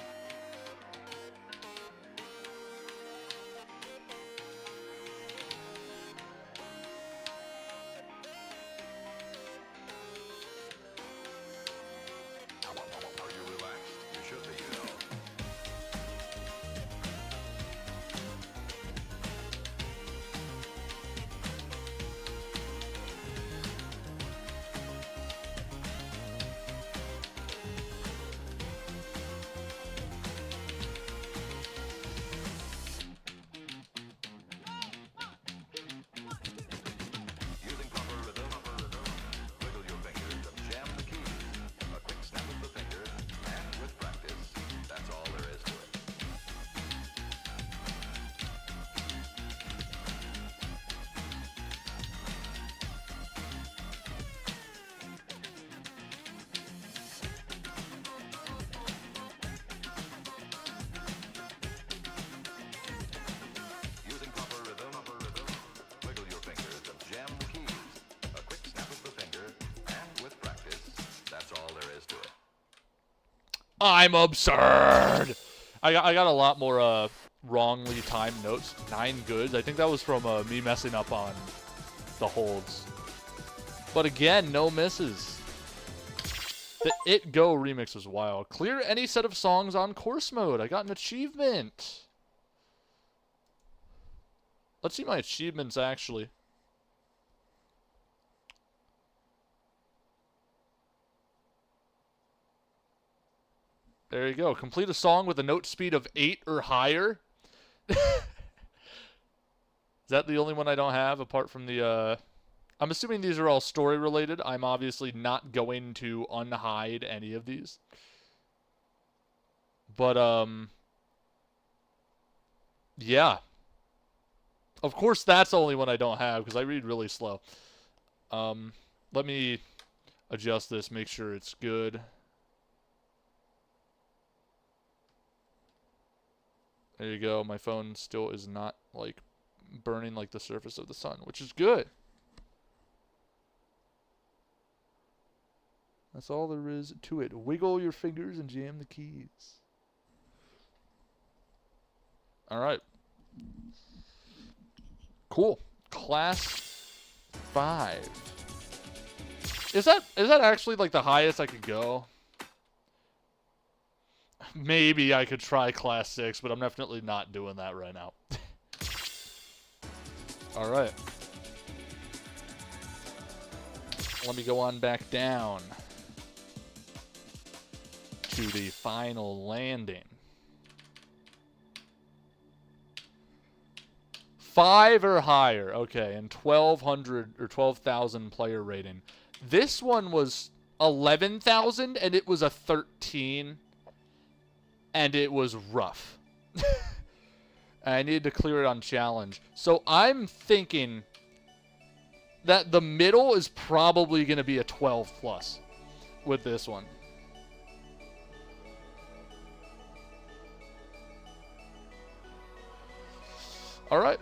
Are you relaxed? You should be, you know. I'm absurd. I got a lot more wrongly timed notes. 9 goods. I think that was from me messing up on the holds. But again, no misses. The It Go remix was wild. Clear any set of songs on course mode. I got an achievement. Let's see my achievements actually. There you go. Complete a song with a note speed of 8 or higher. Is that the only one I don't have apart from the... I'm assuming these are all story related. I'm obviously not going to unhide any of these. But, yeah. Of course, that's the only one I don't have because I read really slow. Let me adjust this, make sure it's good. There you go. My phone still is not, like, burning like the surface of the sun, which is good. That's all there is to it. Wiggle your fingers and jam the keys. All right. Cool. Class 5. Is that actually like the highest I could go? Maybe I could try class 6, but I'm definitely not doing that right now. All right. Let me go on back down to the final landing. 5 or higher. Okay, and 1,200 or 12,000 player rating. This one was 11,000 and it was a 13 and it was rough. I needed to clear it on challenge. So I'm thinking that the middle is probably going to be a 12 plus with this one. All right.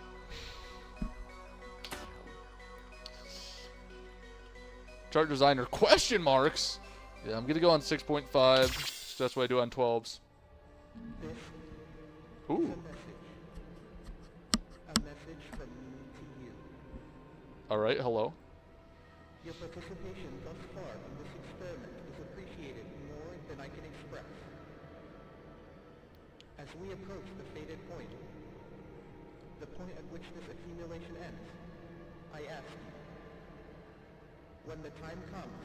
Chart designer question marks. Yeah, I'm going to go on 6.5. That's what I do on 12s. Ooh. A message from me to you. All right, hello. Your participation thus far in this experiment is appreciated more than I can express. As we approach the fated point, the point at which this accumulation ends, I ask you, when the time comes,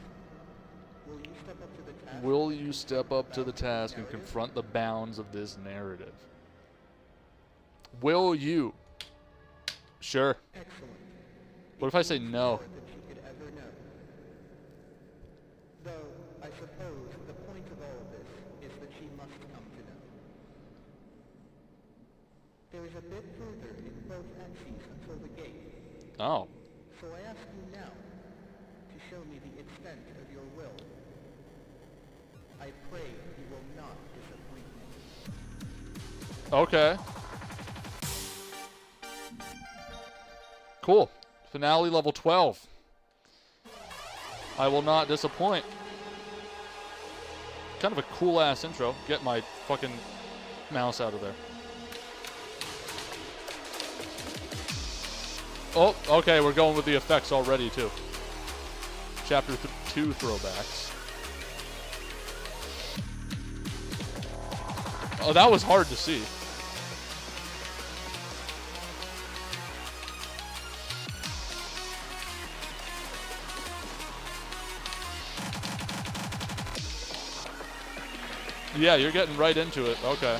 will you step up to the task? Will you step up to the task and confront the bounds of this narrative? Will you? Sure. Excellent. What if I say no? More than she could ever know. Though, I suppose the point of all of this is that she must come to know. There is a bit further in both axes until the gate. Oh. So I ask you now to show me the extent of your will. I pray you will not disappoint me. Okay. Cool. Finale level 12. I will not disappoint. Kind of a cool ass intro. Get my fucking mouse out of there. Oh, okay, we're going with the effects already too. Chapter 2 throwbacks. Oh, that was hard to see. Yeah, you're getting right into it. Okay.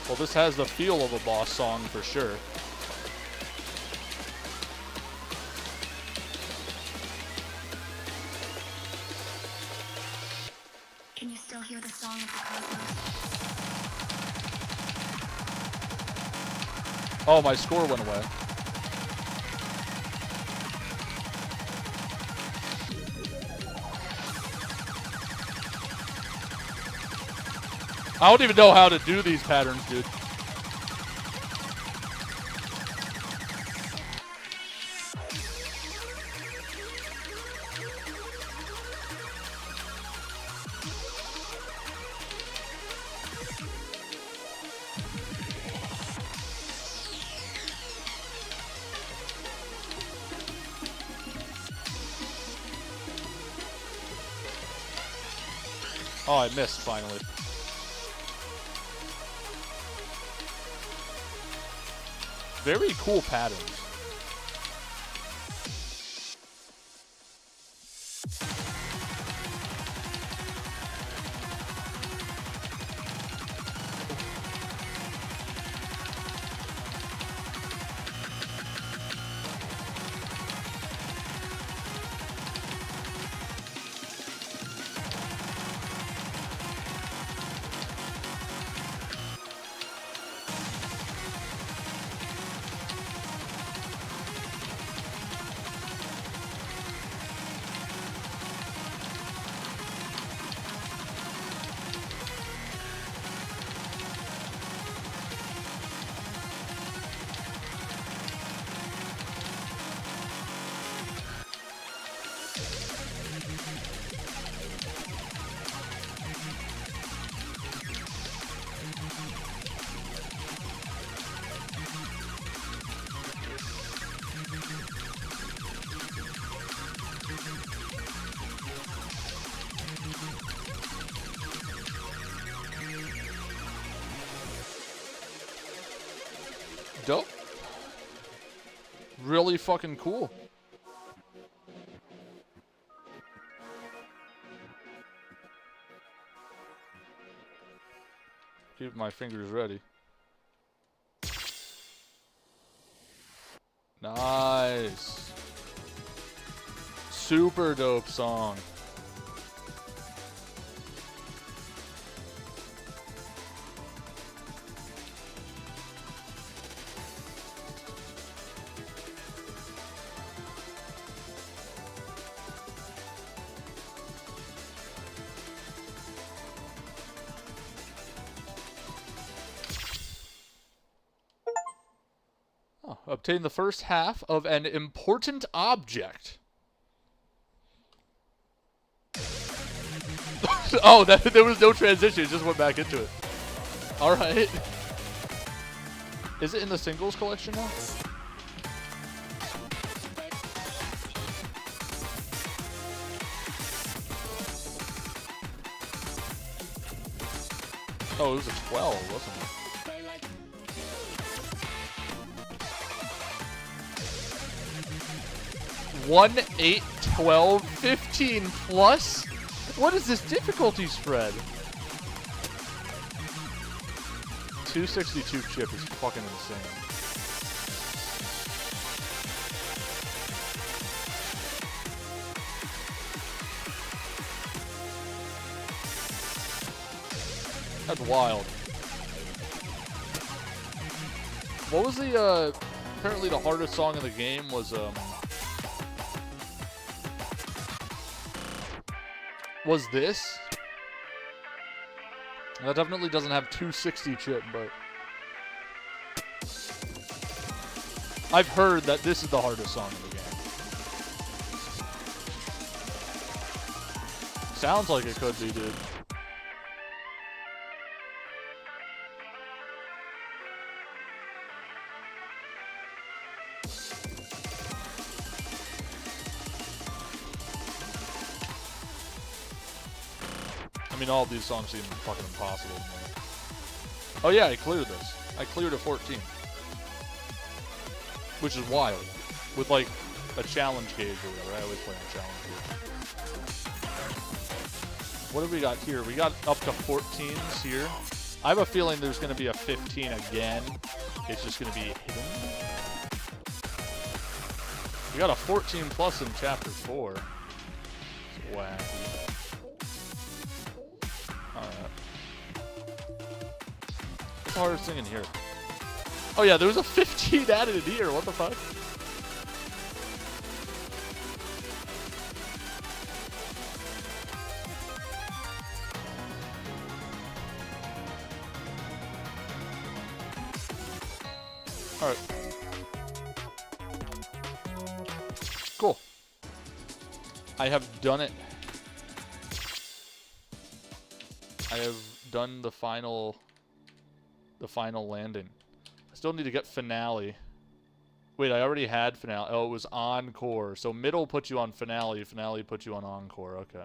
Well, this has the feel of a boss song for sure. Can you still hear the song of the cosmos? Oh, my score went away. I don't even know how to do these patterns, dude. Oh, I missed finally. Very cool patterns. Dope. Really fucking cool. Keep my fingers ready. Nice. Super dope song. Obtain the first half of an important object. Oh, there was no transition. It just went back into it. All right. Is it in the singles collection now? Oh, it was a 12, wasn't it? 1, 8, 12, 15 plus? What is this difficulty spread? 262 chip is fucking insane. That's wild. What was the, apparently the hardest song in the game was this. That definitely doesn't have 260 chip, but I've heard that this is the hardest song in the game. Sounds like it could be, dude. I mean, all of these songs seem fucking impossible to me. Oh yeah, I cleared this. I cleared a 14. Which is wild. With like a challenge gauge or whatever. I always play on challenge gauge. What have we got here? We got up to 14s here. I have a feeling there's going to be a 15 again. It's just going to be hidden. We got a 14 plus in chapter 4. It's wacky. What's the hardest thing in here? Oh yeah, there was a 15 added in here. What the fuck? Alright. Cool. I have done it. I have done the final landing. I still need to get finale. Wait, I already had finale. Oh, it was encore. So middle puts you on finale. Finale puts you on encore. Okay.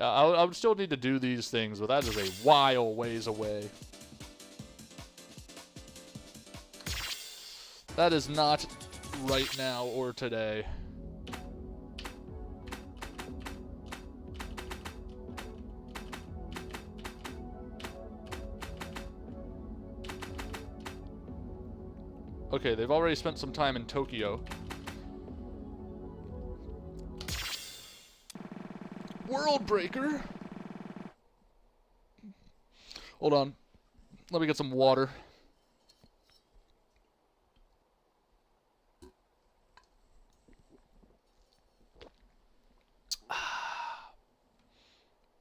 I would still need to do these things, but that is a while ways away. That is not right now or today. Okay, they've already spent some time in Tokyo. World Breaker. Hold on. Let me get some water.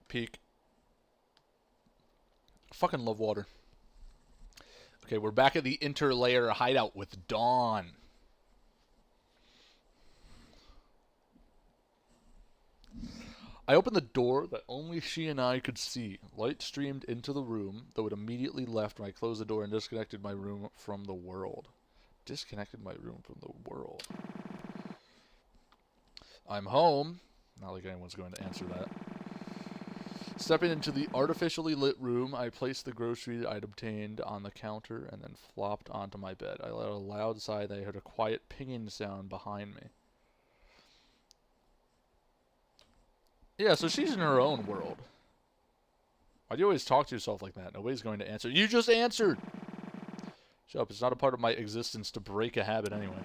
Peak. Fucking love water. Okay, we're back at the Interlayer hideout with Dawn. I opened the door that only she and I could see. Light streamed into the room, though it immediately left when I closed the door and disconnected my room from the world. Disconnected my room from the world. I'm home. Not like anyone's going to answer that. Stepping into the artificially lit room, I placed the groceries I'd obtained on the counter and then flopped onto my bed. I let out a loud sigh and I heard a quiet pinging sound behind me. Yeah, so she's in her own world. Why do you always talk to yourself like that? Nobody's going to answer. You just answered! Shut up, it's not a part of my existence to break a habit anyway.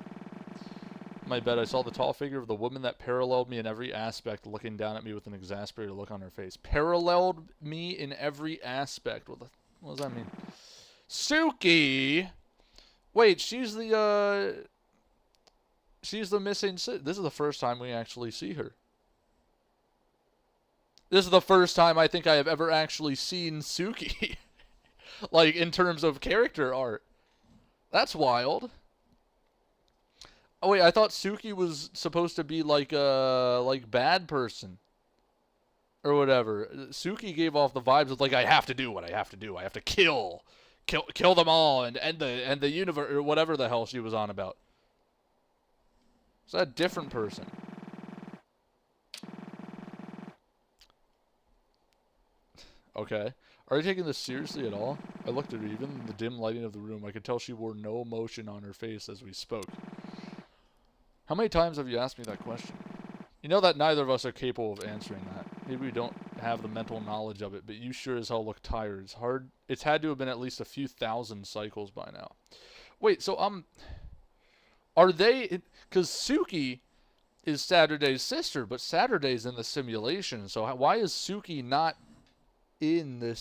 In my bed, I saw the tall figure of the woman that paralleled me in every aspect, looking down at me with an exasperated look on her face. Paralleled me in every aspect. What does that mean? Suki! Wait, she's the missing sis. This is the first time we actually see her. This is the first time I think I have ever actually seen Suki. Like, in terms of character art. That's wild. Oh, wait, I thought Suki was supposed to be like a bad person. Or whatever. Suki gave off the vibes of, like, I have to do what I have to do. I have to kill them all and end the universe, or whatever the hell she was on about. Is that a different person? Okay. Are you taking this seriously at all? I looked at her. Even in the dim lighting of the room, I could tell she wore no emotion on her face as we spoke. How many times have you asked me that question? You know that neither of us are capable of answering that. Maybe we don't have the mental knowledge of it, but you sure as hell look tired. It's had to have been at least a few thousand cycles by now. Wait, so, are they... Because Suki is Saturday's sister, but Saturday's in the simulation, so why is Suki not in the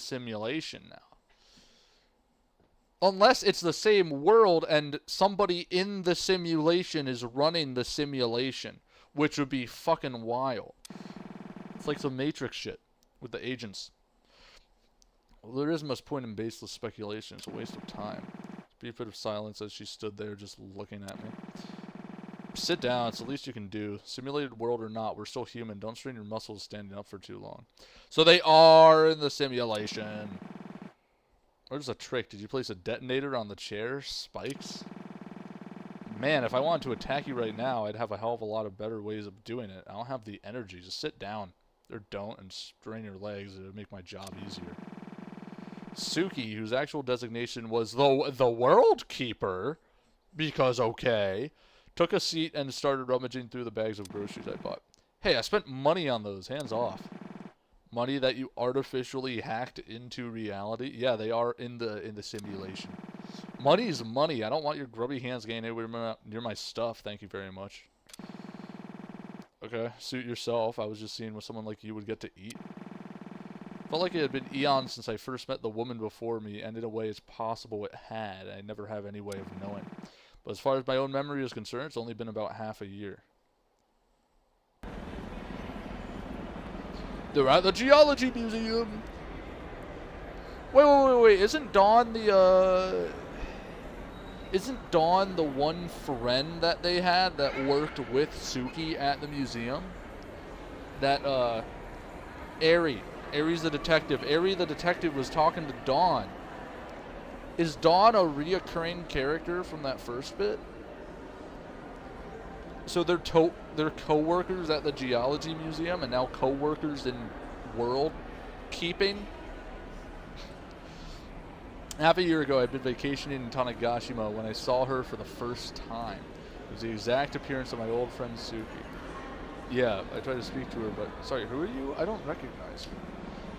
simulation now? Unless it's the same world and somebody in the simulation is running the simulation, which would be fucking wild. It's like some Matrix shit with the agents. Well, there isn't much point in baseless speculation. It's a waste of time. Brief bit of silence as she stood there just looking at me. Sit down, it's the least you can do. Simulated world or not, we're still human. Don't strain your muscles standing up for too long. So they are in the simulation. Where's a trick? Did you place a detonator on the chair? Spikes? Man, if I wanted to attack you right now, I'd have a hell of a lot of better ways of doing it. I don't have the energy. Just sit down. Or don't, and strain your legs. It would make my job easier. Suki, whose actual designation was the World Keeper, because okay, took a seat and started rummaging through the bags of groceries I bought. Hey, I spent money on those. Hands off. Money that you artificially hacked into reality. Yeah, they are in the simulation. Money is money. I don't want your grubby hands getting anywhere near my stuff. Thank you very much. Okay, suit yourself. I was just seeing what someone like you would get to eat. Felt like it had been eons since I first met the woman before me, and in a way it's possible it had. I never have any way of knowing. But as far as my own memory is concerned, it's only been about half a year. They're at the Geology Museum. Wait. Isn't Dawn the one friend that they had that worked with Suki at the museum? That, Aries the detective. Aries the detective was talking to Dawn. Is Dawn a reoccurring character from that first bit? So they're co-workers at the Geology Museum and now co-workers in world keeping. Half a year ago, I'd been vacationing in Tanegashima when I saw her for the first time. It was the exact appearance of my old friend Suki. Yeah, I tried to speak to her, but sorry, who are you? I don't recognize you.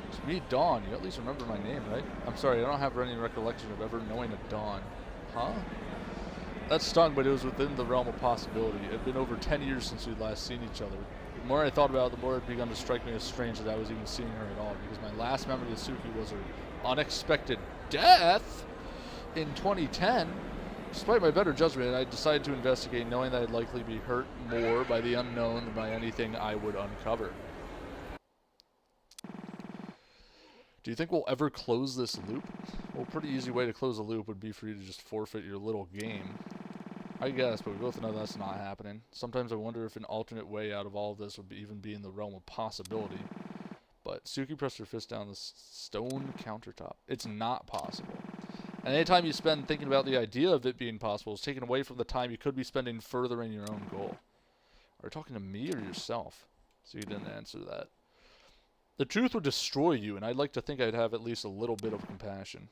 It's me, Dawn. You at least remember my name, right? I'm sorry, I don't have any recollection of ever knowing a Dawn. Huh? That stung, but it was within the realm of possibility. It had been over 10 years since we'd last seen each other. The more I thought about it, the more it began to strike me as strange that I was even seeing her at all, because my last memory of Suki was her unexpected death in 2010. Despite my better judgment, I decided to investigate, knowing that I'd likely be hurt more by the unknown than by anything I would uncover. Do you think we'll ever close this loop? Well, a pretty easy way to close a loop would be for you to just forfeit your little game. I guess, but we both know that's not happening. Sometimes I wonder if an alternate way out of all of this would even be in the realm of possibility. But Suki pressed her fist down the stone countertop. It's not possible. And any time you spend thinking about the idea of it being possible is taken away from the time you could be spending furthering your own goal. Are you talking to me or yourself? So you didn't answer that. The truth would destroy you, and I'd like to think I'd have at least a little bit of compassion.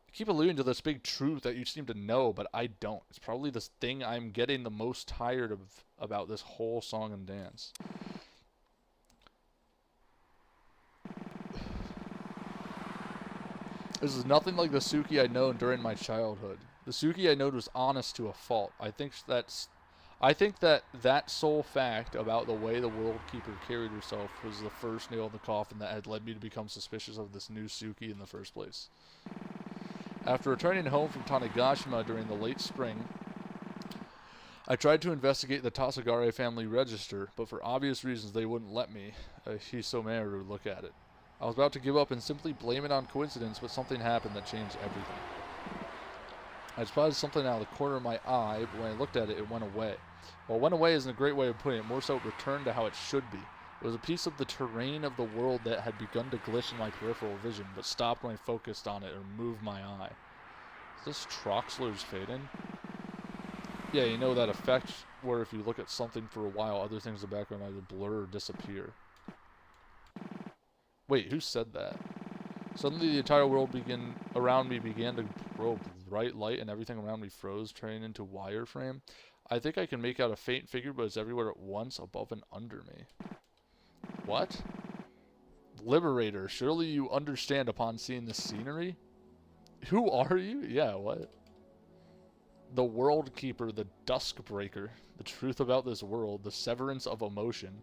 You keep alluding to this big truth that you seem to know, but I don't. It's probably this thing I'm getting the most tired of about this whole song and dance. This is nothing like the Suki I'd known during my childhood. The Suki I knowed was honest to a fault. I think that sole fact about the way the World Keeper carried herself was the first nail in the coffin that had led me to become suspicious of this new Suki in the first place. After returning home from Tanegashima during the late spring, I tried to investigate the Tasagare family register, but for obvious reasons they wouldn't let me. Hisomeru would look at it. I was about to give up and simply blame it on coincidence, but something happened that changed everything. I spotted something out of the corner of my eye, but when I looked at it, it went away. Well, went away isn't a great way of putting it, more so it returned to how it should be. It was a piece of the terrain of the world that had begun to glitch in my peripheral vision, but stopped when I focused on it or moved my eye. Is this Troxler's fading? Yeah, you know that effect where if you look at something for a while, other things in the background either blur or disappear. Wait, who said that? Suddenly the entire world around me began to grow bright light and everything around me froze, turning into wireframe. I think I can make out a faint figure, but it's everywhere at once, above and under me. What? Liberator, surely you understand upon seeing this scenery? Who are you? Yeah, what? The World Keeper, the Dusk Breaker, the truth about this world, the severance of emotion.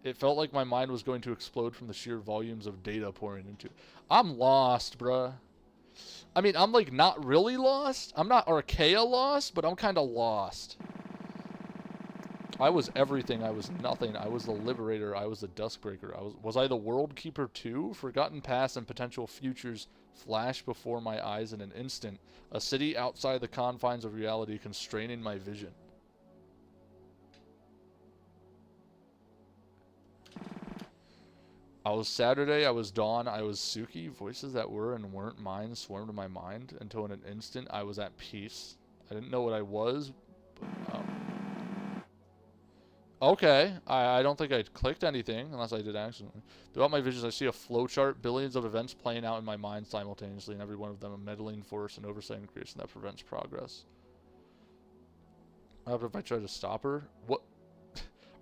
It felt like my mind was going to explode from the sheer volumes of data pouring into it. I'm lost, bruh. I mean, I'm like not really lost. I'm not Archaea lost, but I'm kind of lost. I was everything. I was nothing. I was the Liberator. I was the Duskbreaker. Was I the World Keeper too? Forgotten past and potential futures flashed before my eyes in an instant. A city outside the confines of reality constraining my vision. I was Saturday, I was Dawn, I was Suki. Voices that were and weren't mine swarmed in my mind until in an instant I was at peace. I didn't know what I was, but, okay, I don't think I clicked anything, unless I did accidentally. Throughout my visions, I see a flowchart, billions of events playing out in my mind simultaneously, and every one of them a meddling force and oversight and creation that prevents progress. What happens if I try to stop her? What?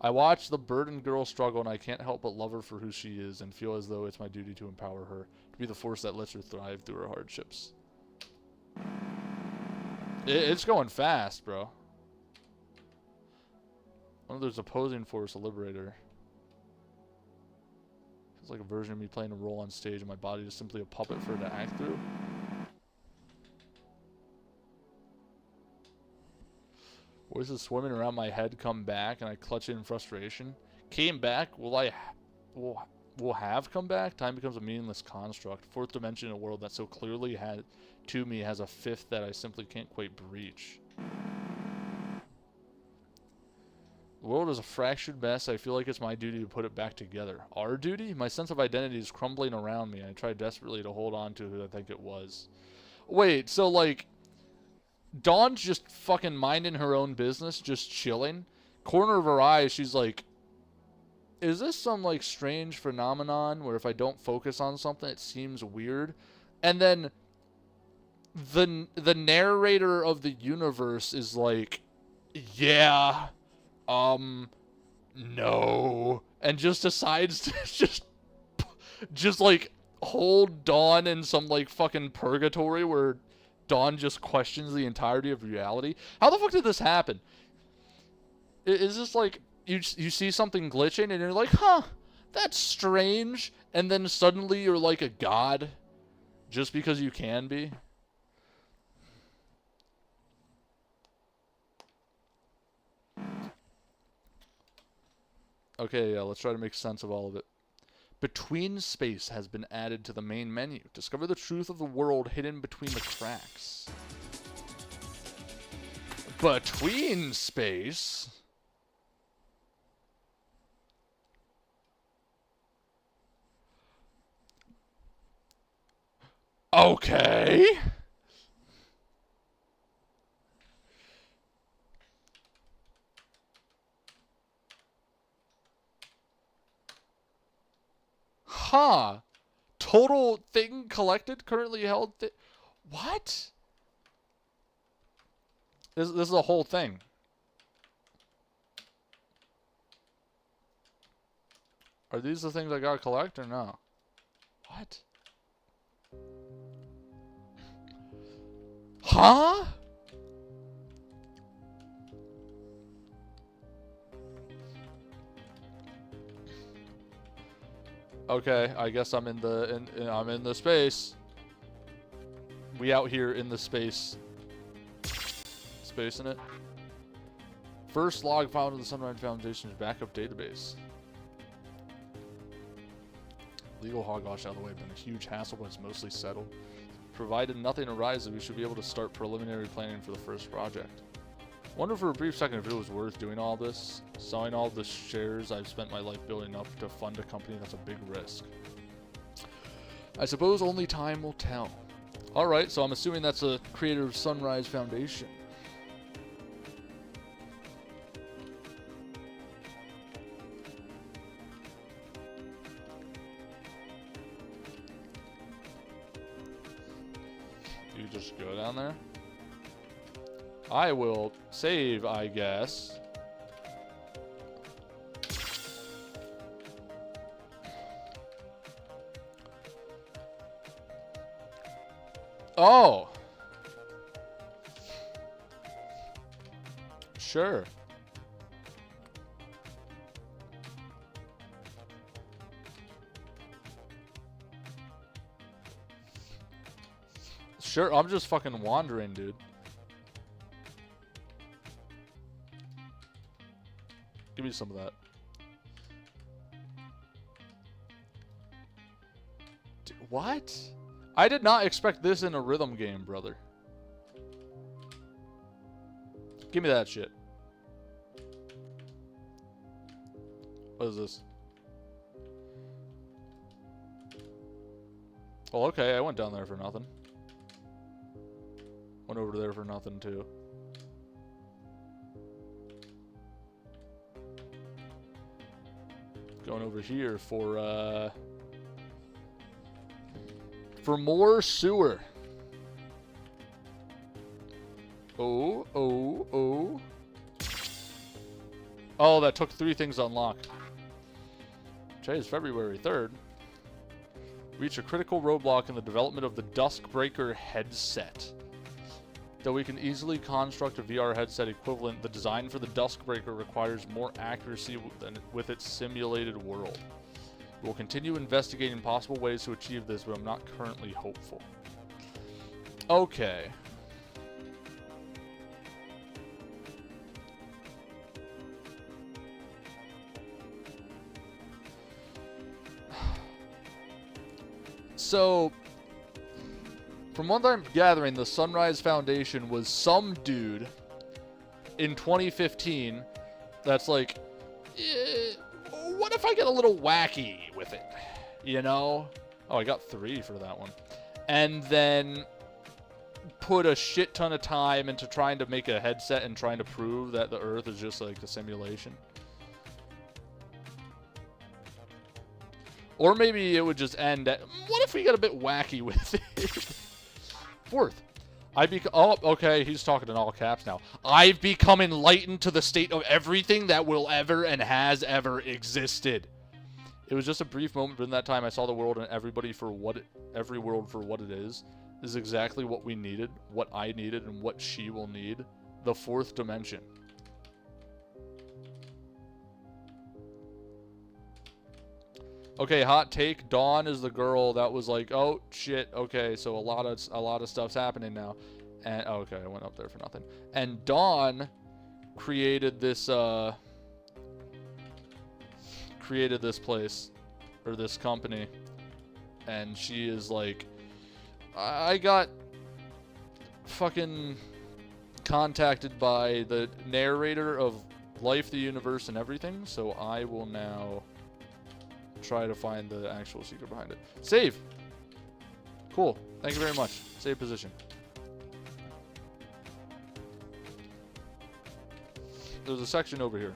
I watch the burdened girl struggle, and I can't help but love her for who she is and feel as though it's my duty to empower her, to be the force that lets her thrive through her hardships. It's going fast, bro. Oh, there's opposing force, a liberator. It's like a version of me playing a role on stage, and my body is simply a puppet for her to act through. Voices swimming around my head come back, and I clutch it in frustration. Came back? Will have come back? Time becomes a meaningless construct. Fourth dimension in a world that so clearly has a fifth that I simply can't quite breach. The world is a fractured mess. I feel like it's my duty to put it back together. Our duty? My sense of identity is crumbling around me. I try desperately to hold on to who I think it was. Wait, so like Dawn's just fucking minding her own business, just chilling, corner of her eye, she's like, is this some like strange phenomenon where if I don't focus on something, it seems weird? And then the narrator of the universe is like, yeah, no, and just decides to just like hold Dawn in some like fucking purgatory where Dawn just questions the entirety of reality. How the fuck did this happen? Is this like you see something glitching and you're like, huh, that's strange, and then suddenly you're like a god just because you can be? Okay, yeah, let's try to make sense of all of it. Between space has been added to the main menu. Discover the truth of the world hidden between the cracks. Between space? Okay. Huh. Total thing collected, currently held. What? This is a whole thing. Are these the things I gotta collect or no? What? Huh? Okay, I guess I'm in the space. We out here in the space. Space in it. First log found in the Sunrise Foundation's backup database. Legal hogwash out of the way, been a huge hassle, but it's mostly settled. Provided nothing arises, we should be able to start preliminary planning for the first project. Wonder for a brief second if it was worth doing all this. Selling all the shares I've spent my life building up to fund a company that's a big risk. I suppose only time will tell. Alright, so I'm assuming that's a creator of Sunrise Foundation. You just go down there? I will save, I guess. Oh! Sure. Sure, I'm just fucking wandering, dude. Give me some of that. What? I did not expect this in a rhythm game, brother. Give me that shit. What is this? Well, okay, I went down there for nothing. Went over there for nothing, too. Going over here for more sewer. Oh. Oh, that took 3 things to unlock. Today is February 3rd. Reach a critical roadblock in the development of the Duskbreaker headset. Though we can easily construct a VR headset equivalent, the design for the Duskbreaker requires more accuracy than with its simulated world. We will continue investigating possible ways to achieve this, but I'm not currently hopeful. Okay. So, from what I'm gathering, the Sunrise Foundation was some dude in 2015 that's like, what if I get a little wacky with it? You know? Oh, I got 3 for that one. And then put a shit ton of time into trying to make a headset and trying to prove that the Earth is just like a simulation. Or maybe it would just end at, what if we get a bit wacky with it? Fourth, oh, okay, he's talking in all caps now. I've become enlightened to the state of everything that will ever and has ever existed. It was just a brief moment, but in that time I saw the world and every world for what it is. This is exactly what we needed, what I needed, and what she will need. The fourth dimension. Okay, hot take. Dawn is the girl that was like, oh shit. Okay, so a lot of stuff's happening now, and okay, I went up there for nothing. And Dawn created this place or this company, and she is like, I got fucking contacted by the narrator of Life, the Universe, and Everything, so I will now try to find the actual secret behind it. Save! Cool. Thank you very much. Save position. There's a section over here.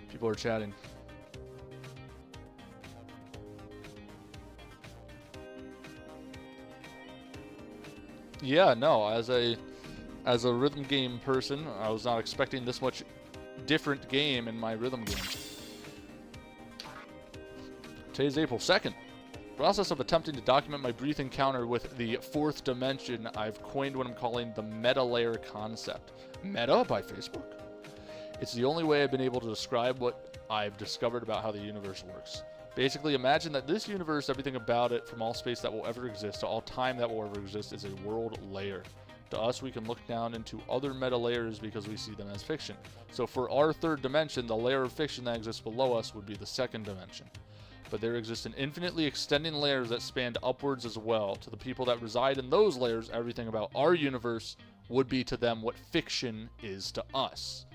People are chatting. Yeah, no, as a rhythm game person, I was not expecting this much different game in my rhythm game. Today's April 2nd. Process of attempting to document my brief encounter with the fourth dimension I've coined what I'm calling the meta layer concept. Meta by Facebook? It's the only way I've been able to describe what I've discovered about how the universe works. Basically, imagine that this universe, everything about it, from all space that will ever exist to all time that will ever exist, is a world layer. To us, we can look down into other meta layers because we see them as fiction. So for our third dimension, the layer of fiction that exists below us would be the second dimension. But there exist an infinitely extending layers that span upwards as well. To the people that reside in those layers, everything about our universe would be to them what fiction is to us.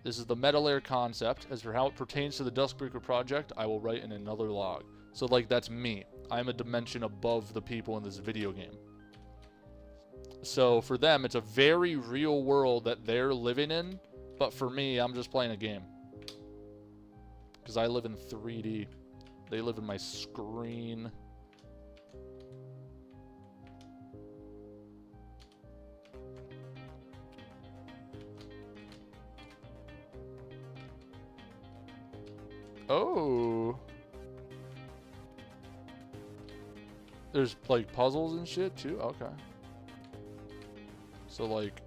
This is the meta layer concept. As for how it pertains to the Duskbreaker project, I will write in another log. So like, that's me. I'm a dimension above the people in this video game. So for them, it's a very real world that they're living in, but for me, I'm just playing a game. Because I live in 3D. They live in my screen. Oh. There's like puzzles and shit too? Okay. So like,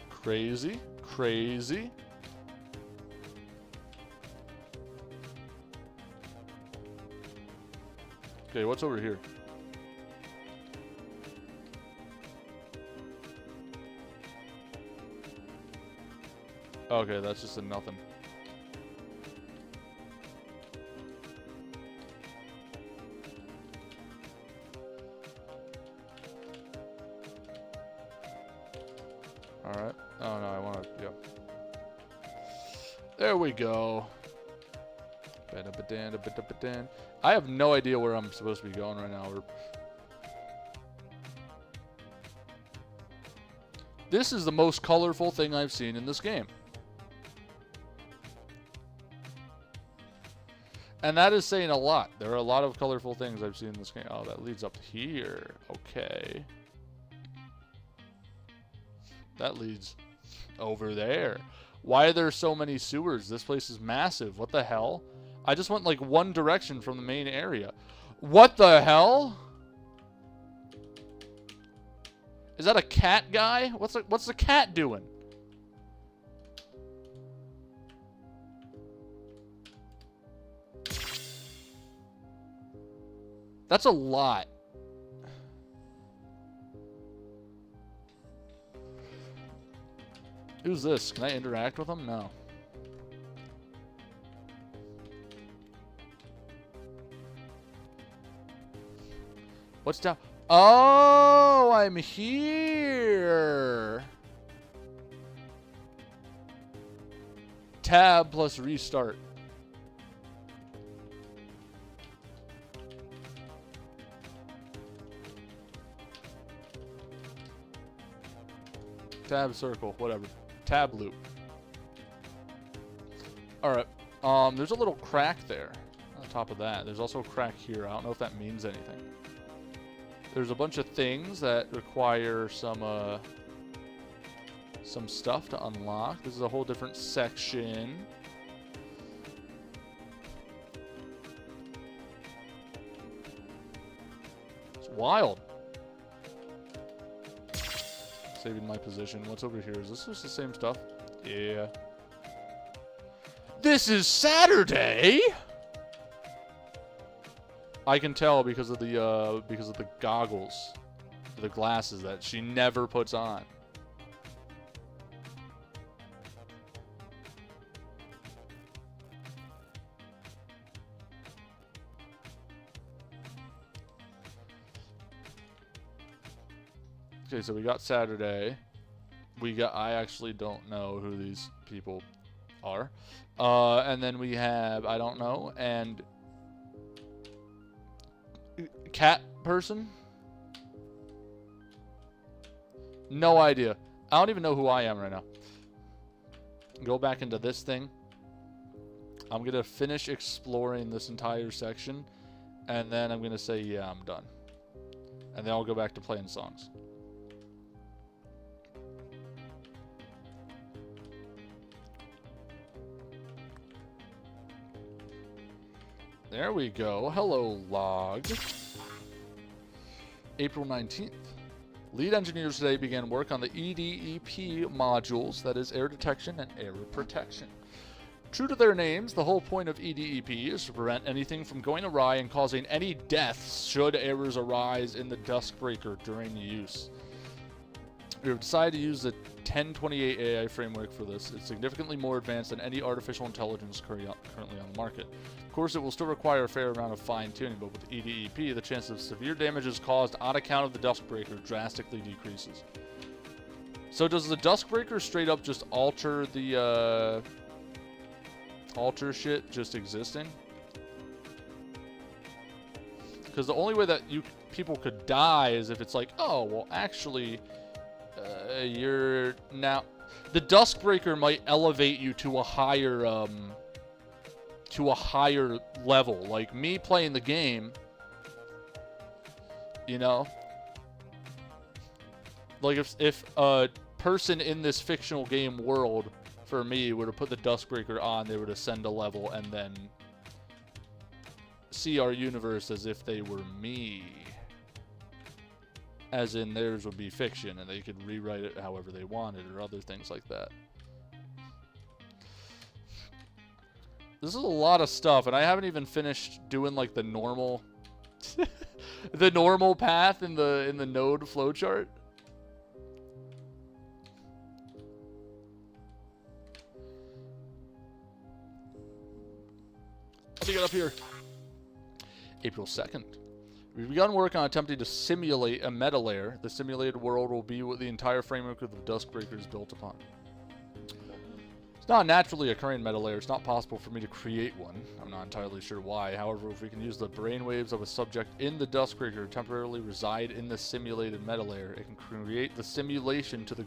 crazy, crazy. Okay, what's over here? Okay, that's just a nothing. Alright. Oh no, I want to, yeah. There we go. I have no idea where I'm supposed to be going right now. This is the most colorful thing I've seen in this game. And that is saying a lot. There are a lot of colorful things I've seen in this game. Oh, that leads up here. Okay. That leads over there. Why are there so many sewers? This place is massive. What the hell? I just went like one direction from the main area. What the hell? Is that a cat guy? What's the cat doing? That's a lot. Who's this? Can I interact with him? No. What's down? Oh, I'm here. Tab plus restart. Tab circle, whatever. Tab loop. Alright. There's a little crack there. On top of that, there's also a crack here. I don't know if that means anything. There's a bunch of things that require some stuff to unlock. This is a whole different section. It's wild. Saving my position. What's over here? Is this just the same stuff? Yeah. This is Saturday. I can tell because of the goggles, the glasses that she never puts on. Okay, so we got Saturday. I actually don't know who these people are. And then we have, I don't know, and cat person? No idea. I don't even know who I am right now. Go back into this thing. I'm going to finish exploring this entire section, and then I'm going to say, yeah, I'm done. And then I'll go back to playing songs. There we go. Hello, log. April 19th. Lead engineers today began work on the EDEP modules, that is, air detection and error protection. True to their names, the whole point of EDEP is to prevent anything from going awry and causing any deaths should errors arise in the Duskbreaker during use. We have decided to use the 1028 AI framework for this. It's significantly more advanced than any artificial intelligence currently on the market. Of course, it will still require a fair amount of fine-tuning, but with EDEP, the chance of severe damages caused on account of the Duskbreaker drastically decreases. So does the Duskbreaker straight up just alter the, alter shit just existing? Because the only way that people could die is if it's like, oh, well, actually, you're now... The Duskbreaker might elevate you to a higher, level. Like, me playing the game, you know? Like, if a person in this fictional game world, for me, were to put the Duskbreaker on, they would ascend a level and then see our universe as if they were me. As in, theirs would be fiction, and they could rewrite it however they wanted, or other things like that. This is a lot of stuff, and I haven't even finished doing, like, the normal... the normal path in the node flowchart. Let me get up here. April 2nd. We've begun work on attempting to simulate a meta layer. The simulated world will be what the entire framework of the Duskbreaker is built upon. It's not a naturally occurring meta layer. It's not possible for me to create one. I'm not entirely sure why. However, if we can use the brainwaves of a subject in the Duskbreaker to temporarily reside in the simulated meta layer, it can create the simulation to the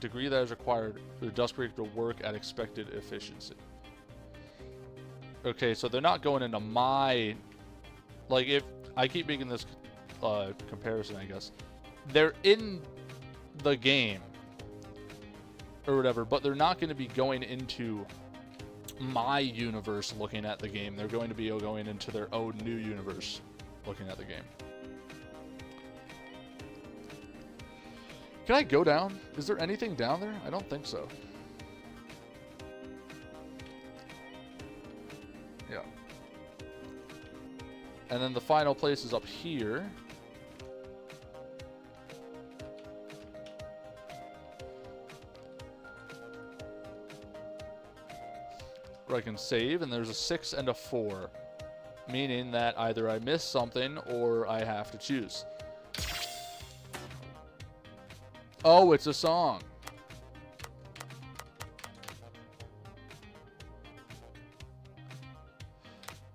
degree that is required for the Duskbreaker to work at expected efficiency. Okay, so they're not going into my... Like, if... I keep making this comparison, I guess. They're in the game or whatever, but they're not going to be going into my universe looking at the game. They're going to be going into their own new universe looking at the game. Can I go down? Is there anything down there? I don't think so. Yeah. And then the final place is up here. Where I can save, and there's a 6 and a 4. meaning that either I miss something or I have to choose. Oh, it's a song.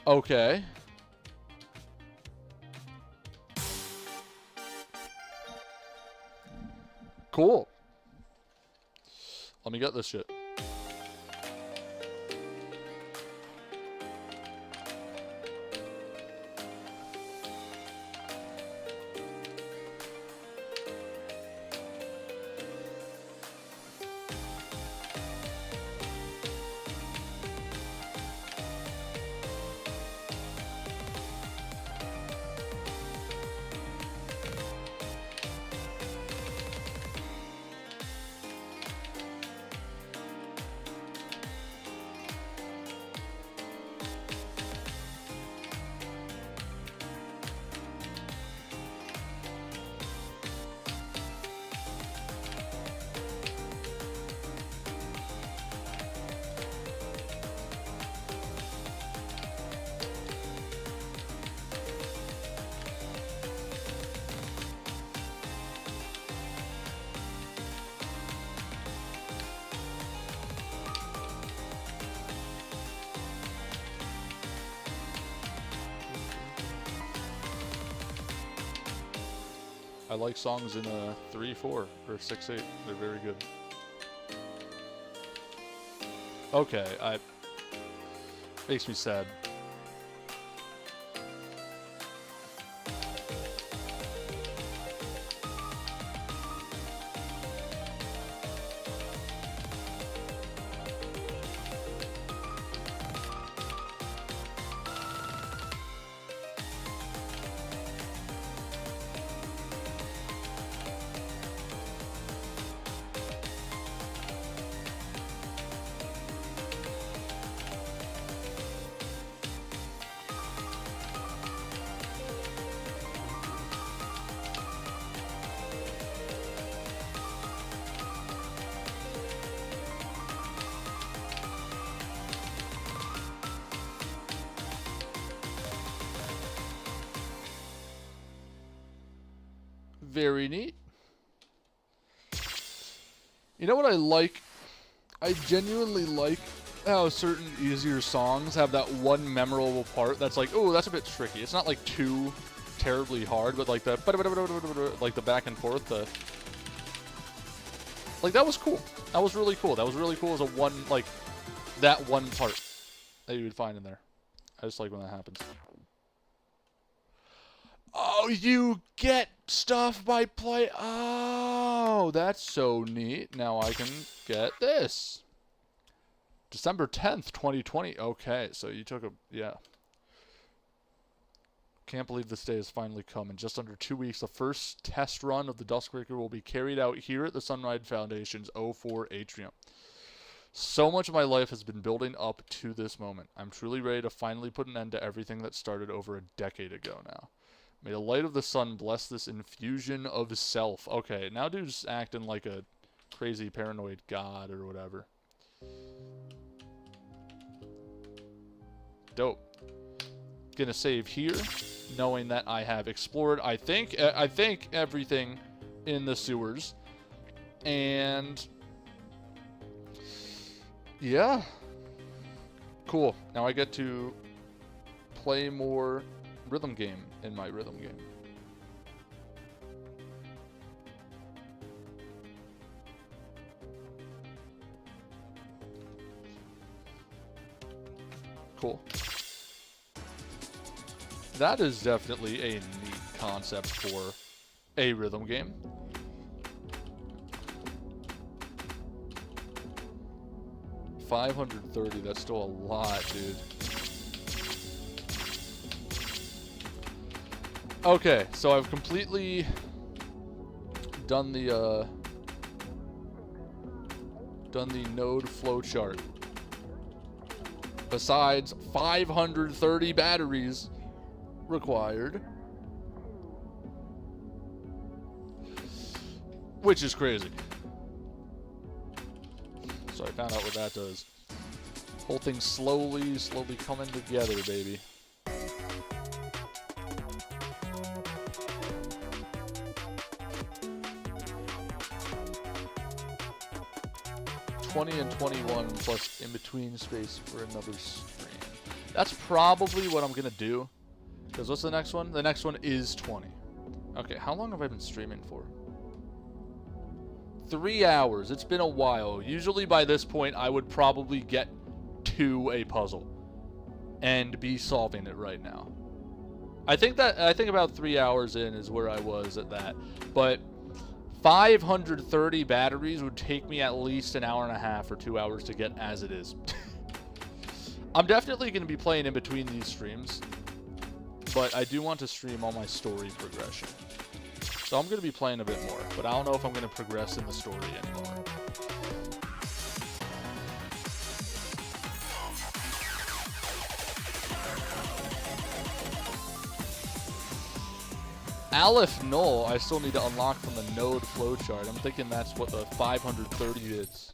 Okay. Cool. Let me get this shit. I like songs in 3/4 or 6/8. They're very good. Okay, makes me sad. Very neat. You know what I like? I genuinely like how certain easier songs have that one memorable part that's like, oh, that's a bit tricky. It's not like too terribly hard, but like the back and forth, like that was cool. That was really cool. That was really cool as a one, like that one part that you would find in there. I just like when that happens. Oh, you get stuff by play. Oh, that's so neat. Now I can get this. December 10th, 2020. Okay, so you took a, yeah. Can't believe this day has finally come. In just under 2 weeks, the first test run of the Duskbreaker will be carried out here at the Sunrise Foundation's 04 Atrium. So much of my life has been building up to this moment. I'm truly ready to finally put an end to everything that started over a decade ago now. May the light of the sun bless this infusion of self. Okay, now dude's acting like a crazy paranoid god or whatever. Dope. Gonna save here, knowing that I have explored, I think everything in the sewers. And yeah. Cool. Now I get to play more rhythm game in my rhythm game. Cool. That is definitely a neat concept for a rhythm game. $530, that's still a lot, dude. Okay, so I've completely done the node flowchart. Besides 530 batteries required, which is crazy. So I found out what that does. Whole thing slowly coming together, baby. 20 and 21 plus in between space for another stream. That's probably what I'm gonna do. Because what's the next one? The next one is 20. Okay, how long have I been streaming for? 3 hours. It's been a while. Usually by this point, I would probably get to a puzzle and be solving it right now. I think about 3 hours in is where I was at that. But 530 batteries would take me at least an hour and a half or 2 hours to get as it is. I'm definitely going to be playing in between these streams, but I do want to stream all my story progression. So I'm going to be playing a bit more, but I don't know if I'm going to progress in the story anymore. Aleph Null, I still need to unlock from the node flowchart. I'm thinking that's what the 530 is.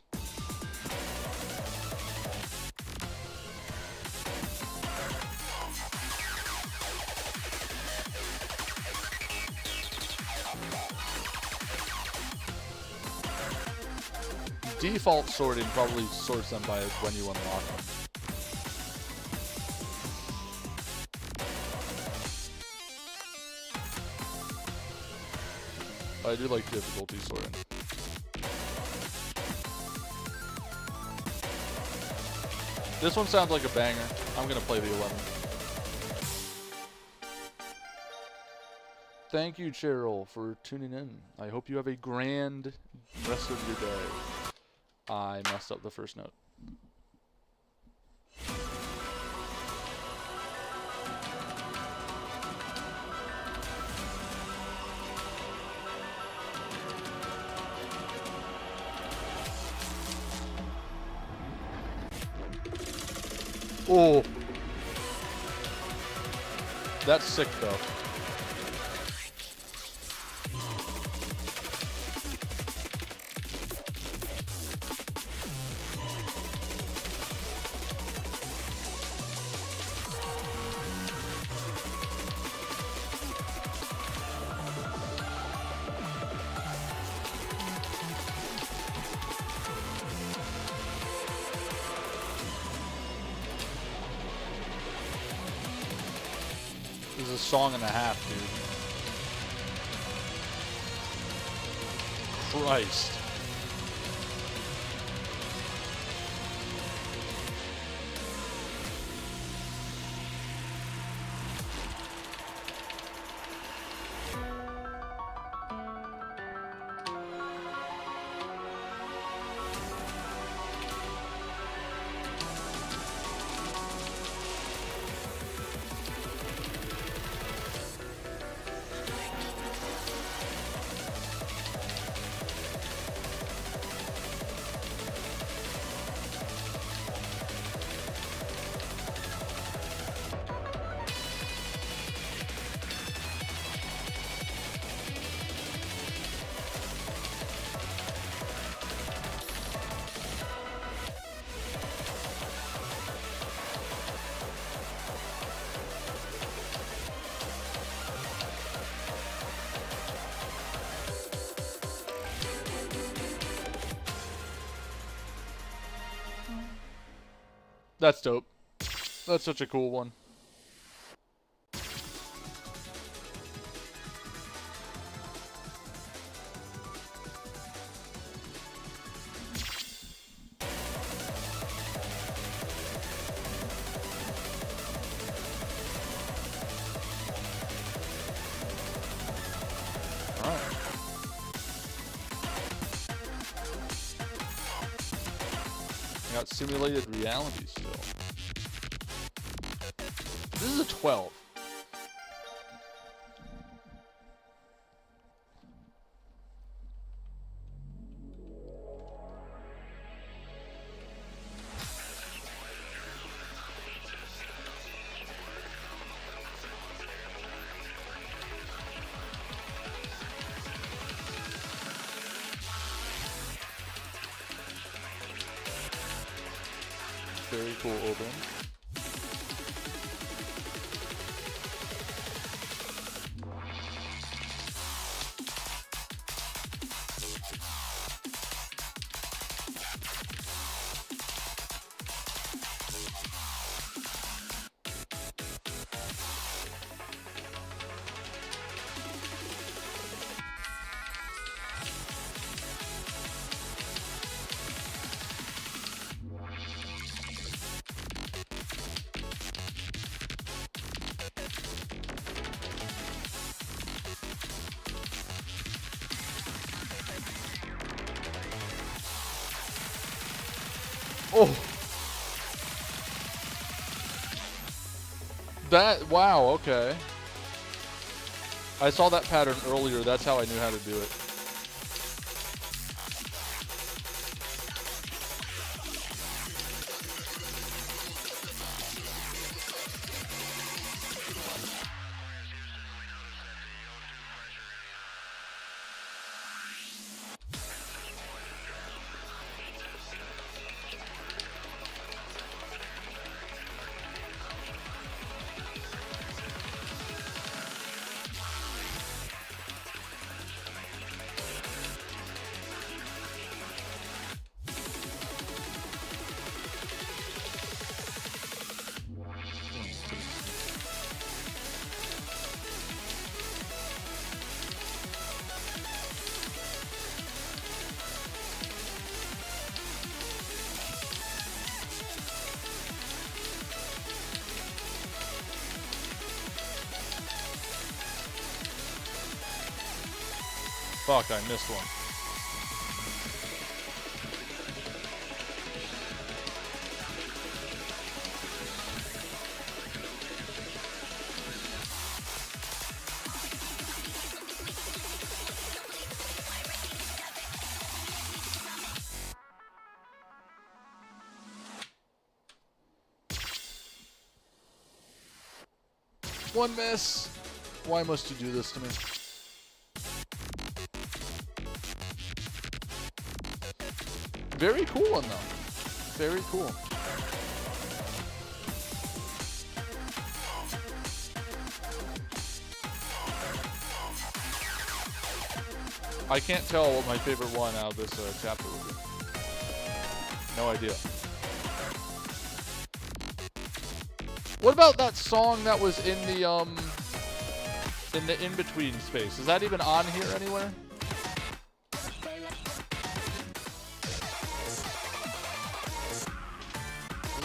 Default sorting probably sorts them by when you unlock them. I do like difficulty sorting. This one sounds like a banger. I'm gonna play the 11. Thank you, Cheryl, for tuning in. I hope you have a grand rest of your day. I messed up the first note. Oh, that's sick though. This is a song and a half, dude. Christ. That's dope. That's such a cool one. Got simulated reality still. This is a 12. Very cool open. Oh. That, wow, okay. I saw that pattern earlier. That's how I knew how to do it. Fuck, I missed one. One miss. Why must you do this to me? Very cool one though. Very cool. I can't tell what my favorite one out of this chapter will be. No idea. What about that song that was in the in-between space? Is that even on here anywhere?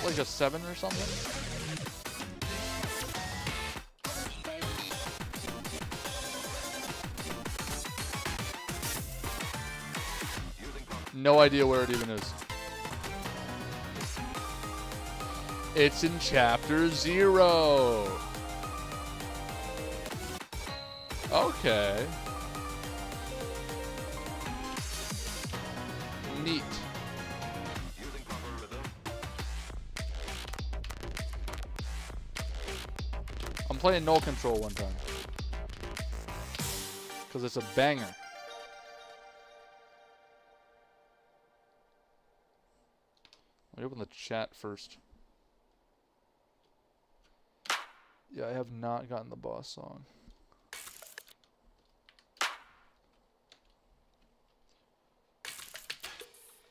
Like a 7 or something? No idea where it even is. It's in chapter 0. Okay. Neat. I'm playing no control one time. Because it's a banger. Let me open the chat first. Yeah, I have not gotten the boss song.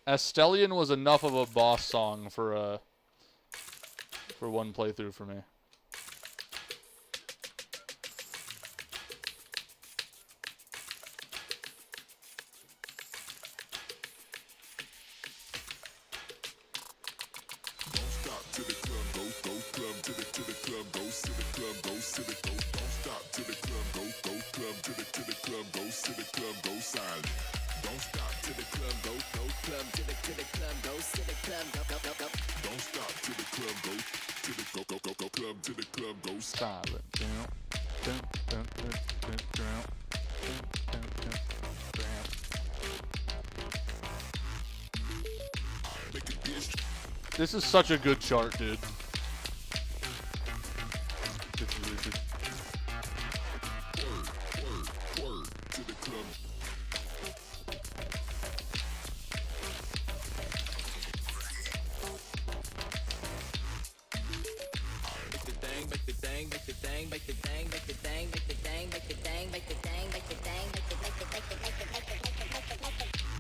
Astellion was enough of a boss song for one playthrough for me. This is such a good chart, dude. It's really good.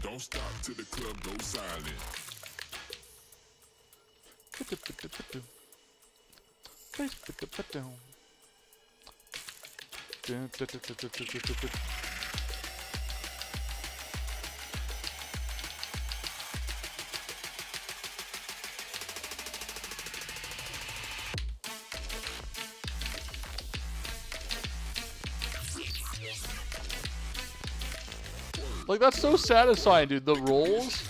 Don't stop till the club goes silent. Like, that's so satisfying, dude. The rolls.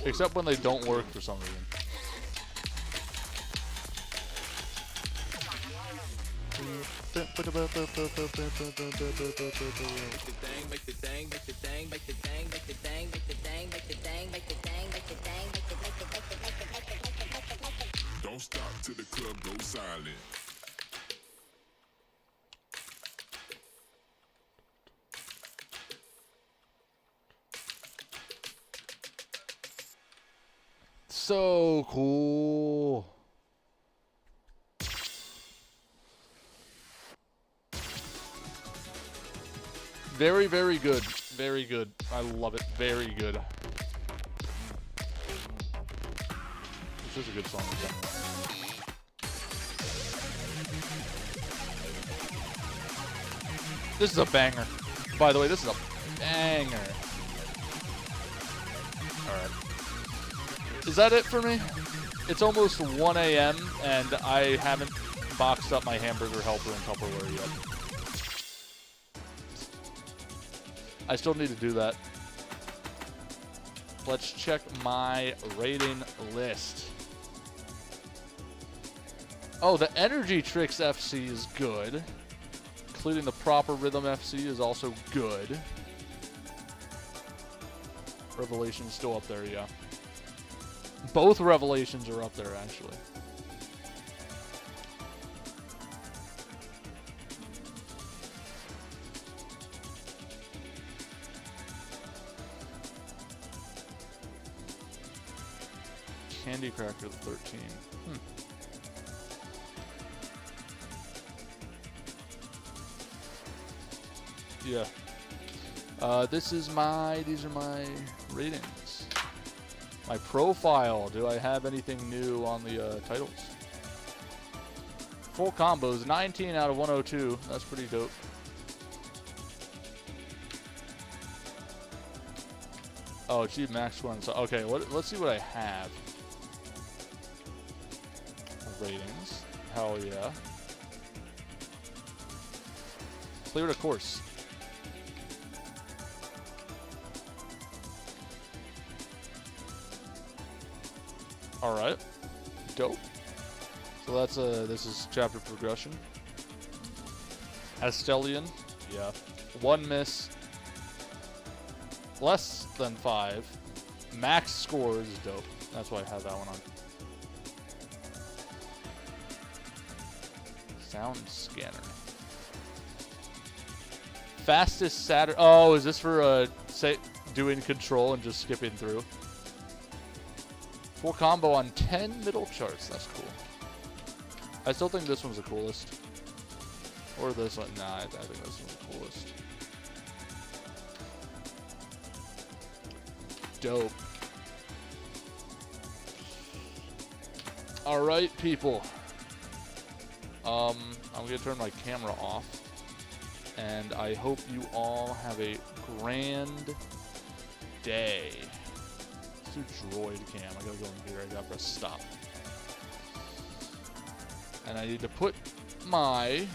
Except when they don't work for some reason. Don't stop till the club goes silent. So cool. Very, very good. Very good. I love it. Very good. This is a good song. This is a banger. By the way, this is a banger. Alright. Is that it for me? It's almost 1 a.m. and I haven't boxed up my hamburger helper in Tupperware yet. I still need to do that. Let's check my rating list. Oh, the Energy Tricks FC is good. Including the Proper Rhythm FC is also good. Revelation's still up there, yeah. Both Revelations are up there, actually. Candy Cracker 13. Yeah. These are my ratings. My profile. Do I have anything new on the titles? Full combos, 19 out of 102. That's pretty dope. Oh, achieve max score. So okay, let's see what I have. Ratings. Hell yeah. Cleared a course. Alright. Dope. So that's this is chapter progression. Astellian. Yeah. 1 miss. Less than 5. Max score is dope. That's why I have that one on. Sound scanner. Fastest Saturn. Oh, is this for say doing control and just skipping through? Full combo on 10 middle charts. That's cool. I still think this one's the coolest. Or this one. Nah, I think this one's the coolest. Dope. Alright, people. I'm gonna turn my camera off. And I hope you all have a grand day. Let's do droid cam. I gotta go in here. I gotta press stop. And I need to put my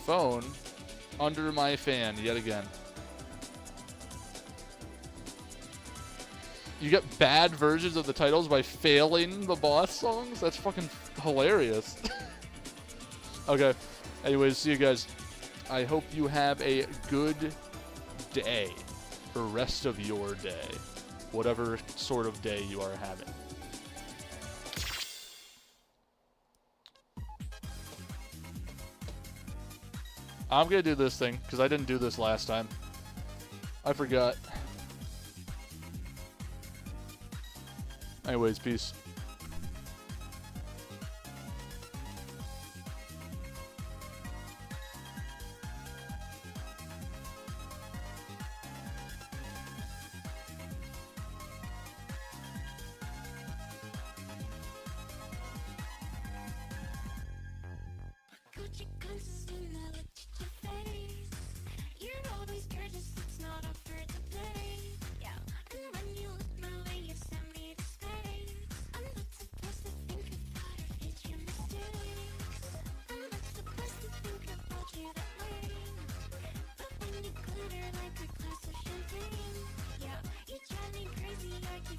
phone under my fan yet again. You get bad versions of the titles by failing the boss songs? That's fucking hilarious. Okay. Anyways, see you guys. I hope you have a good day. The rest of your day. Whatever sort of day you are having. I'm gonna do this thing, because I didn't do this last time. I forgot. Anyways, peace.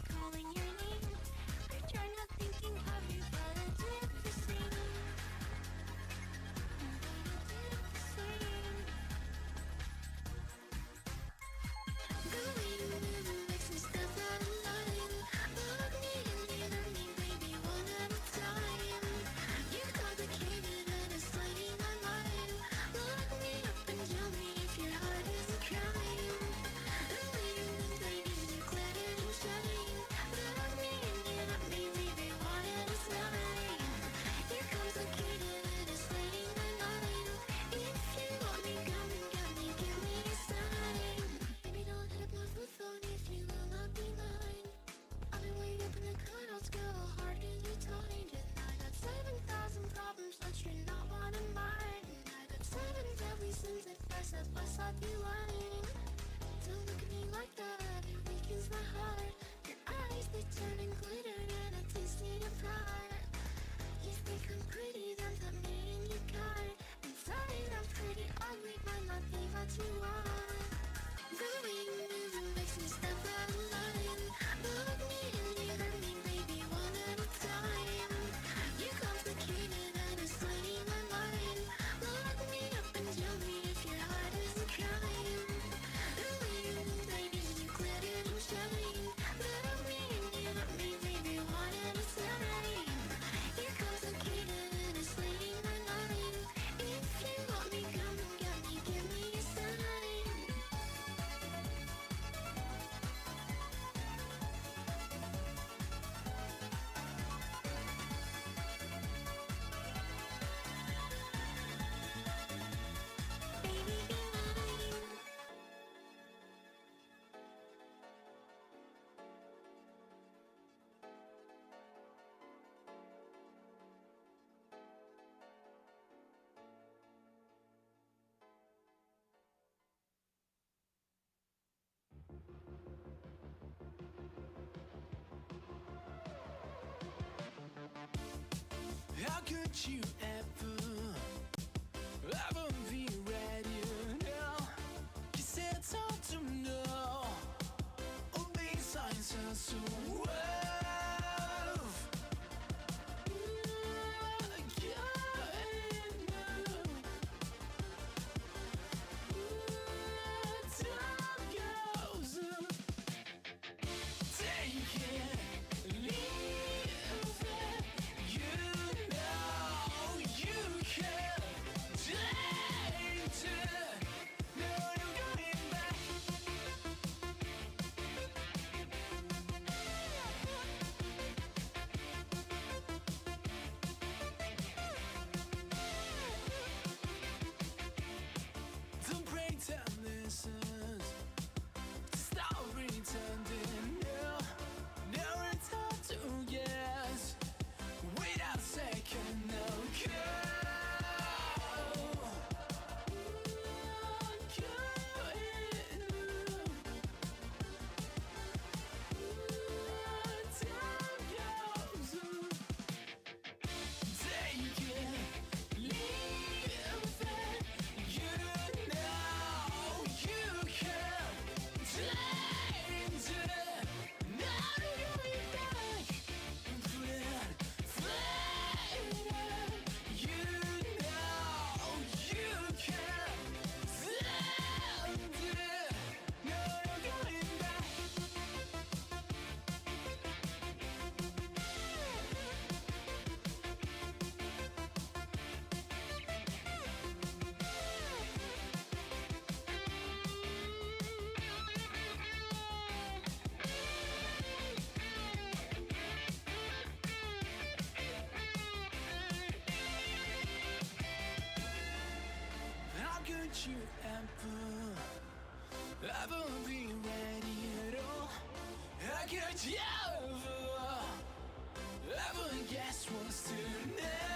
Calling How could you ever be ready now? You said it's hard to know. All these signs are so rough. Don't pretend this is. Stop pretending. No, it's hard to guess. Without second, no How could you ever be ready at all? How could you ever guess what's tonight?